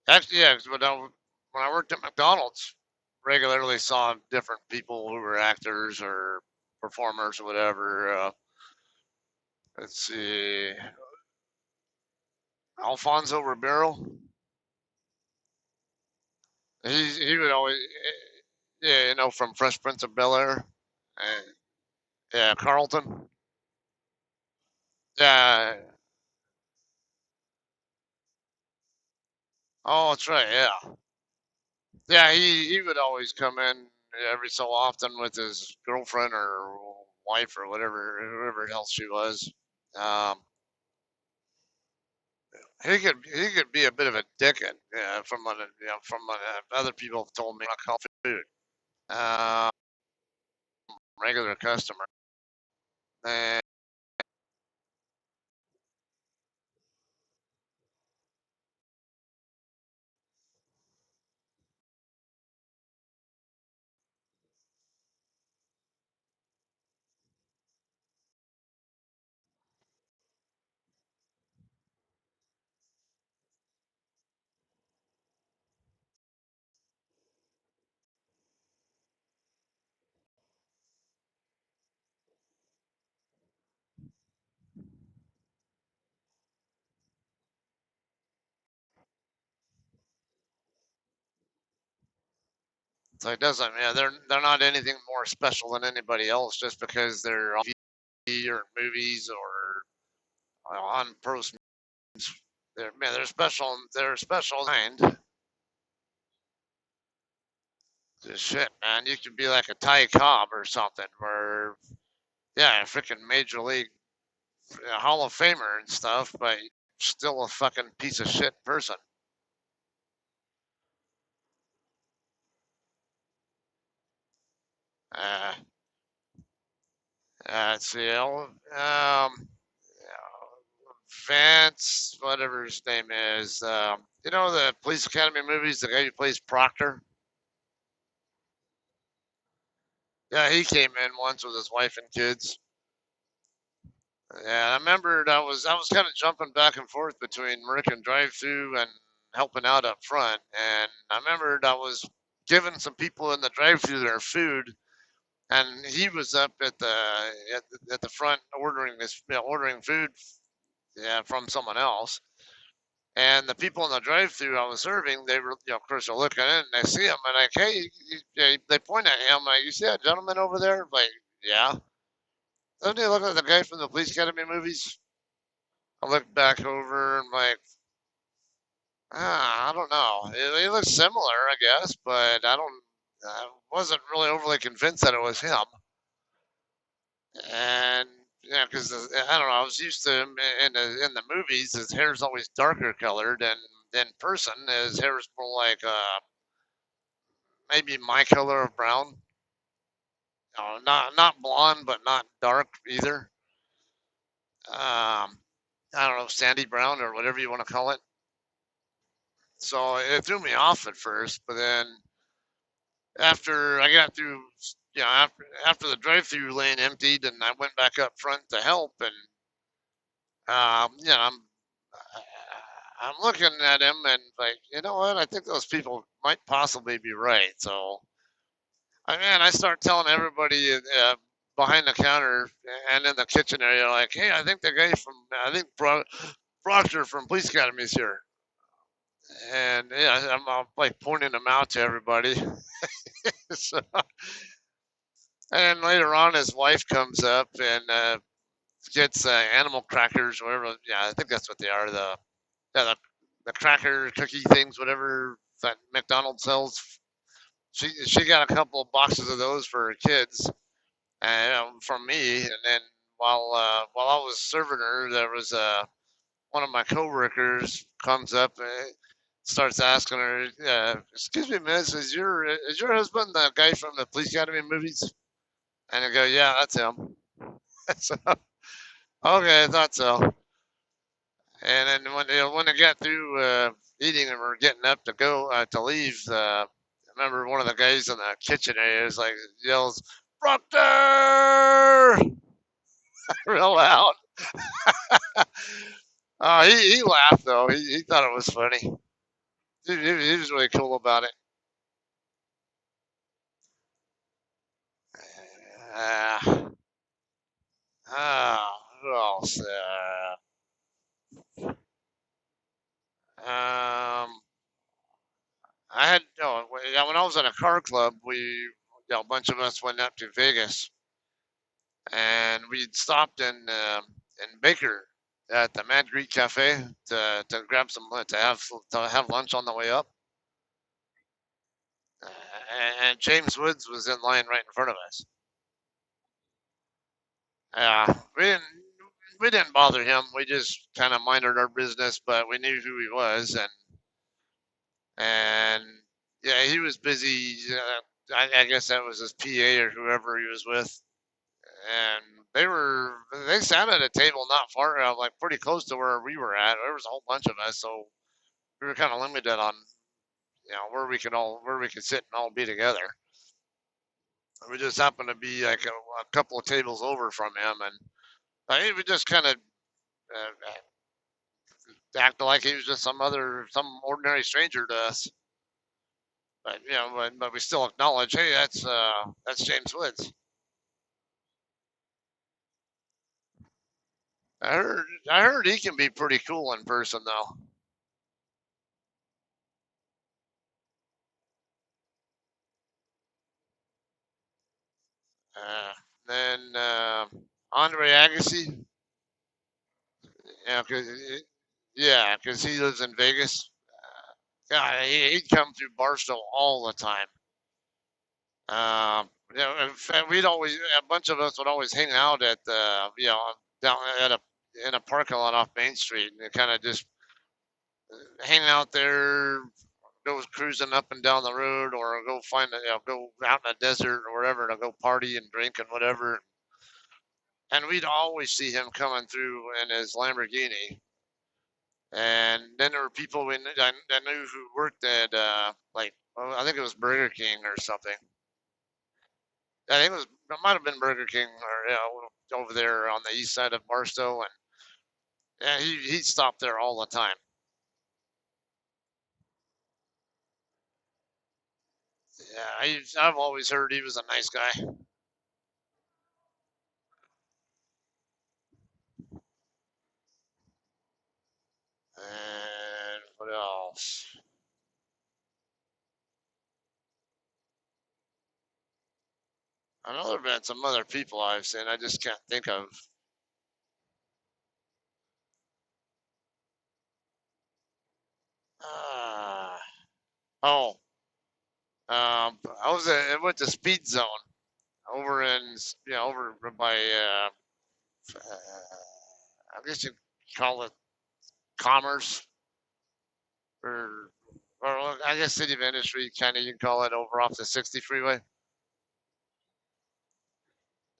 Actually, yeah, 'cause when I worked at McDonald's, regularly saw different people who were actors or performers or whatever. Let's see, Alfonso Ribeiro. He would always, yeah, from Fresh Prince of Bel Air. Uh, yeah, Carlton. Yeah. Oh, that's right. Yeah. Yeah, he would always come in every so often with his girlfriend or wife or whoever else she was. Um, he could be a bit of a dickhead, from what other people have told me. I call food. Um, regular customer. And So it doesn't. Yeah, they're not anything more special than anybody else just because they're on TV or movies or on pro. They're man, they're special. They're special kind. Just shit, man. You could be like a Ty Cobb or something, where yeah, a freaking major league Hall of Famer and stuff, but still a fucking piece of shit person. Uh, let's see, Vance, whatever his name is. You know the Police Academy movies, the guy who plays Proctor. Yeah, he came in once with his wife and kids. Yeah, I remembered I was kind of jumping back and forth between American drive-through and helping out up front, and I remembered I was giving some people in the drive-through their food, and he was up at the front ordering ordering food, yeah, from someone else. And the people in the drive-through I was serving, they were, of course, they're looking in and they see him and like, hey, they point at him like, you see that gentleman over there? Like, yeah. Doesn't he look like the guy from the Police Academy movies? I look back over and like, I don't know. He looks similar, I guess, but I wasn't really overly convinced that it was him. And yeah, because I don't know, I was used to him in the movies. His hair's always darker colored, and in person, his hair is more like maybe my color of brown. Not blonde, but not dark either. I don't know, sandy brown or whatever you want to call it. So it threw me off at first, but then after I got through, after the drive-through lane emptied, and I went back up front to help, and I'm looking at him and like, you know what? I think those people might possibly be right. So I start telling everybody behind the counter and in the kitchen area, like, hey, I think the guy from Proctor from Police Academy is here. And yeah, I'm like pointing them out to everybody. So, and later on, his wife comes up and gets animal crackers, whatever. Yeah, I think that's what they are. The cracker cookie things, whatever that McDonald's sells. She got a couple of boxes of those for her kids, and from me. And then while I was serving her, there was one of my coworkers comes up and starts asking her, "Excuse me, miss, is your husband the guy from the Police Academy movies?" And I go, "Yeah, that's him." So, okay, I thought so. And then when I got through eating and we're getting up to go to leave, I remember one of the guys in the kitchen area is like yells, "Proctor!" real loud. He laughed though. He thought it was funny. He was really cool about it. Uh, who else? I had yeah, when I was in a car club, a bunch of us went up to Vegas, and we stopped in Baker at the Mad Greek Cafe to grab some to have lunch on the way up. Uh, and James Woods was in line right in front of us. We didn't bother him. We just kind of minded our business, but we knew who he was, and yeah, he was busy. I guess that was his PA or whoever he was with, and they sat at a table not far, like pretty close to where we were at. There was a whole bunch of us, so we were kind of limited on where we could sit and all be together. We just happened to be like a couple of tables over from him, and we just kind of acted like he was just some ordinary stranger to us. But but we still acknowledge, hey, that's James Woods. I heard he can be pretty cool in person though. Uh, then Andre Agassi, yeah, yeah, 'cause he lives in Vegas. God, he'd come through Barstow all the time. In fact, a bunch of us would always hang out at down at a in a parking lot off Main Street, and kind of just hang out there, go cruising up and down the road, or go go out in the desert or wherever to go party and drink and whatever. And we'd always see him coming through in his Lamborghini. And then there were people I knew who worked at well, I think it was Burger King or something. I think it might have been Burger King or over there on the east side of Barstow, and yeah, he stopped there all the time. Yeah, I've always heard he was a nice guy. And what else? I know there've been some other people I've seen. I just can't think of. Uh, oh, I went to Speed Zone over over by I guess you call it Commerce or I guess City of Industry, kind of you can call it over off the 60 freeway.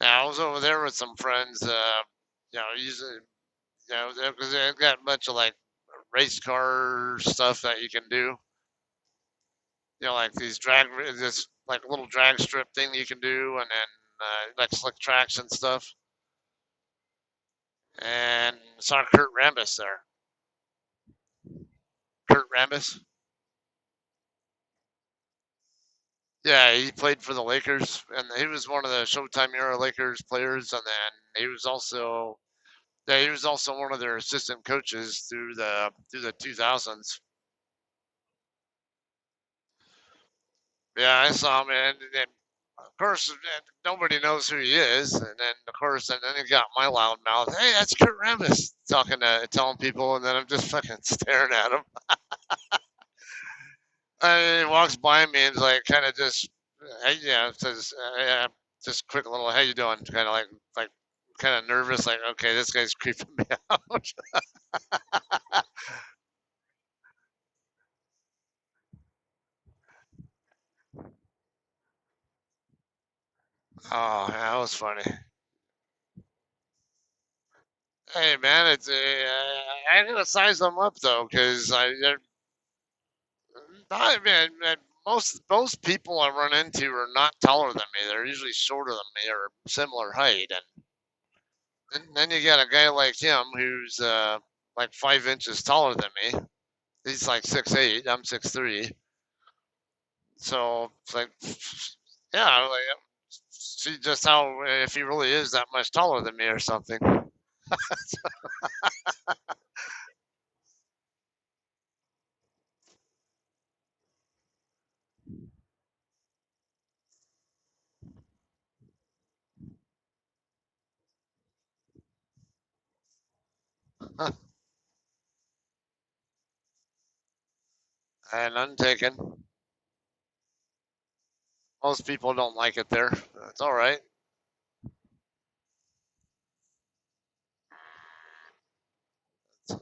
Now I was over there with some friends, using because they've got a bunch of like race car stuff that you can do. Like this like little drag strip thing you can do, and then like slick tracks and stuff. And saw Kurt Rambis there. Kurt Rambis. Yeah, he played for the Lakers, and he was one of the Showtime era Lakers players, and then he was also one of their assistant coaches through the 2000s. Yeah, I saw him, and of course nobody knows who he is, and then of course, and then he got my loud mouth. Hey, that's Kurt Rambis telling people, and then I'm just fucking staring at him. And he walks by me and like kind of just, hey, yeah, says, just quick little, how you doing? Kind of like kind of nervous, like, okay, this guy's creeping me out. Oh, yeah, that was funny. Hey, man, I gotta size them up though, because they're not, man, most people I run into are not taller than me. They're usually shorter than me or similar height, and then you got a guy like him who's like 5 inches taller than me. He's like 6'8". I'm 6'3". So it's like, yeah, like see just how if he really is that much taller than me or something. And untaken. Most people don't like it there. That's all right. Uh,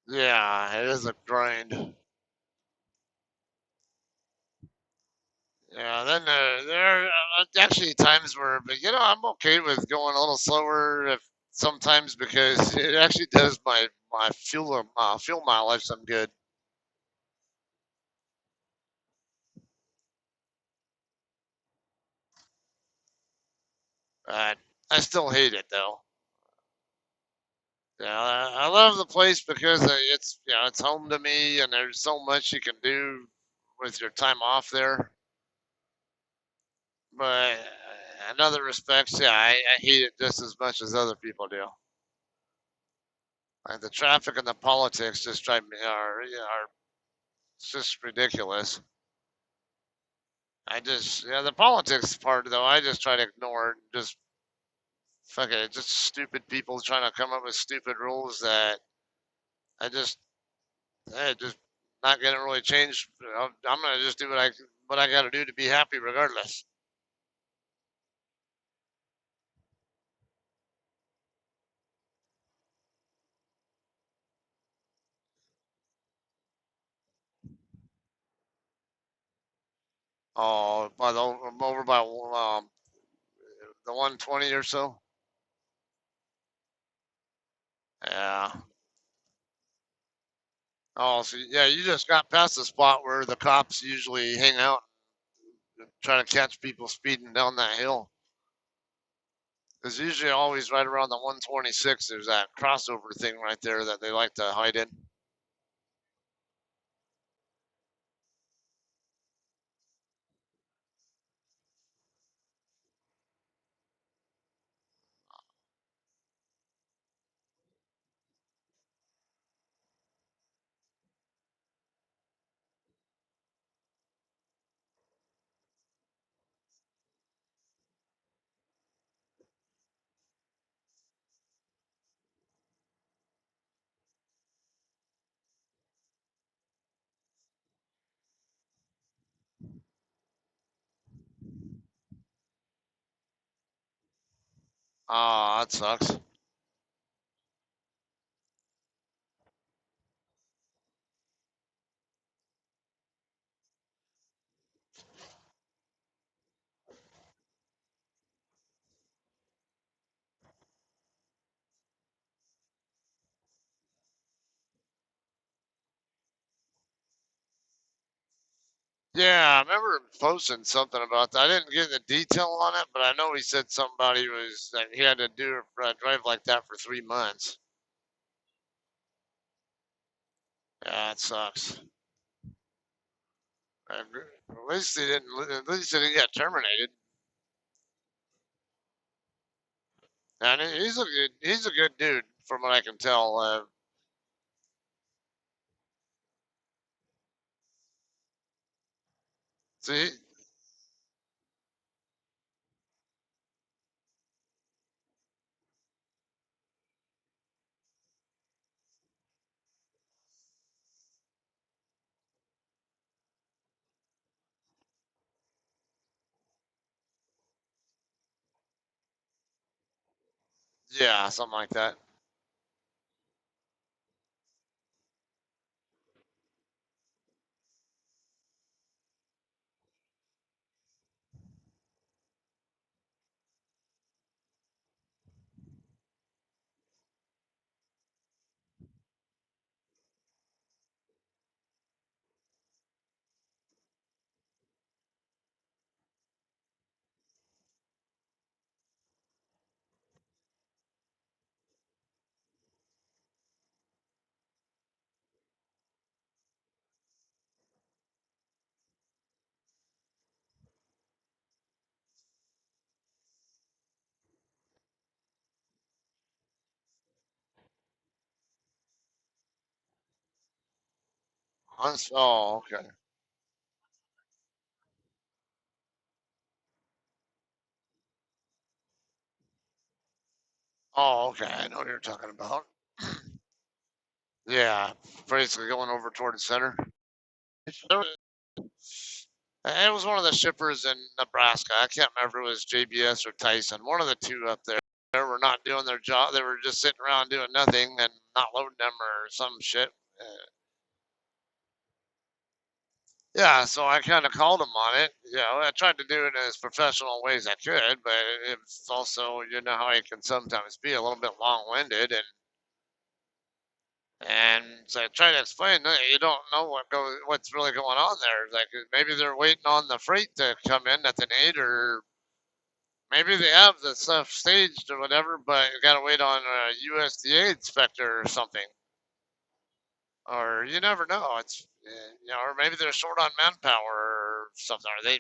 yeah, it is a grind. Yeah, then there are actually times where, but I'm okay with going a little slower if sometimes because it actually does my fuel mileage some good. Uh, I still hate it though. Yeah, I love the place because it's it's home to me, and there's so much you can do with your time off there. But in other respects, yeah, I hate it just as much as other people do. Like the traffic and the politics just drive me are it's just ridiculous. The politics part though, I just try to ignore it. Just fuck it, just stupid people trying to come up with stupid rules that I just not gonna really change. I'm gonna just do what I got to do to be happy, regardless. Oh, over by the 120 or so. Yeah. Oh, so yeah, you just got past the spot where the cops usually hang out and try to catch people speeding down that hill. There's usually always right around the 126. There's that crossover thing right there that they like to hide in. Oh, that sucks. Yeah, I remember posting something about that. I didn't get the detail on it, but I know he said somebody was that he had to do a drive like that for 3 months. Yeah, it sucks. At least he didn't. At least he didn't get terminated. And he's a good dude, from what I can tell. See, yeah, something like that. Oh, okay. Oh, okay. I know what you're talking about. Yeah, basically going over toward the center. It was one of the shippers in Nebraska. I can't remember if it was JBS or Tyson. One of the two up there. They were not doing their job. They were just sitting around doing nothing and not loading them or some shit. Yeah, so I kind of called him on it. I tried to do it as professional way as I could, but it's also, you know, how he can sometimes be a little bit long-winded, and so I try to explain that you don't know what's really going on there. Like maybe they're waiting on the freight to come in that they need, or maybe they have the stuff staged or whatever, but you gotta wait on a USDA inspector or something. Or you never know. It's or maybe they're short on manpower or something. Or they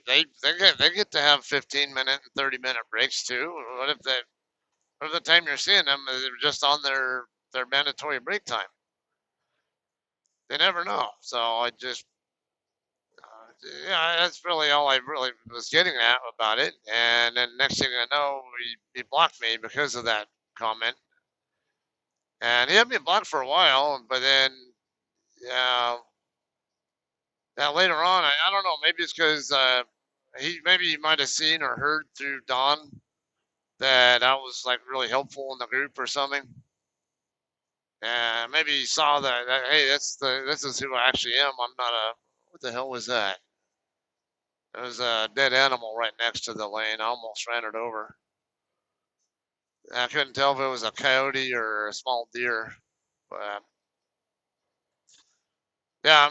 get to have 15-minute and 30-minute breaks too. What if the time you're seeing them they're just on their mandatory break time? They never know. So I just yeah, that's really all I really was getting at about it. And then next thing I know, he blocked me because of that comment. And he had me blocked for a while, but then yeah, now later on, I don't know. Maybe it's because maybe he might have seen or heard through Don that I was like really helpful in the group or something. And maybe he saw that hey, this is who I actually am. I'm not a what the hell was that? There was a dead animal right next to the lane. I almost ran it over. I couldn't tell if it was a coyote or a small deer. But yeah,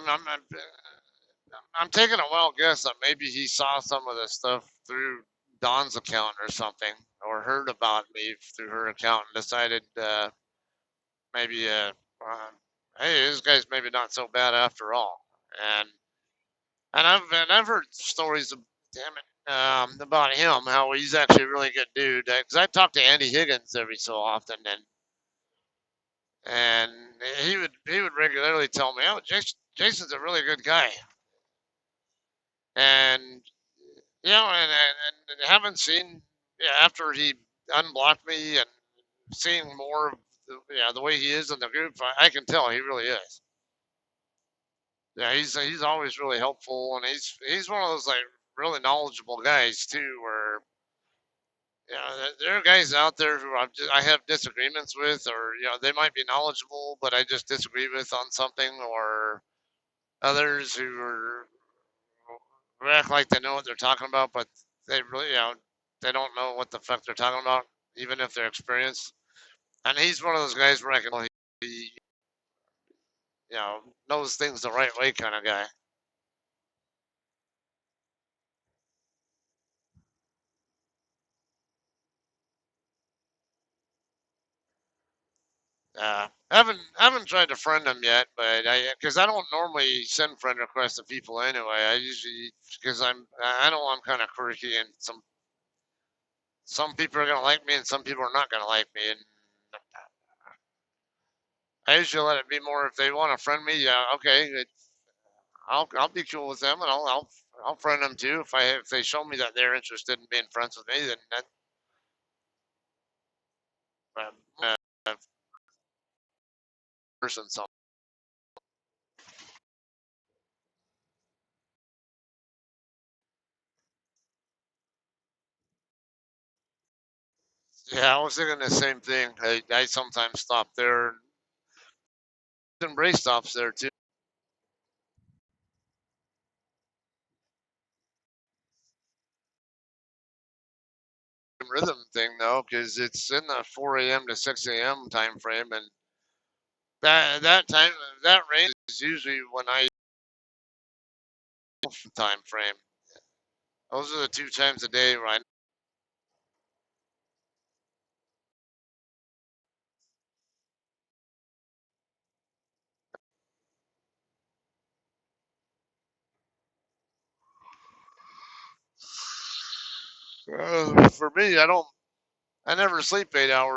I'm taking a wild guess that maybe he saw some of this stuff through Dawn's account or something, or heard about me through her account and decided maybe, hey, this guy's maybe not so bad after all. And I've heard stories of, damn it, about him, how he's actually a really good dude. Because I talk to Andy Higgins every so often, and he would regularly tell me, oh, Jason's a really good guy, and and haven't seen, yeah, after he unblocked me and seeing more of the way he is in the group, I can tell he really is. Yeah, he's always really helpful, and he's one of those like really knowledgeable guys too. Where there are guys out there who I have disagreements with, or they might be knowledgeable, but I just disagree with on something, or others who act like they know what they're talking about, but they really they don't know what the fuck they're talking about, even if they're experienced. And he's one of those guys where I can tell he knows things the right way kind of guy. I haven't tried to friend him yet, but because I don't normally send friend requests to people anyway. I usually because I know I'm kind of quirky, and some people are gonna like me, and some people are not gonna like me, and I usually let it be more if they want to friend me. Yeah, okay, I'll be cool with them, and I'll friend them too if they show me that they're interested in being friends with me. Then that uh, person. So yeah, I was thinking the same thing. I sometimes stop there, and Bray stops there too. Rhythm thing though, because it's in the 4 a.m. to 6 a.m. time frame, and that time that range is usually when I time frame. Those are the two times a day, right? For me, I never sleep 8 hours.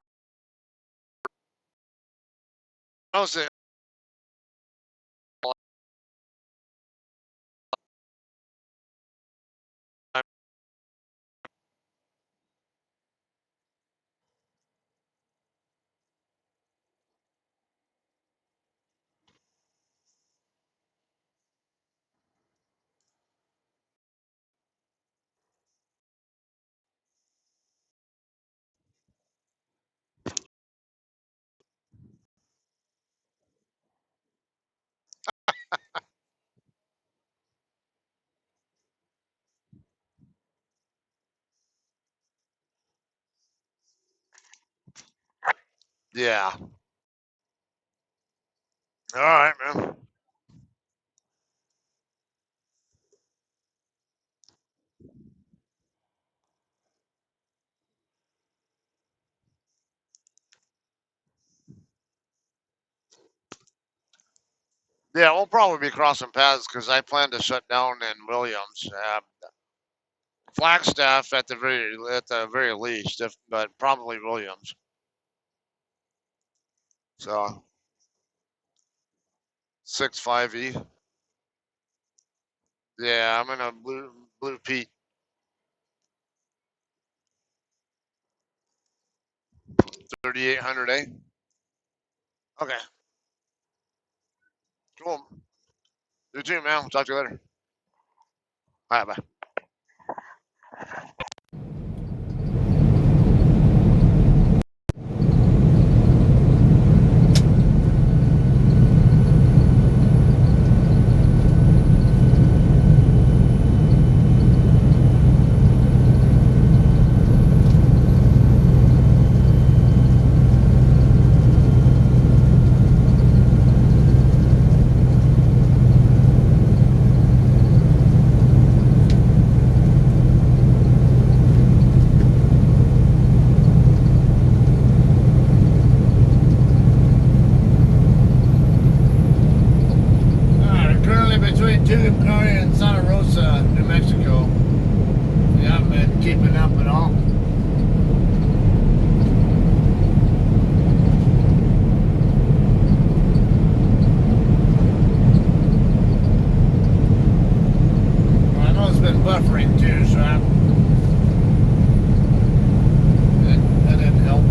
Mostly, yeah. All right, man. Yeah, we'll probably be crossing paths because I plan to shut down in Williams. Flagstaff at the very least, but probably Williams. So 6-5E. Yeah, I'm in a blue Pete 3800A. Okay, cool. You too, man. We'll talk to you later. All right, bye. Currently between Tucumcari and Santa Rosa, New Mexico. You haven't been keeping up at all. Well, I know it's been buffering too, so that didn't help.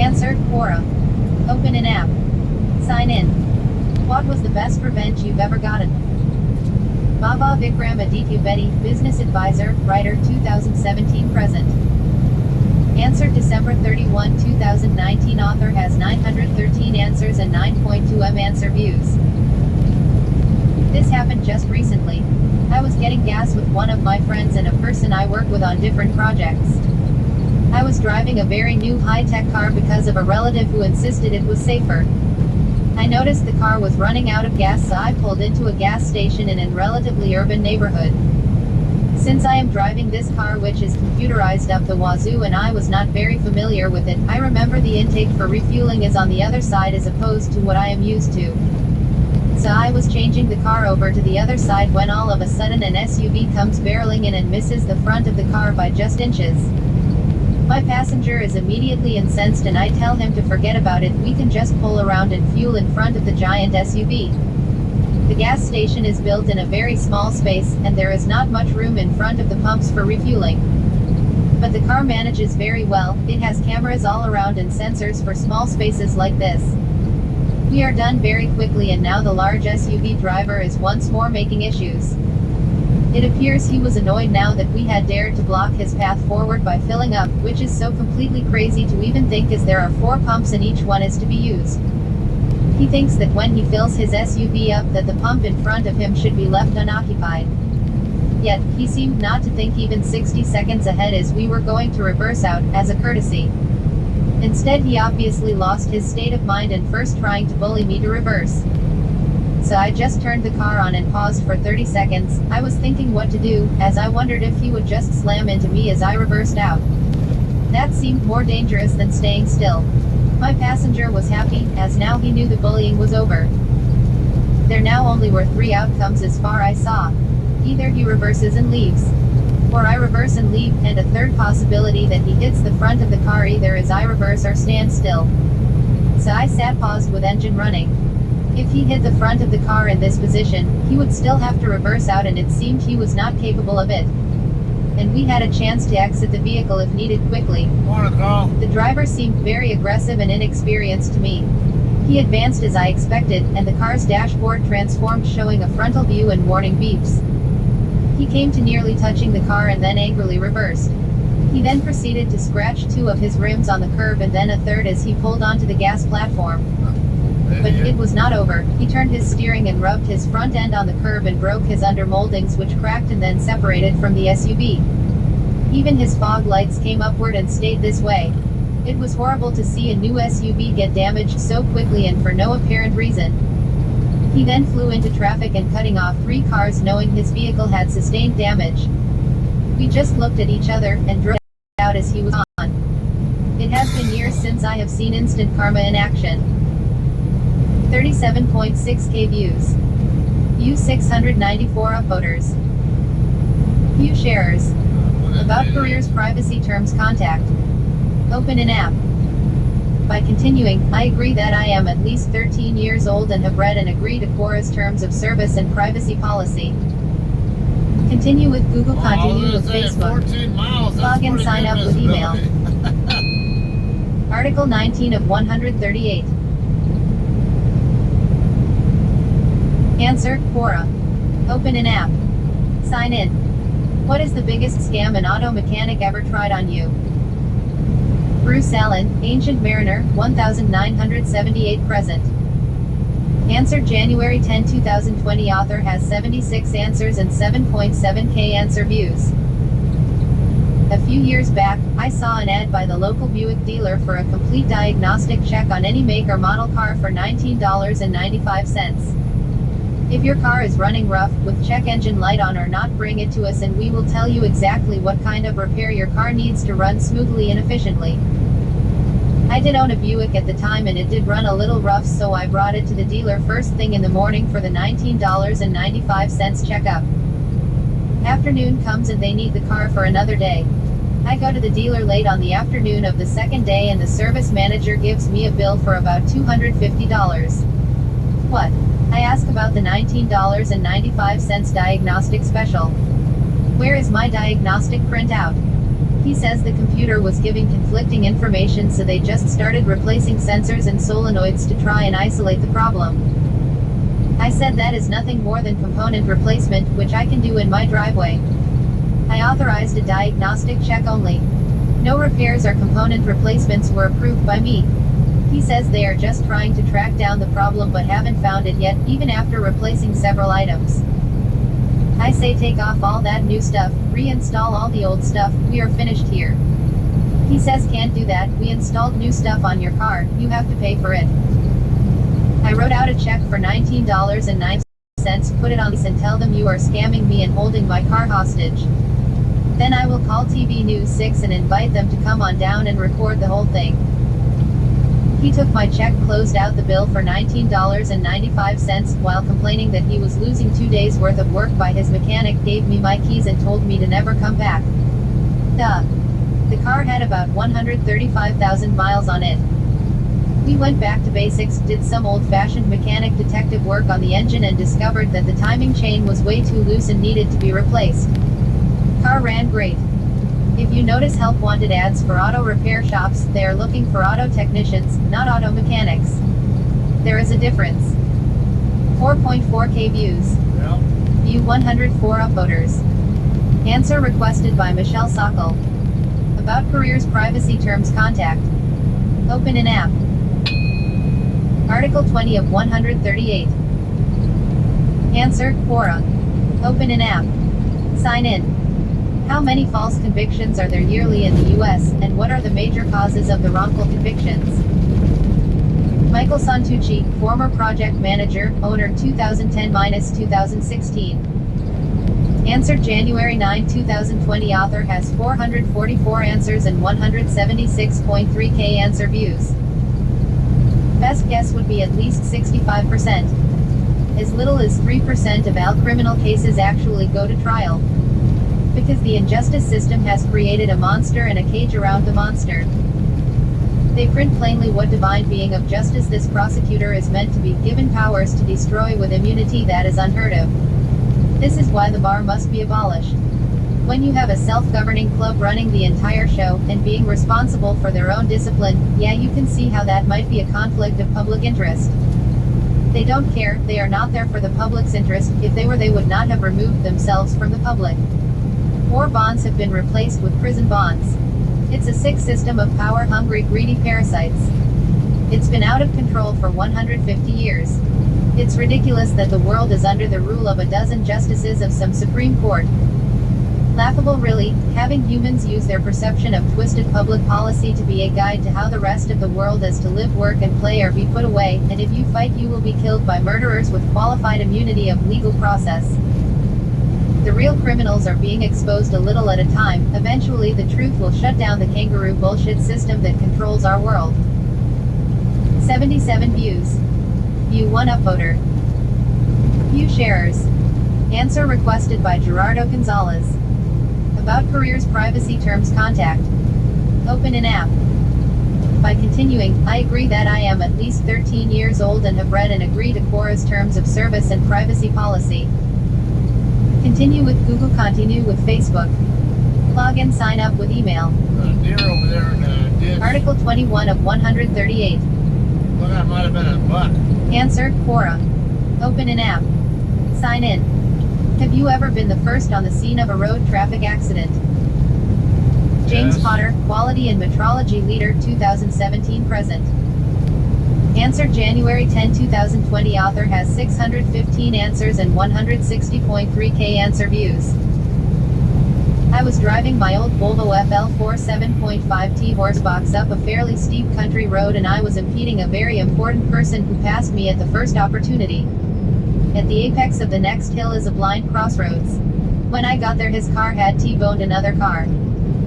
Answer, Quora. Open an app. Sign in. What was the best revenge you've ever gotten? Baba Vikram Aditya Betty, Business Advisor, Writer 2017 present. Answer December 31, 2019 Author has 913 answers and 9.2 M answer views. This happened just recently. I was getting gas with one of my friends and a person I work with on different projects. I was driving a very new high-tech car because of a relative who insisted it was safer. I noticed the car was running out of gas, so I pulled into a gas station in a relatively urban neighborhood. Since I am driving this car, which is computerized up the wazoo, and I was not very familiar with it, I remember the intake for refueling is on the other side as opposed to what I am used to. So I was changing the car over to the other side when all of a sudden an SUV comes barreling in and misses the front of the car by just inches. My passenger is immediately incensed and I tell him to forget about it, we can just pull around and fuel in front of the giant SUV. The gas station is built in a very small space, and there is not much room in front of the pumps for refueling. But the car manages very well, it has cameras all around and sensors for small spaces like this. We are done very quickly, and now the large SUV driver is once more making issues. It appears he was annoyed now that we had dared to block his path forward by filling up, which is so completely crazy to even think, as there are 4 pumps and each one is to be used. He thinks that when he fills his SUV up that the pump in front of him should be left unoccupied. Yet, he seemed not to think even 60 seconds ahead as we were going to reverse out, as a courtesy. Instead, he obviously lost his state of mind and first trying to bully me to reverse. So I just turned the car on and paused for 30 seconds. I was thinking what to do, as I wondered if he would just slam into me as I reversed out. That seemed more dangerous than staying still. My passenger was happy, as now he knew the bullying was over. There now only were 3 outcomes as far I saw. Either he reverses and leaves, or I reverse and leave, and a third possibility that he hits the front of the car either as I reverse or stand still. So I sat paused with engine running. If he hit the front of the car in this position, he would still have to reverse out, and it seemed he was not capable of it. And we had a chance to exit the vehicle if needed quickly. The driver seemed very aggressive and inexperienced to me. He advanced as I expected, and the car's dashboard transformed, showing a frontal view and warning beeps. He came to nearly touching the car and then angrily reversed. He then proceeded to scratch 2 of his rims on the curb and then a third as he pulled onto the gas platform. But it was not over. He turned his steering and rubbed his front end on the curb and broke his under moldings, which cracked and then separated from the SUV. Even his fog lights came upward and stayed this way. It was horrible to see a new SUV get damaged so quickly and for no apparent reason. He then flew into traffic and cutting off 3 cars, knowing his vehicle had sustained damage. We just looked at each other and drove out as he was on. It has been years since I have seen instant karma in action. 37.6k views. View 694 upvoters. Few sharers. About careers, privacy terms, contact. Open an app. By continuing, I agree that I am at least 13 years old and have read and agreed to Quora's terms of service and privacy policy. Continue with Google, continue with Facebook. 14 miles, Log in, sign up with email. Article 19 of 138. Answer, Quora. Open an app. Sign in. What is the biggest scam an auto mechanic ever tried on you? Bruce Allen, Ancient Mariner, 1978 present. Answer, January 10, 2020. Author has 76 answers and 7.7k answer views. A few years back, I saw an ad by the local Buick dealer for a complete diagnostic check on any make or model car for $19.95. If your car is running rough, with check engine light on or not, bring it to us and we will tell you exactly what kind of repair your car needs to run smoothly and efficiently. I did own a Buick at the time and it did run a little rough, so I brought it to the dealer first thing in the morning for the $19.95 checkup. Afternoon comes and they need the car for another day. I go to the dealer late on the afternoon of the second day and the service manager gives me a bill for about $250. What? I ask about the $19.95 diagnostic special. Where is my diagnostic printout? He says the computer was giving conflicting information, so they just started replacing sensors and solenoids to try and isolate the problem. I said that is nothing more than component replacement, which I can do in my driveway. I authorized a diagnostic check only. No repairs or component replacements were approved by me. He says they are just trying to track down the problem but haven't found it yet, even after replacing several items. I say take off all that new stuff, reinstall all the old stuff, we are finished here. He says can't do that, we installed new stuff on your car, you have to pay for it. I wrote out a check for $19.09, put it on this and tell them you are scamming me and holding my car hostage. Then I will call TV News 6 and invite them to come on down and record the whole thing. He took my check, closed out the bill for $19.95, while complaining that he was losing 2 days worth of work by his mechanic, gave me my keys and told me to never come back. Duh. The car had about 135,000 miles on it. We went back to basics, did some old-fashioned mechanic detective work on the engine and discovered that the timing chain was way too loose and needed to be replaced. Car ran great. If you notice help wanted ads for auto repair shops, they are looking for auto technicians, not auto mechanics. There is a difference. 4.4k views. Yeah. View 104 upvoters. Answer requested by Michelle Sokol. About careers, privacy terms, contact. Open an app. Article 20 of 138. Answer, Quora. Open an app. Sign in. How many false convictions are there yearly in the US, and what are the major causes of the wrongful convictions? Michael Santucci, former project manager, owner 2010-2016. Answer January 9, 2020. Author has 444 answers and 176.3k answer views. Best guess would be at least 65%. As little as 3% of all criminal cases actually go to trial. Because the injustice system has created a monster and a cage around the monster. They print plainly what divine being of justice this prosecutor is meant to be given powers to destroy with immunity that is unheard of. This is why the bar must be abolished. When you have a self-governing club running the entire show, and being responsible for their own discipline, yeah, you can see how that might be a conflict of public interest. They don't care, they are not there for the public's interest. If they were, they would not have removed themselves from the public. War bonds have been replaced with prison bonds. It's a sick system of power-hungry, greedy parasites. It's been out of control for 150 years. It's ridiculous that the world is under the rule of a dozen justices of some Supreme Court. Laughable, really, having humans use their perception of twisted public policy to be a guide to how the rest of the world is to live, work and play or be put away, and if you fight you will be killed by murderers with qualified immunity of legal process. The real criminals are being exposed a little at a time. Eventually the truth will shut down the kangaroo bullshit system that controls our world. 77 views. View 1 upvoter. View sharers. Answer requested by Gerardo Gonzalez. About careers, privacy terms, contact. Open an app. By continuing, I agree that I am at least 13 years old and have read and agree to Quora's terms of service and privacy policy. Continue with Google, continue with Facebook. Log in, sign up with email. Deer over there in the ditch. Article 21 of 138. Well, that might have been a buck. Answer, Quora. Open an app. Sign in. Have you ever been the first on the scene of a road traffic accident? James Yes. Potter, Quality and Metrology Leader 2017 present. Answer January 10, 2020. Author has 615 answers and 160.3k answer views. I was driving my old Volvo FL4 7.5T horsebox up a fairly steep country road and I was impeding a very important person who passed me at the first opportunity. At the apex of the next hill is a blind crossroads. When I got there his car had T-boned another car.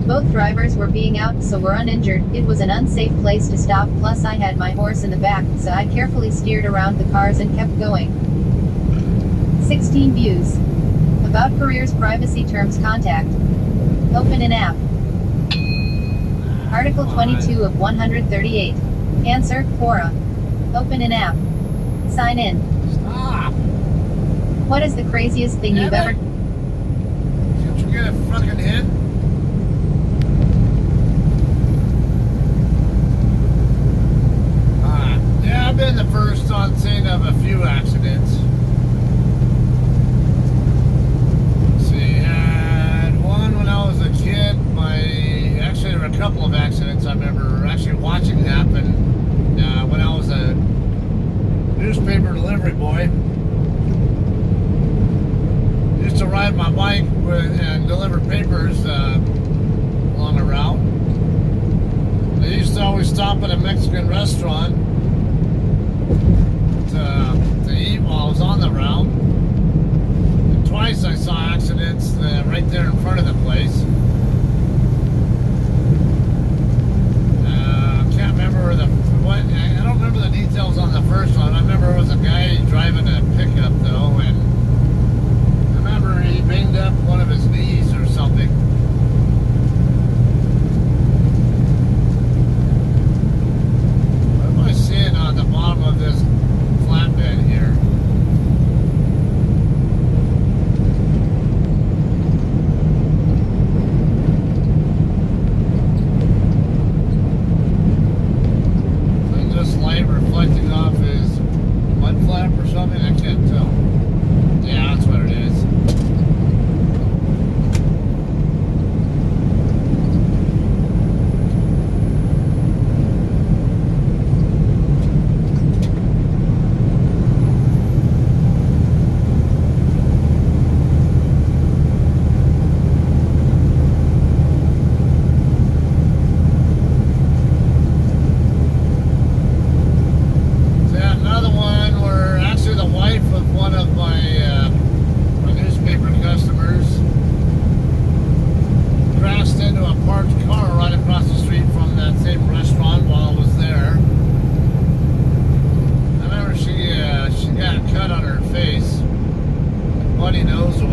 Both drivers were being out, so were uninjured. It was an unsafe place to stop, plus I had my horse in the back, so I carefully steered around the cars and kept going. 16 views. About careers, privacy terms, contact. Open an app. Article 22 of 138. Answer, Quora. Open an app. Sign in. Stop! What is the craziest thing you've ever... Can't you get a fucking hit? Yeah, I've been the first on scene of a few accidents. Let's see, had one when I was a kid. Actually, there were a couple of accidents I remember actually watching happen when I was a newspaper delivery boy. Used to ride my bike and deliver papers along the route. I used to always stop at a Mexican restaurant to eat while I was on the route. And twice I saw accidents right there in front of the place. Can't remember I don't remember the details on the first one. I remember it was a guy driving a pickup though, and I remember he banged up one of his knees or something. What am I seeing on the bottom of this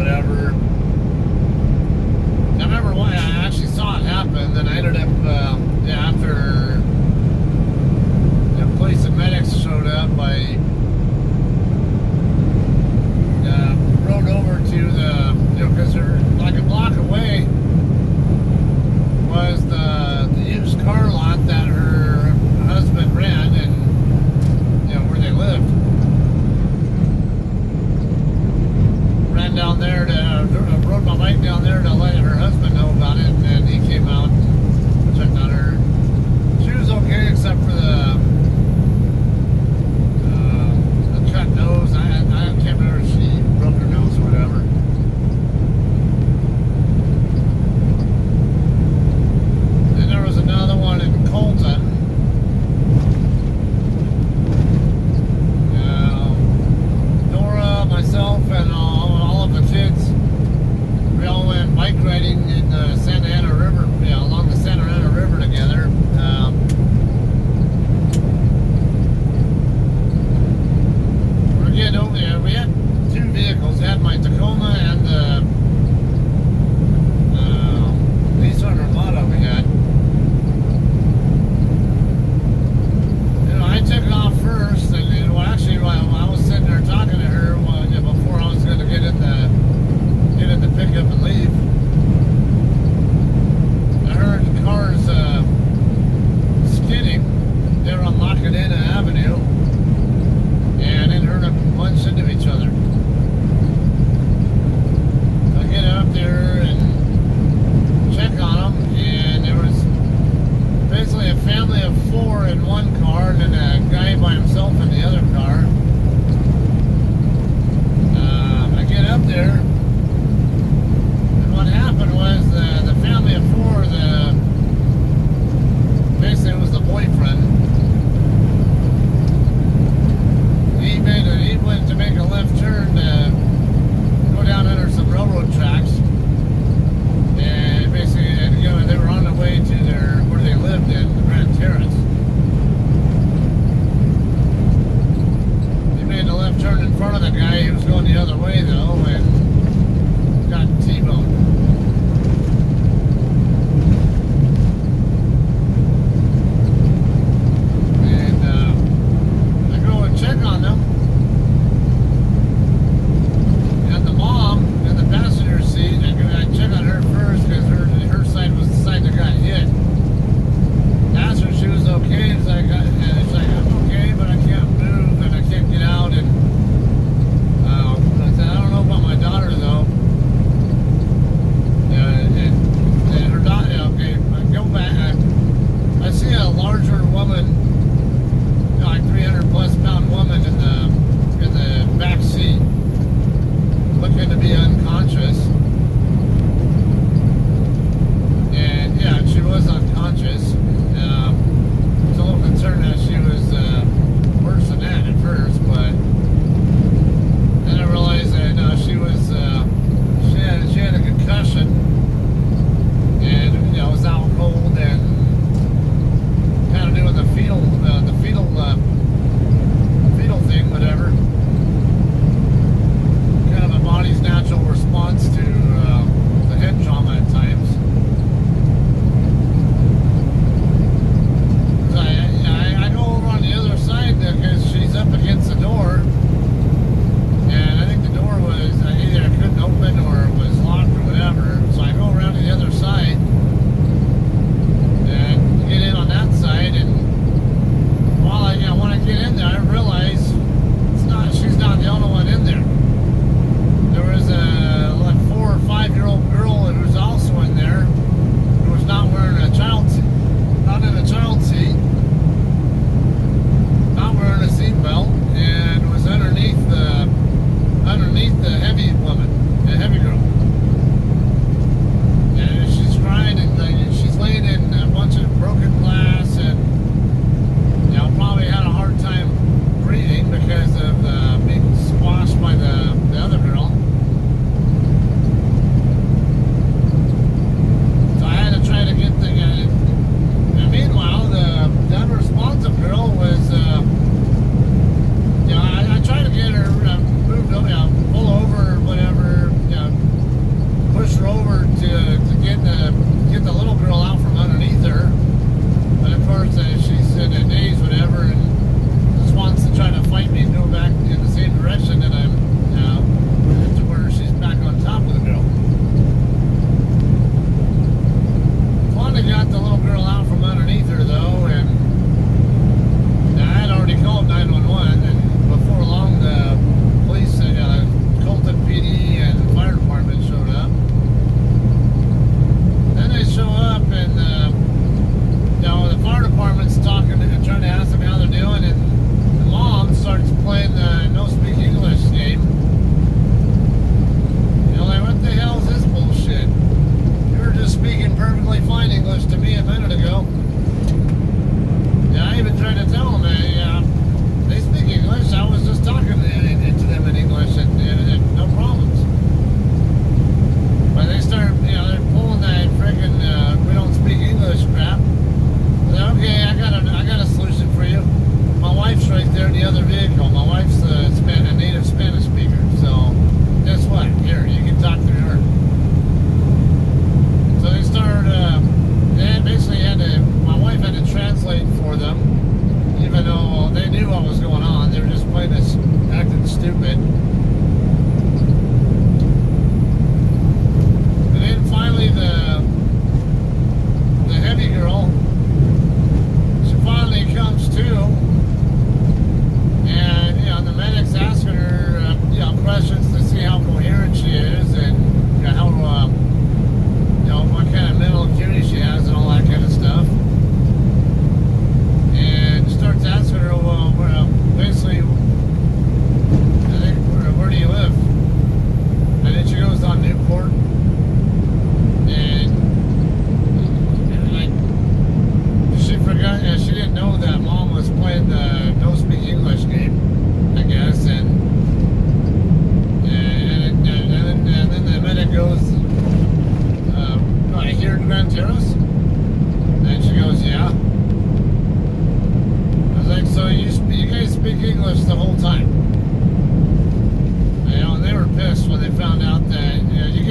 whatever. I remember why I actually saw it happen. Then I ended up after the police and medics showed up, I rode over to the, because they're like a block away was the used car lot that her husband ran, and where they lived. Ran down there rode my bike down there to let her husband know about it, and then he came out, checked on her. She was okay except for the cut nose. I can't remember if she broke her nose or whatever. Then there was another one in Colton. Dora, myself, and all of the kids, we all went bike riding in the Santa Ana River, along the Santa Ana River together. We're getting over there. We had two vehicles. I had my Tacoma and the Nissan Armada we had. I took it off first, and actually, while I was sitting there talking to her, before I was going to get in the pickup and leave, I heard the cars skidding. They were on Lacadena Avenue, and then heard them bunch into each other. So I get up there and check on them, and there was basically a family of 4 in one car, and then a guy by himself in the other car. I get up there, and what happened was the family of 4, basically it was the boyfriend. He went to make a left turn to go down under some railroad tracks, and basically, they were on the way to where they lived in Grand Terrace. He made a left turn in front of the guy. He was going the other way though, and got T-boned. And I go and check on them. And the mom in the passenger seat, I check on her first because her side was the side that got hit. Asked her if she was okay. She's like, I'm okay, but I can't move and I can't get out. And I said, I don't know about my dog.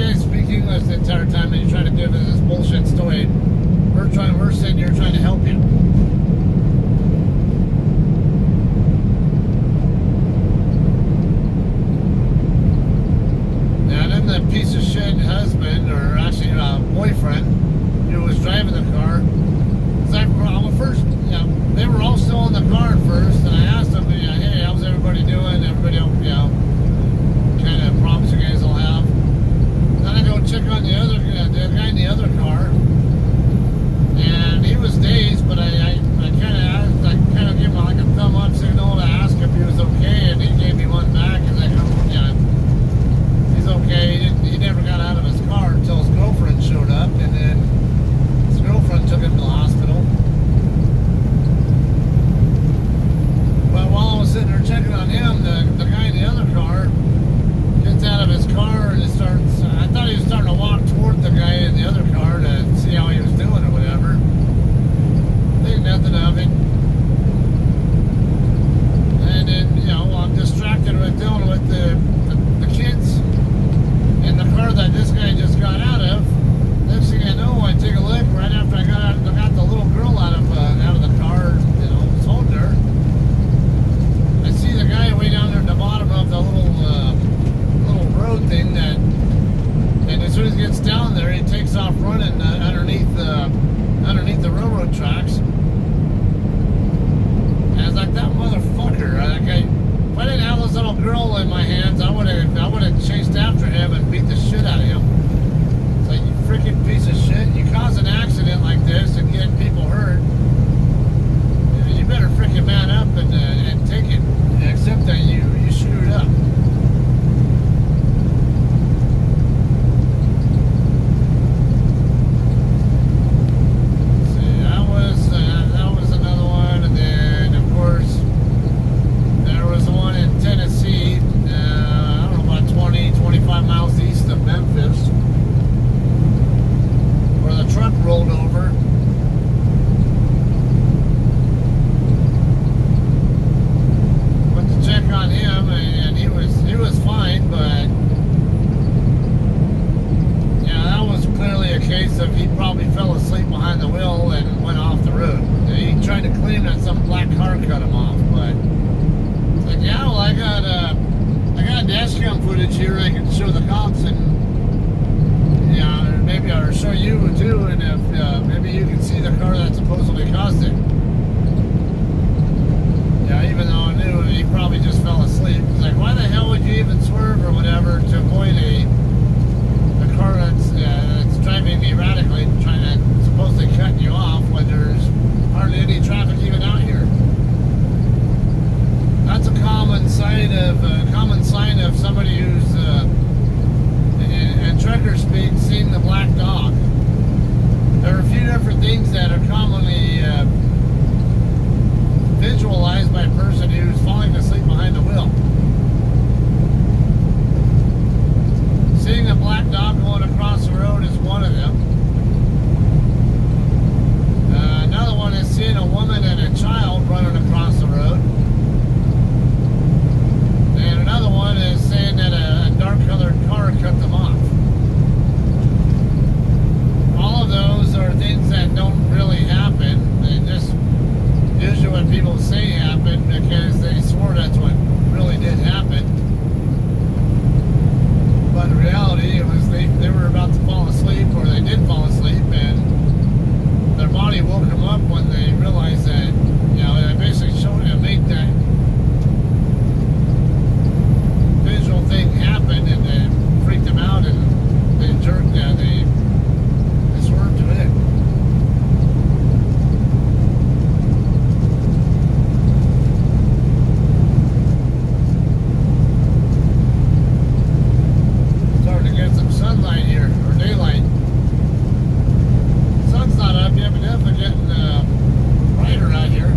guys speak English the entire time and you're trying to give us this bullshit story. We're sitting here trying to help you. And then the piece of shit husband, or actually boyfriend, who was driving the car, first, you know, they were all still in the car at first, and I asked them, you know, hey, how's everybody doing? Everybody, you know, kind of problems you guys will have. Then I go check on the guy in the other car, and he was dazed, but I kind of gave him like a thumb up signal to ask if he was okay, and he gave me one back, and like, you know, he's okay. He never got out of his car until his girlfriend showed up, and then his girlfriend took him to the hospital. But while I was sitting there checking on him, the guy in the other car gets out of his car and starts. I thought he was starting to walk toward the guy in the other car to see how he was doing or whatever. Think nothing of it. And then, you know, I'm distracted with dealing with the kids in the car that this guy just got out of. Next thing I know, I take a look right after I got the little girl out of the car, you know, holding her. I see the guy way down there at the bottom of the little road thing and as soon as he gets down there, he takes off running underneath the railroad tracks. And I was like, that motherfucker! If I didn't have this little girl in my hands, I would have chased after him and beat the shit out of him. It's like, you freaking piece of shit! You cause an accident like this and get people hurt. You better freaking man up and take it. Except that you screwed up. See, that was another one, and then of course there was the one in Tennessee. I don't know, about 25 miles east of Memphis, where the truck rolled over. Check on him, and he was fine, but yeah, that was clearly a case of he probably fell asleep behind the wheel and went off the road. He tried to claim that some black car cut him off, but it's like, yeah, well, I got dash cam footage here I can show the cops, and yeah, maybe I'll show you too, and if maybe you can see the car that supposedly caused it. Yeah, even though I knew he probably just fell asleep. It's like, why the hell would you even swerve or whatever to avoid a car that's driving erratically, trying to supposedly cut you off when there's hardly any traffic even out here? That's a common sign of somebody who's in trucker speak seeing the black dog. There are a few different things that are commonly visualized by a person who's falling asleep behind the wheel. Seeing a black dog going across the road is one of them. Another one is seeing a woman and a child running across the road. And another one is saying that a dark-colored car cut them off. All of those are things that don't really happen. They just usually what people say happened because they swore that's what really did happen. But in reality, it was they were about to fall asleep, or they did fall asleep, and their body woke them up when they realized that, you know, it basically showed them, made that visual thing happen, and it freaked them out, and they jerked, they swerved to it. Sunlight here, or daylight. Sun's not up yet, but definitely getting brighter out here.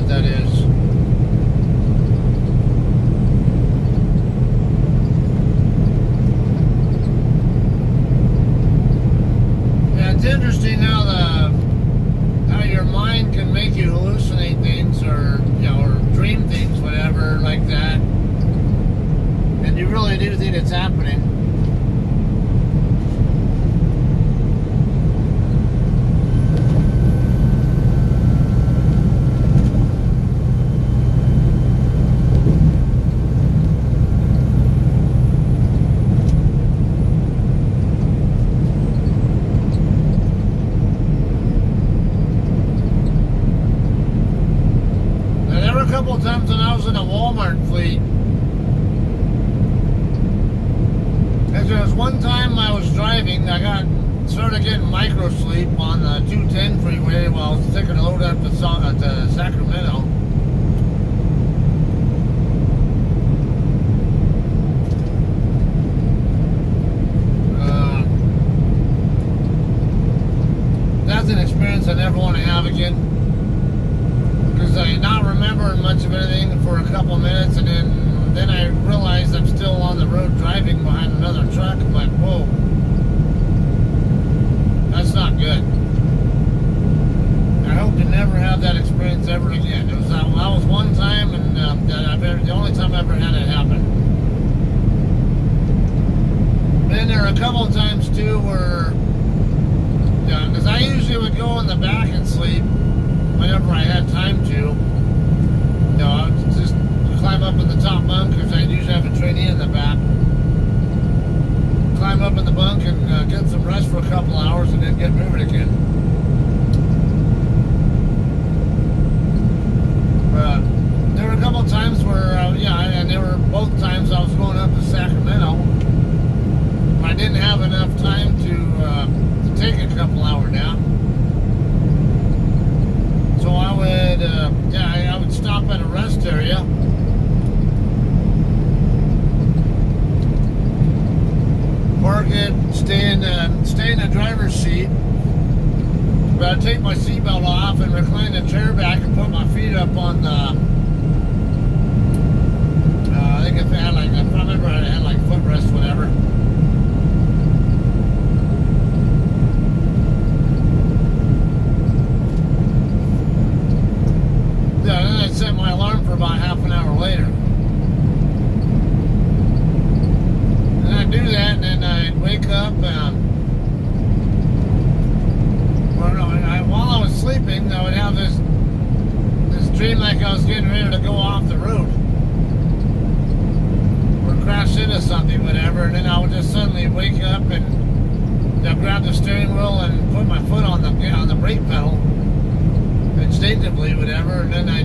what that is. Yeah, it's interesting how your mind can make you hallucinate things, or or dream things, whatever, like that, and you really do think it's happening. A couple of times when I was in a Walmart fleet. There was one time I was driving, I started getting micro sleep on the 210 freeway while I was taking a load up to Sacramento. That's an experience I never want to have again. Because I not remembering much of anything for a couple minutes, and then I realized I'm still on the road driving behind another truck. I'm like, whoa, that's not good. I hope to never have that experience ever again. That was one time, and the only time I ever had it happen. Then there are a couple of times too where, because I usually would go in the back and sleep whenever I had time to. I would just climb up in the top bunk, because I usually have a trainee in the back. Climb up in the bunk and get some rest for a couple hours, and then get moving again. But there were a couple of times where, and there were both times I was going up to Sacramento. I didn't have enough time to take a couple hour nap. So I would stop at a rest area. Park it, stay in the driver's seat. But I'd take my seatbelt off and recline the chair back and put my feet up on the. I think if I remember, I had like footrest, whatever. Yeah, then I'd set my alarm for about half an hour later. And I'd do that, and then I'd wake up, while I was sleeping, I would have this dream like I was getting ready to go off the road. Or crash into something, whatever, and then I would just suddenly wake up and grab the steering wheel and put my foot on the brake pedal. Instinctively, whatever, and then I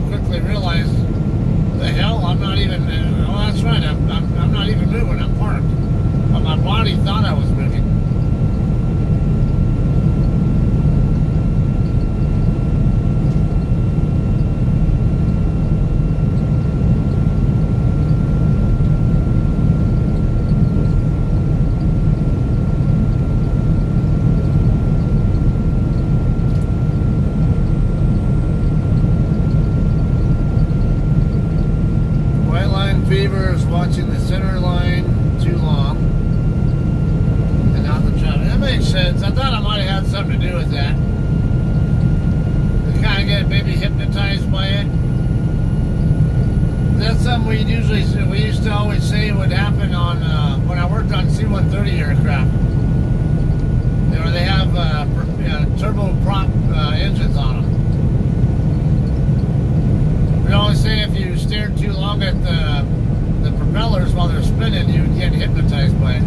quickly realize, the hell, I'm not even. Oh, that's right, I'm not even moving. I'm parked, but my body thought I was moving. Fever is watching the center line too long and not the traffic. That makes sense. I thought I might have had something to do with that. You kind of get maybe hypnotized by it. That's something we used to always say would happen on when I worked on C-130 aircraft. They have turboprop engines on them. We always say if you stared too long at the propellers while they're spinning, you would get hypnotized by it.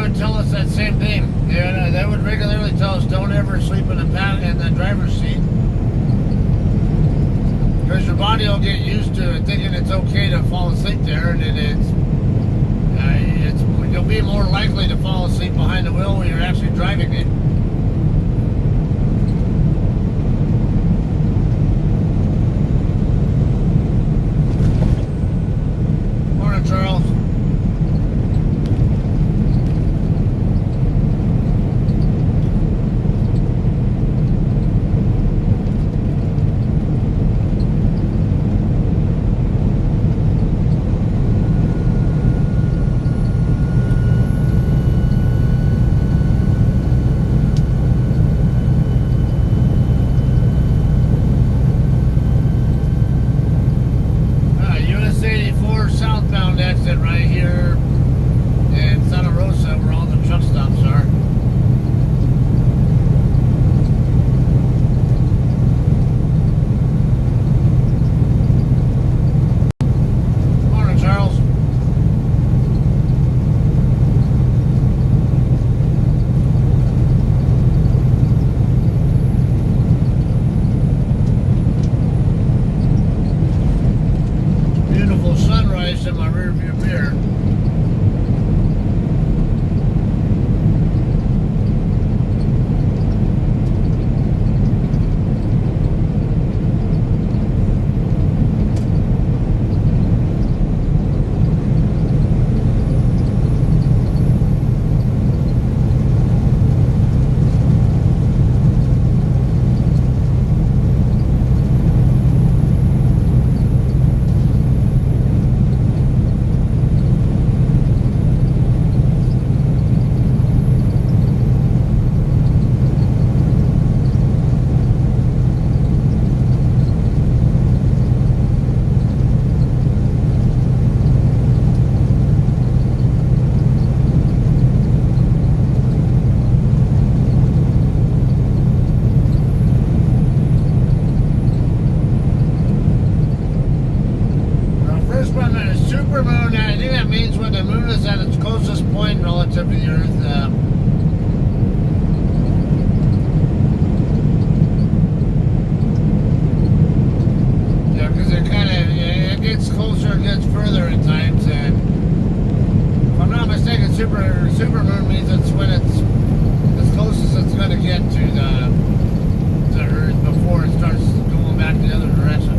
would tell us that same thing. They would regularly tell us, don't ever sleep in the driver's seat. Because your body will get used to it, thinking it's okay to fall asleep there, and you'll be more likely to fall asleep behind the wheel when you're actually driving it. Morning, Charles. Southbound exit right here in Santa Rosa, where all the truck stops are. Morning, Charles. Beautiful sunrise in my rear view mirror. Supermoon, I think that means when the moon is at its closest point relative to the Earth. Yeah, because it gets closer and gets further at times. And if I'm not mistaken, supermoon means it's when it's as close as it's going to get to the Earth before it starts going back the other direction.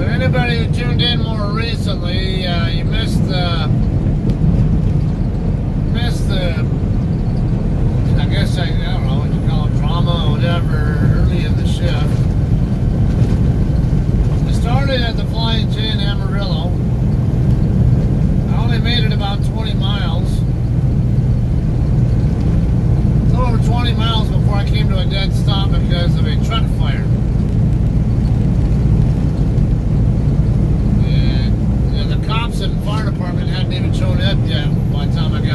Anybody who tuned in more recently, you missed the, I guess I don't know what you call it, drama or whatever, early in the shift. It started at the Flying J in Amarillo. I only made it about 20 miles. A little over 20 miles before I came to a dead stop because of a truck fire. Cops and fire department hadn't even shown up yet by the time I got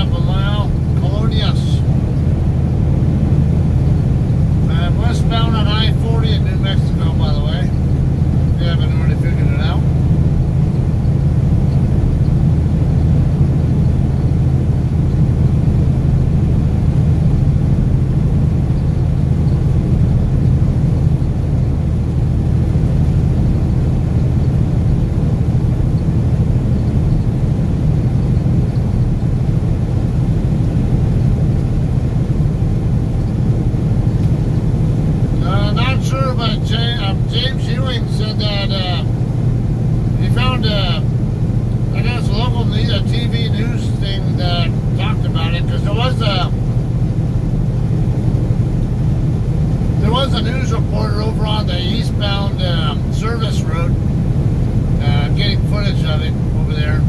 half a mile, Colonias. I'm westbound on I-40 in New Mexico, by the way. If you haven't already figured it out. Not sure, but James Ewing said that he found I guess a local TV news thing that talked about it, because there was a news reporter over on the eastbound service road getting footage of it over there.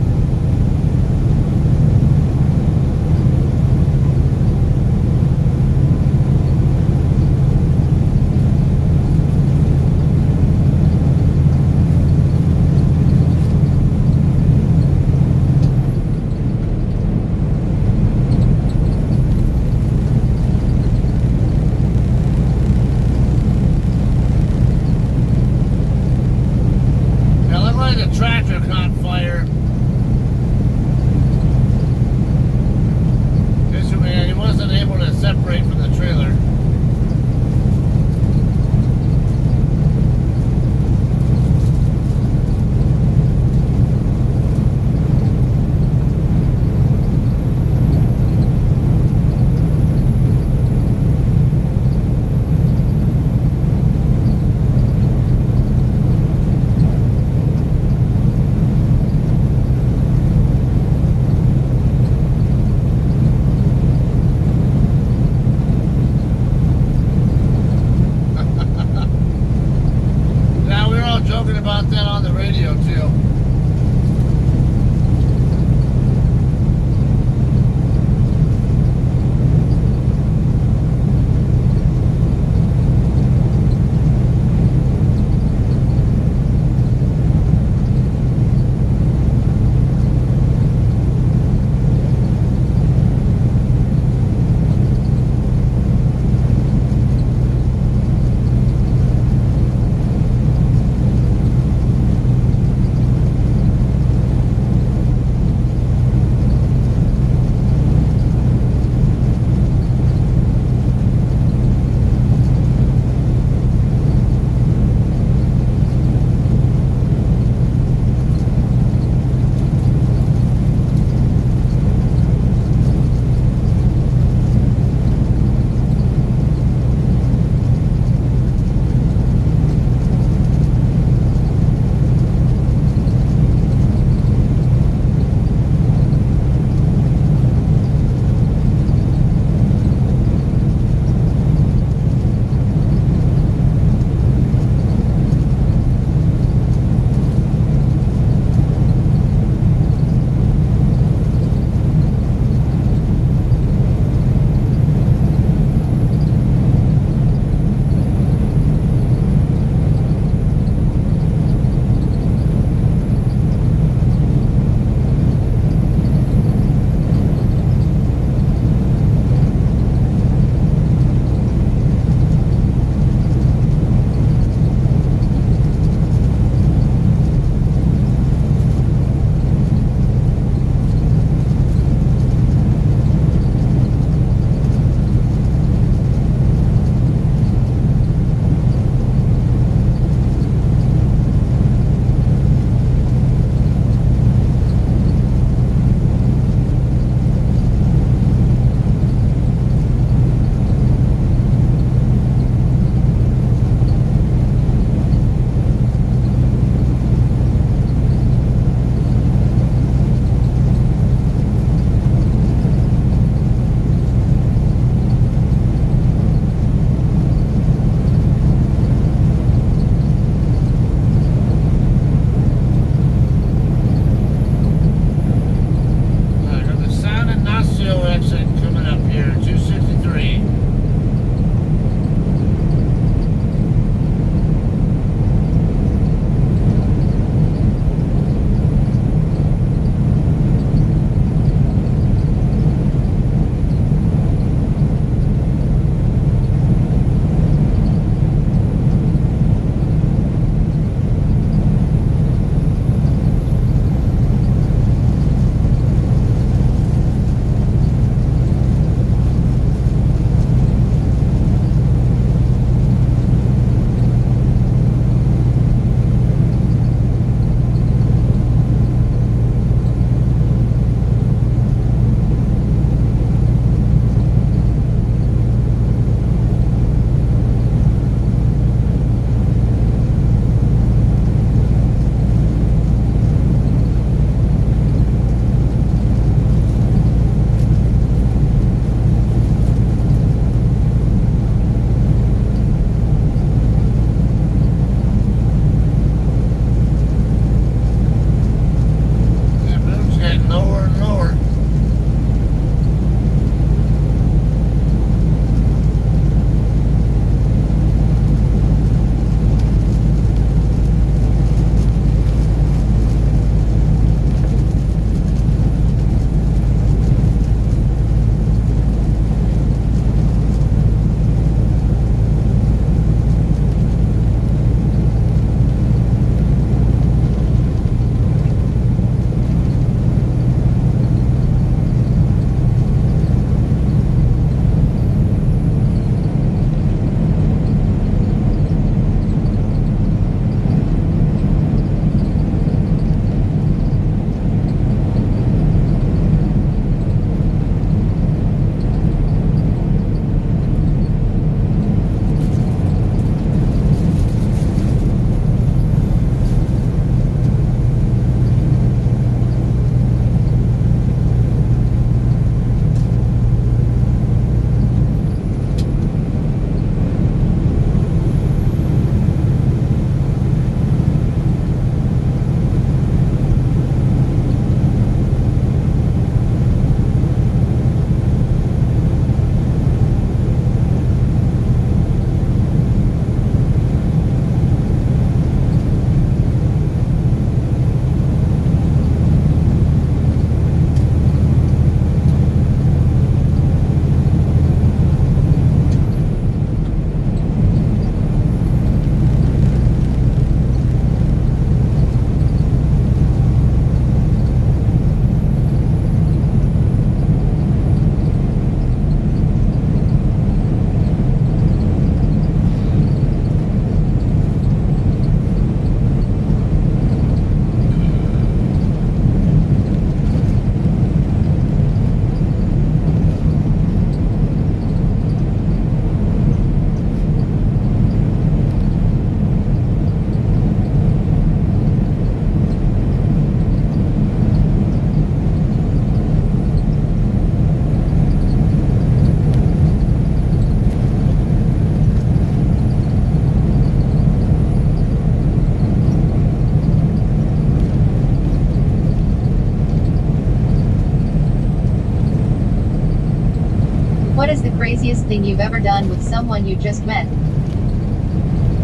What is the craziest thing you've ever done with someone you just met?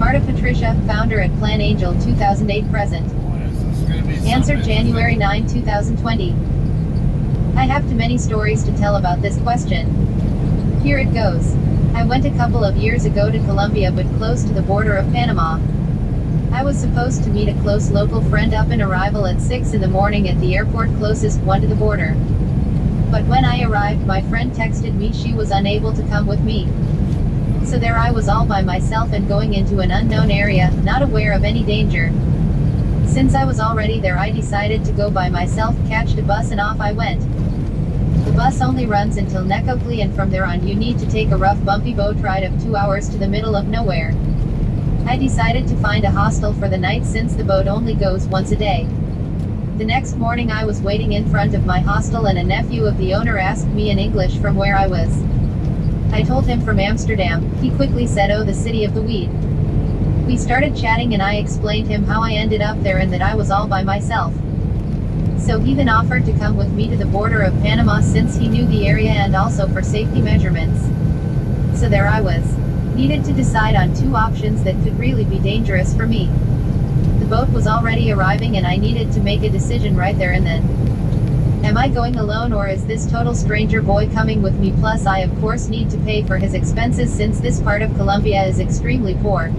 Marta Patricia, founder at Plan Angel 2008 present. Answer January 9, 2020. I have too many stories to tell about this question. Here it goes. I went a couple of years ago to Colombia but close to the border of Panama. I was supposed to meet a close local friend up in arrival at 6 in the morning at the airport closest one to the border. But when I arrived, my friend texted me she was unable to come with me. So there I was all by myself and going into an unknown area, not aware of any danger. Since I was already there, I decided to go by myself, catched a bus and off I went. The bus only runs until Necoclí and from there on you need to take a rough bumpy boat ride of 2 hours to the middle of nowhere. I decided to find a hostel for the night since the boat only goes once a day. The next morning I was waiting in front of my hostel and a nephew of the owner asked me in English from where I was. I told him from Amsterdam. He quickly said, "Oh, the city of the weed." We started chatting and I explained him how I ended up there and that I was all by myself. So he then offered to come with me to the border of Panama since he knew the area and also for safety measurements. So there I was. Needed to decide on two options that could really be dangerous for me. The boat was already arriving and I needed to make a decision right there and then. Am I going alone or is this total stranger boy coming with me? Plus I of course need to pay for his expenses since this part of Colombia is extremely poor.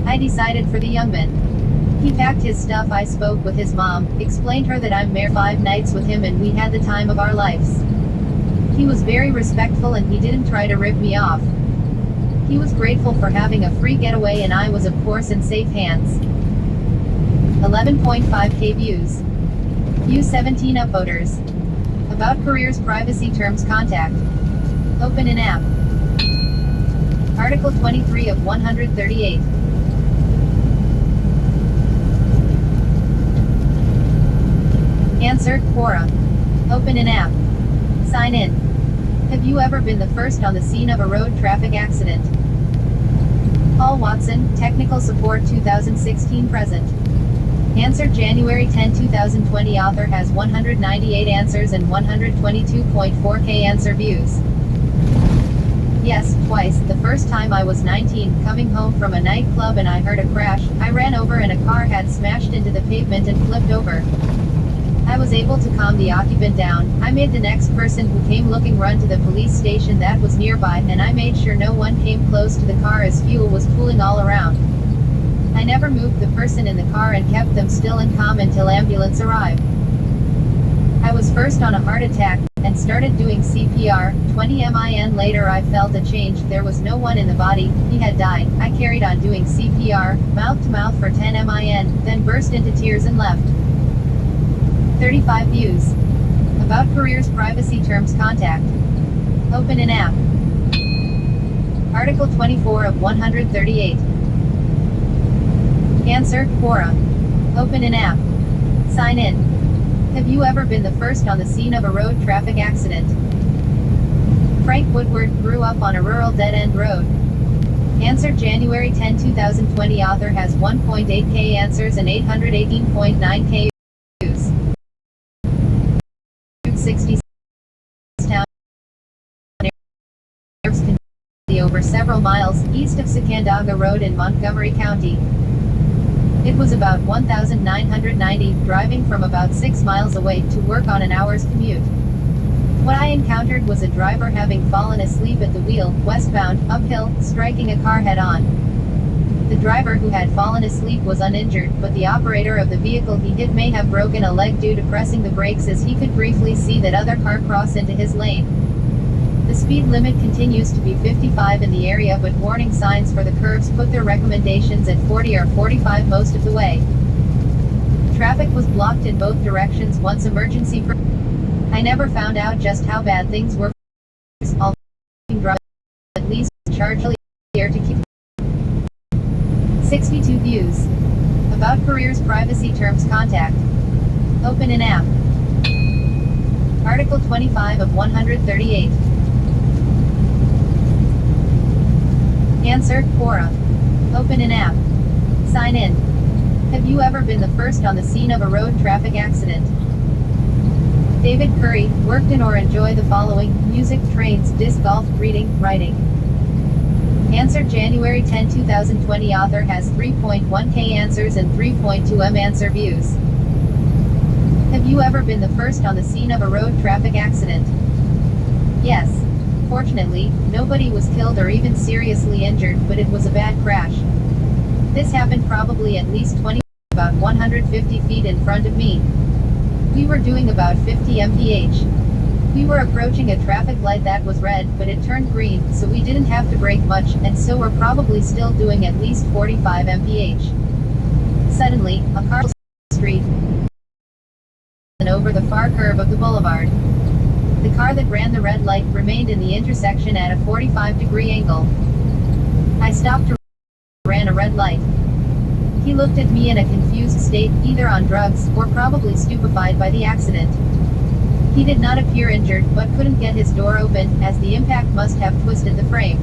I decided for the young man. He packed his stuff. I spoke with his mom, explained her that I'm there 5 nights with him and we had the time of our lives. He was very respectful and he didn't try to rip me off. He was grateful for having a free getaway and I was of course in safe hands. 11.5k views. View 17 upvoters. About careers, privacy terms, contact. Open an app. Article 23 of 138. Answer, Quora. Open an app. Sign in. Have you ever been the first on the scene of a road traffic accident? Paul Watson, Technical Support 2016 present. Answer January 10, 2020. Author has 198 answers and 122.4k answer views. Yes, twice. The first time I was 19, coming home from a nightclub and I heard a crash. I ran over and a car had smashed into the pavement and flipped over. I was able to calm the occupant down. I made the next person who came looking run to the police station that was nearby and I made sure no one came close to the car as fuel was pooling all around. I never moved the person in the car and kept them still and calm until ambulance arrived. I was first on a heart attack and started doing CPR. 20 min later I felt a change. There was no one in the body. He had died. I carried on doing CPR, mouth to mouth for 10 min, then burst into tears and left. 35 views. About careers, privacy terms, contact. Open an app. Article 24 of 138. Answer, Quora. Open an app. Sign in. Have you ever been the first on the scene of a road traffic accident? Frank Woodward grew up on a rural dead-end road. Answer January 10, 2020. Author has 1.8k answers and 818.9k views. 60 town over several miles east of Sacandaga Road in Montgomery County. It was about 1,990, driving from about 6 miles away to work on an hour's commute. What I encountered was a driver having fallen asleep at the wheel, westbound, uphill, striking a car head-on. The driver who had fallen asleep was uninjured, but the operator of the vehicle he hit may have broken a leg due to pressing the brakes as he could briefly see that other car cross into his lane. The speed limit continues to be 55 in the area, but warning signs for the curves put their recommendations at 40 or 45 most of the way. Traffic was blocked in both directions once emergency. I never found out just how bad things were. All drivers at least charge here to keep. 62 views. About careers, privacy terms, contact. Open an app. Article 25 of 138. Answer, Quora. Open an app. Sign in. Have you ever been the first on the scene of a road traffic accident? David Curry, worked in or enjoy the following: music, trains, disc golf, reading, writing. Answer: January 10, 2020. Author has 3.1k answers and 3.2m answer views. Have you ever been the first on the scene of a road traffic accident? Yes. Fortunately, nobody was killed or even seriously injured, but it was a bad crash. This happened probably at least 20, about 150 feet in front of me. We were doing about 50 mph. We were approaching a traffic light that was red, but it turned green, so we didn't have to brake much, and so we're probably still doing at least 45 mph. Suddenly, a car crossed the street and over the far curve of the boulevard. The car that ran the red light remained in the intersection at a 45-degree angle. I stopped to ran a red light. He looked at me in a confused state, either on drugs, or probably stupefied by the accident. He did not appear injured, but couldn't get his door open, as the impact must have twisted the frame.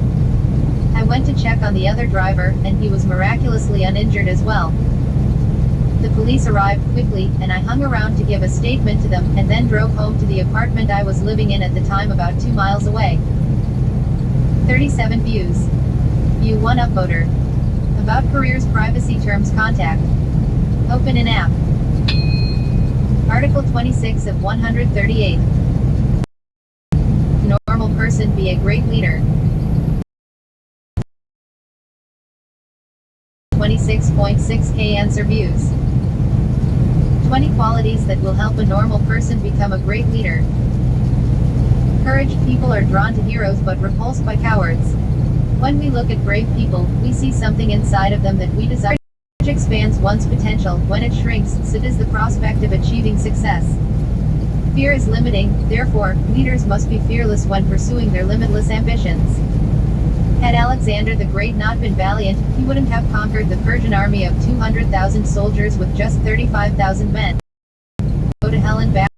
I went to check on the other driver, and he was miraculously uninjured as well. The police arrived quickly, and I hung around to give a statement to them, and then drove home to the apartment I was living in at the time, about 2 miles away. 37 views. View 1 upvoter. About careers, privacy terms, contact. Open an app. Article 26 of 138. Normal person be a great leader. 26.6k answer views. 20 qualities that will help a normal person become a great leader. Courage. People are drawn to heroes but repulsed by cowards. When we look at brave people, we see something inside of them that we desire. Courage expands one's potential. When it shrinks, so does the prospect of achieving success. Fear is limiting, therefore, leaders must be fearless when pursuing their limitless ambitions. Had Alexander the Great not been valiant, he wouldn't have conquered the Persian army of 200,000 soldiers with just 35,000 men. Go to hell and back.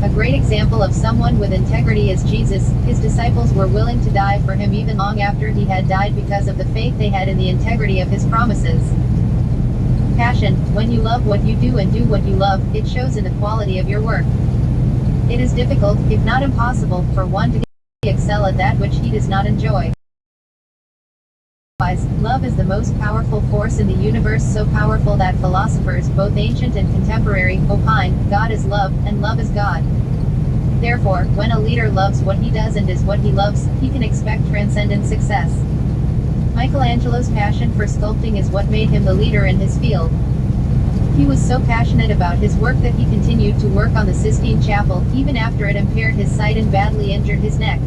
A great example of someone with integrity is Jesus. His disciples were willing to die for him even long after he had died because of the faith they had in the integrity of his promises. Passion. When you love what you do and do what you love, it shows in the quality of your work. It is difficult, if not impossible, for one to excel at that which he does not enjoy. Love is the most powerful force in the universe, so powerful that philosophers, both ancient and contemporary, opine, God is love, and love is God. Therefore, when a leader loves what he does and is what he loves, he can expect transcendent success. Michelangelo's passion for sculpting is what made him the leader in his field. He was so passionate about his work that he continued to work on the Sistine Chapel, even after it impaired his sight and badly injured his neck.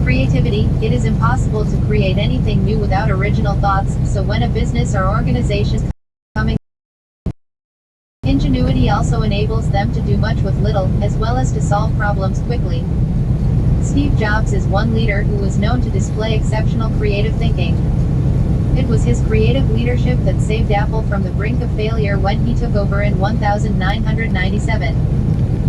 Creativity. It is impossible to create anything new without original thoughts, so when a business or organization is coming, ingenuity also enables them to do much with little, as well as to solve problems quickly. Steve Jobs is one leader who was known to display exceptional creative thinking. It was his creative leadership that saved Apple from the brink of failure when he took over in 1997.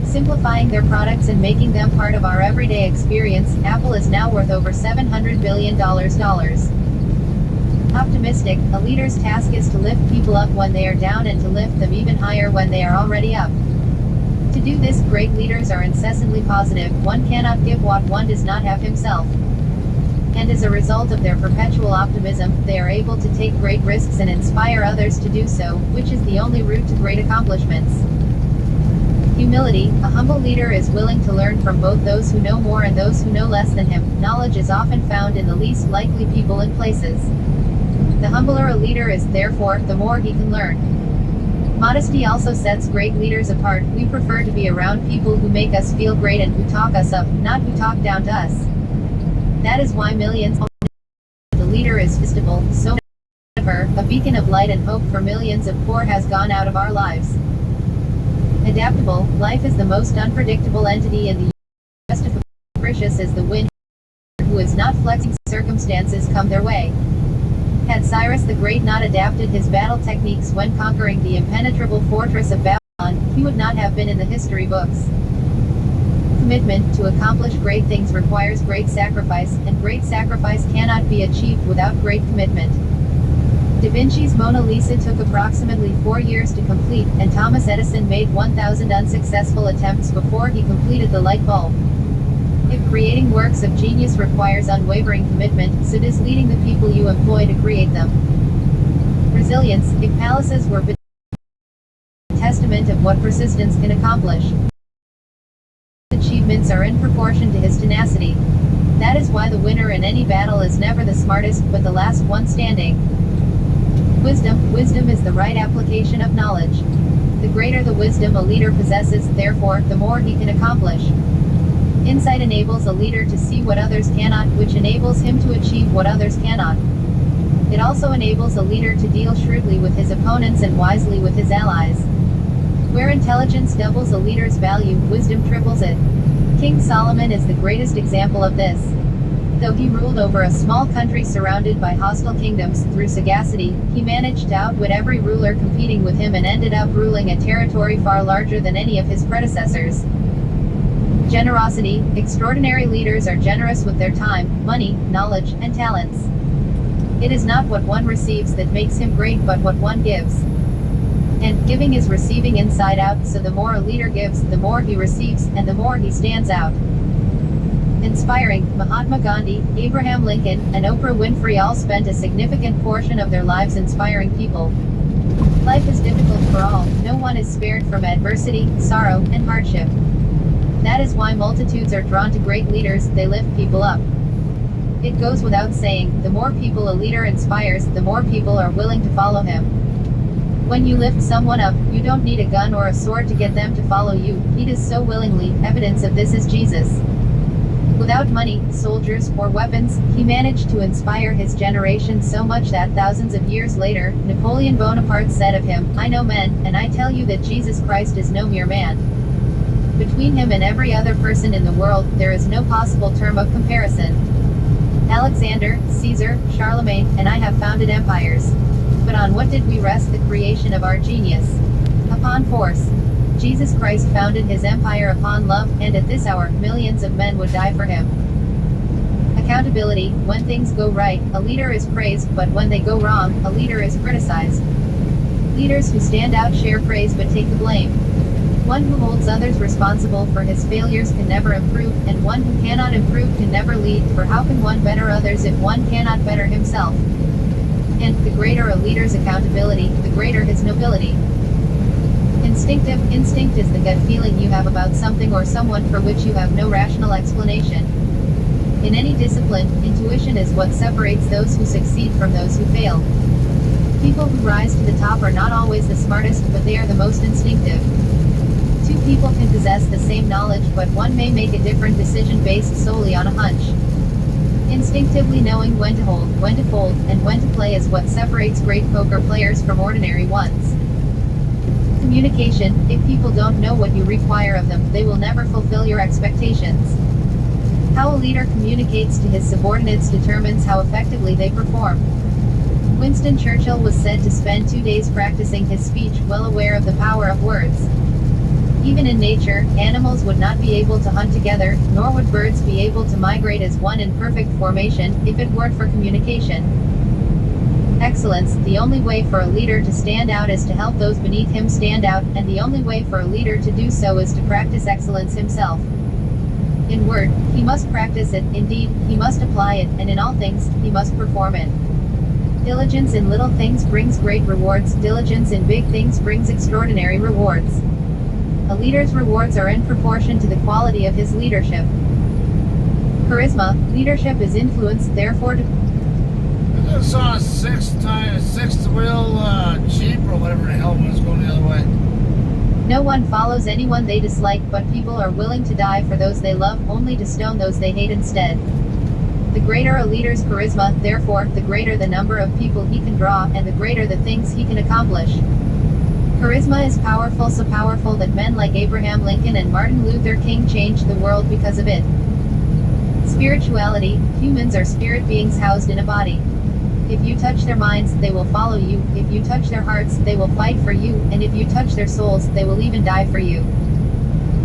Simplifying their products and making them part of our everyday experience, Apple is now worth over $700 billion. Optimistic. A leader's task is to lift people up when they are down and to lift them even higher when they are already up. To do this, great leaders are incessantly positive. One cannot give what one does not have himself. And as a result of their perpetual optimism, they are able to take great risks and inspire others to do so, which is the only route to great accomplishments. Humility. A humble leader is willing to learn from both those who know more and those who know less than him. Knowledge is often found in the least likely people and places. The humbler a leader is, therefore, the more he can learn. Modesty also sets great leaders apart. We prefer to be around people who make us feel great and who talk us up, not who talk down to us. That is why millions. The leader is visible, so her, a beacon of light and hope for millions of poor has gone out of our lives. Adaptable. Life is the most unpredictable entity in the universe. Capricious as the wind, who is not flexing circumstances come their way. Had Cyrus the Great not adapted his battle techniques when conquering the impenetrable fortress of Babylon, he would not have been in the history books. Commitment. To accomplish great things requires great sacrifice, and great sacrifice cannot be achieved without great commitment. Da Vinci's Mona Lisa took approximately 4 years to complete, and Thomas Edison made 1,000 unsuccessful attempts before he completed the light bulb. If creating works of genius requires unwavering commitment, so does leading the people you employ to create them. Resilience. If palaces were a testament of what persistence can accomplish, achievements are in proportion to his tenacity. That is why the winner in any battle is never the smartest, but the last one standing. Wisdom. Wisdom is the right application of knowledge. The greater the wisdom a leader possesses, therefore, the more he can accomplish. Insight enables a leader to see what others cannot, which enables him to achieve what others cannot. It also enables a leader to deal shrewdly with his opponents and wisely with his allies. Where intelligence doubles a leader's value, wisdom triples it. King Solomon is the greatest example of this. Though he ruled over a small country surrounded by hostile kingdoms, through sagacity, he managed to outwit every ruler competing with him and ended up ruling a territory far larger than any of his predecessors. Generosity. Extraordinary leaders are generous with their time, money, knowledge, and talents. It is not what one receives that makes him great, but what one gives. And giving is receiving inside out, so the more a leader gives, the more he receives, and the more he stands out. Inspiring. Mahatma Gandhi, Abraham Lincoln, and Oprah Winfrey all spent a significant portion of their lives inspiring people. Life is difficult for all, no one is spared from adversity, sorrow, and hardship. That is why multitudes are drawn to great leaders, they lift people up. It goes without saying, the more people a leader inspires, the more people are willing to follow him. When you lift someone up, you don't need a gun or a sword to get them to follow you, he does so willingly. Evidence of this is Jesus. Without money, soldiers, or weapons, he managed to inspire his generation so much that thousands of years later, Napoleon Bonaparte said of him, "I know men, and I tell you that Jesus Christ is no mere man." Between him and every other person in the world, there is no possible term of comparison. Alexander, Caesar, Charlemagne, and I have founded empires. But on what did we rest the creation of our genius? Upon force. Jesus Christ founded his empire upon love, and at this hour, millions of men would die for him. Accountability. When things go right, a leader is praised, but when they go wrong, a leader is criticized. Leaders who stand out share praise but take the blame. One who holds others responsible for his failures can never improve, and one who cannot improve can never lead, for how can one better others if one cannot better himself? And, the greater a leader's accountability, the greater his nobility. Instinctive. Instinct is the gut feeling you have about something or someone for which you have no rational explanation. In any discipline, intuition is what separates those who succeed from those who fail. People who rise to the top are not always the smartest, but they are the most instinctive. Two people can possess the same knowledge, but one may make a different decision based solely on a hunch. Instinctively knowing when to hold, when to fold, and when to play is what separates great poker players from ordinary ones. Communication. If people don't know what you require of them, they will never fulfill your expectations. How a leader communicates to his subordinates determines how effectively they perform. Winston Churchill was said to spend 2 days practicing his speech, well aware of the power of words. Even in nature, animals would not be able to hunt together, nor would birds be able to migrate as one in perfect formation, if it weren't for communication. Excellence. The only way for a leader to stand out is to help those beneath him stand out, and the only way for a leader to do so is to practice excellence himself. In word, he must practice it, indeed, he must apply it, and in all things, he must perform it. Diligence in little things brings great rewards, diligence in big things brings extraordinary rewards. A leader's rewards are in proportion to the quality of his leadership. Charisma. Leadership is influence, therefore I just saw a sixth wheel Jeep or whatever the hell was going the other way. no one follows anyone they dislike, but people are willing to die for those they love, only to stone those they hate instead. The greater a leader's charisma, therefore, the greater the number of people he can draw, and the greater the things he can accomplish. Charisma is powerful, so powerful that men like Abraham Lincoln and Martin Luther King changed the world because of it. Spirituality. Humans are spirit beings housed in a body. If you touch their minds, they will follow you. If you touch their hearts, they will fight for you, and if you touch their souls, they will even die for you.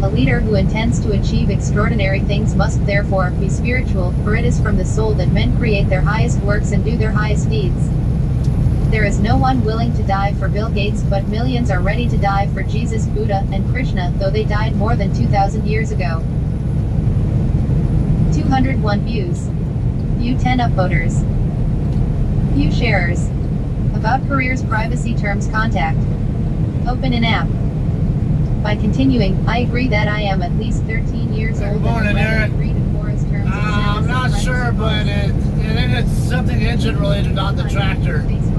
A leader who intends to achieve extraordinary things must therefore be spiritual, for it is from the soul that men create their highest works and do their highest deeds. There is no one willing to die for Bill Gates, but millions are ready to die for Jesus, Buddha, and Krishna, though they died more than 2,000 years ago. 201 views. View 10 upvoters. View sharers. About careers, privacy terms, contact. Open an app. By continuing, I agree that I am at least 13 years old. Good morning, Eric. Read and forest terms of I'm service not and sure, rights. but I think it's something engine related on the tractor. Facebook.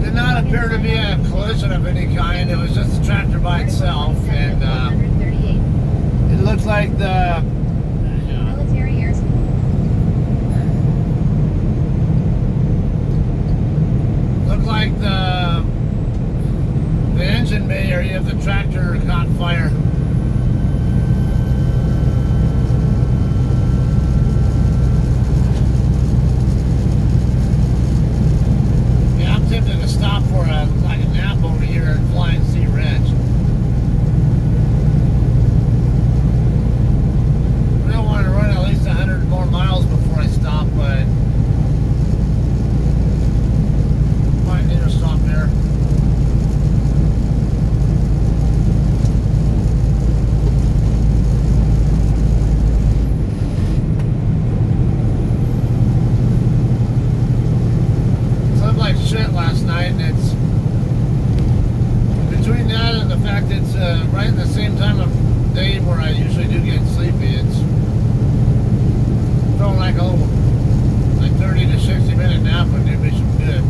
Did not appear to be a collision of any kind. It was just a tractor by itself, and 138. it looks like the Military airs. engine bay area of the tractor caught fire. Yeah, I'm tempted to stop for a nap over here at Flying Sea Ranch. I don't want to run at least 100 more miles before I stop, but might need to stop there. Slept like shit last night, and it's between that and the fact it's right at the same time of day where I usually do get sleepy. It's feeling like a little 30 to 60 minute nap would do me some good.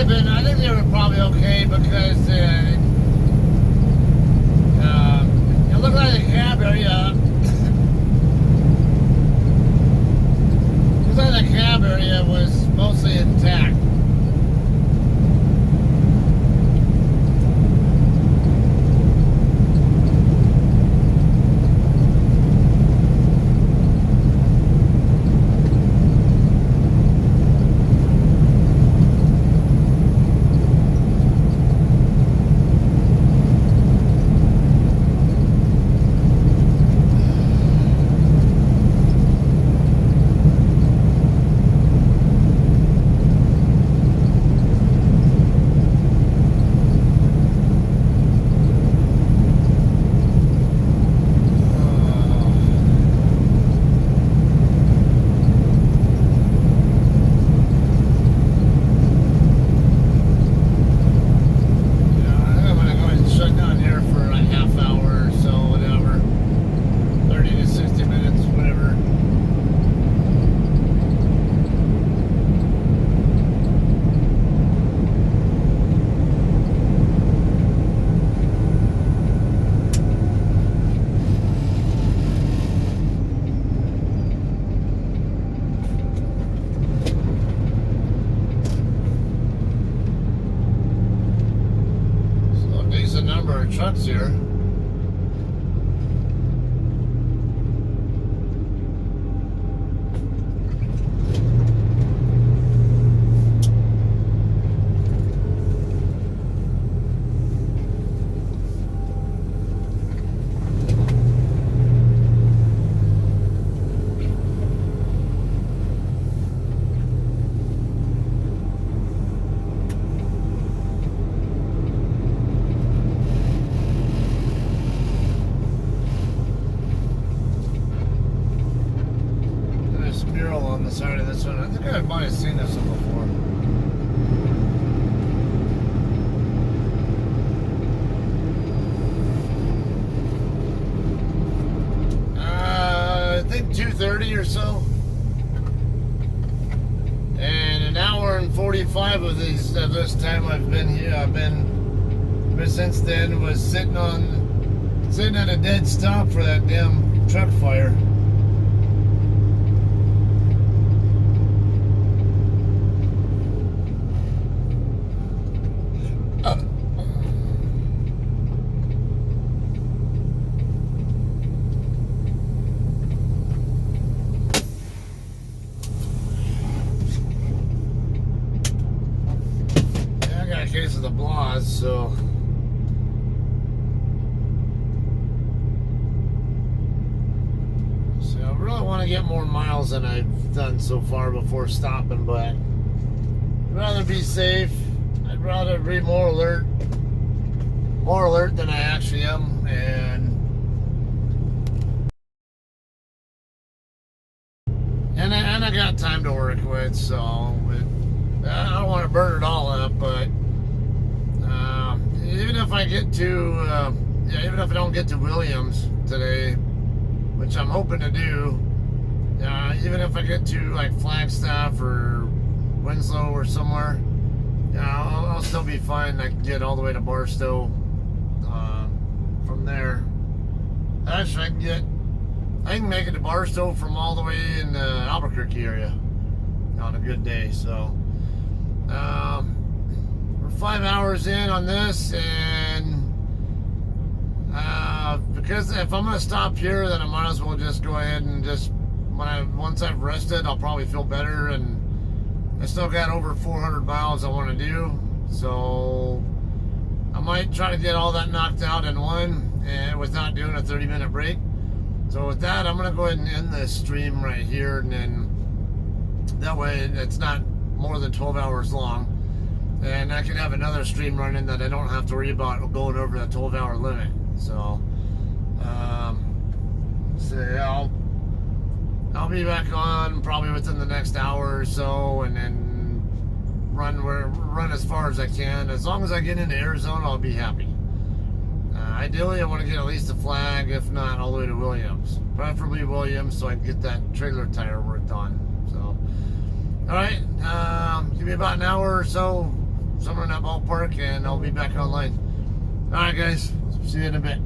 I think they were probably okay because it looked like the cab area. Looks like the cab area was mostly intact. Number of trucks here. 5 of these this time I've been here. But since then was sitting at a dead stop for that damn truck fire. I got a case of the blahs, so. I really want to get more miles than I've done so far before stopping, but I'd rather be safe. I'd rather be more alert than I actually am, and I got time to work with, so I don't want to burn it all up. But even if I get to, even if I don't get to Williams today, which I'm hoping to do, even if I get to like Flagstaff or Winslow or somewhere, I'll still be fine. I can get all the way to Barstow from there. Actually, I can make it to Barstow from all the way in the Albuquerque area on a good day. So we're 5 hours in on this, and because if I'm gonna stop here, then I might as well just go ahead and just once I've rested, I'll probably feel better, and I still got over 400 miles I want to do, so I might try to get all that knocked out in one and without doing a 30-minute break. So with that, I'm gonna go ahead and end this stream right here, and then that way it's not more than 12 hours long, and I can have another stream running that I don't have to worry about going over the 12-hour limit. So I'll be back on probably within the next hour or so, and then run as far as I can. As long as I get into Arizona, I'll be happy. Ideally, I want to get at least a flag, if not all the way to Williams. Preferably Williams, so I can get that trailer tire worked on. So, all right, give me about an hour or so, somewhere in that ballpark, and I'll be back online. All right, guys, see you in a bit.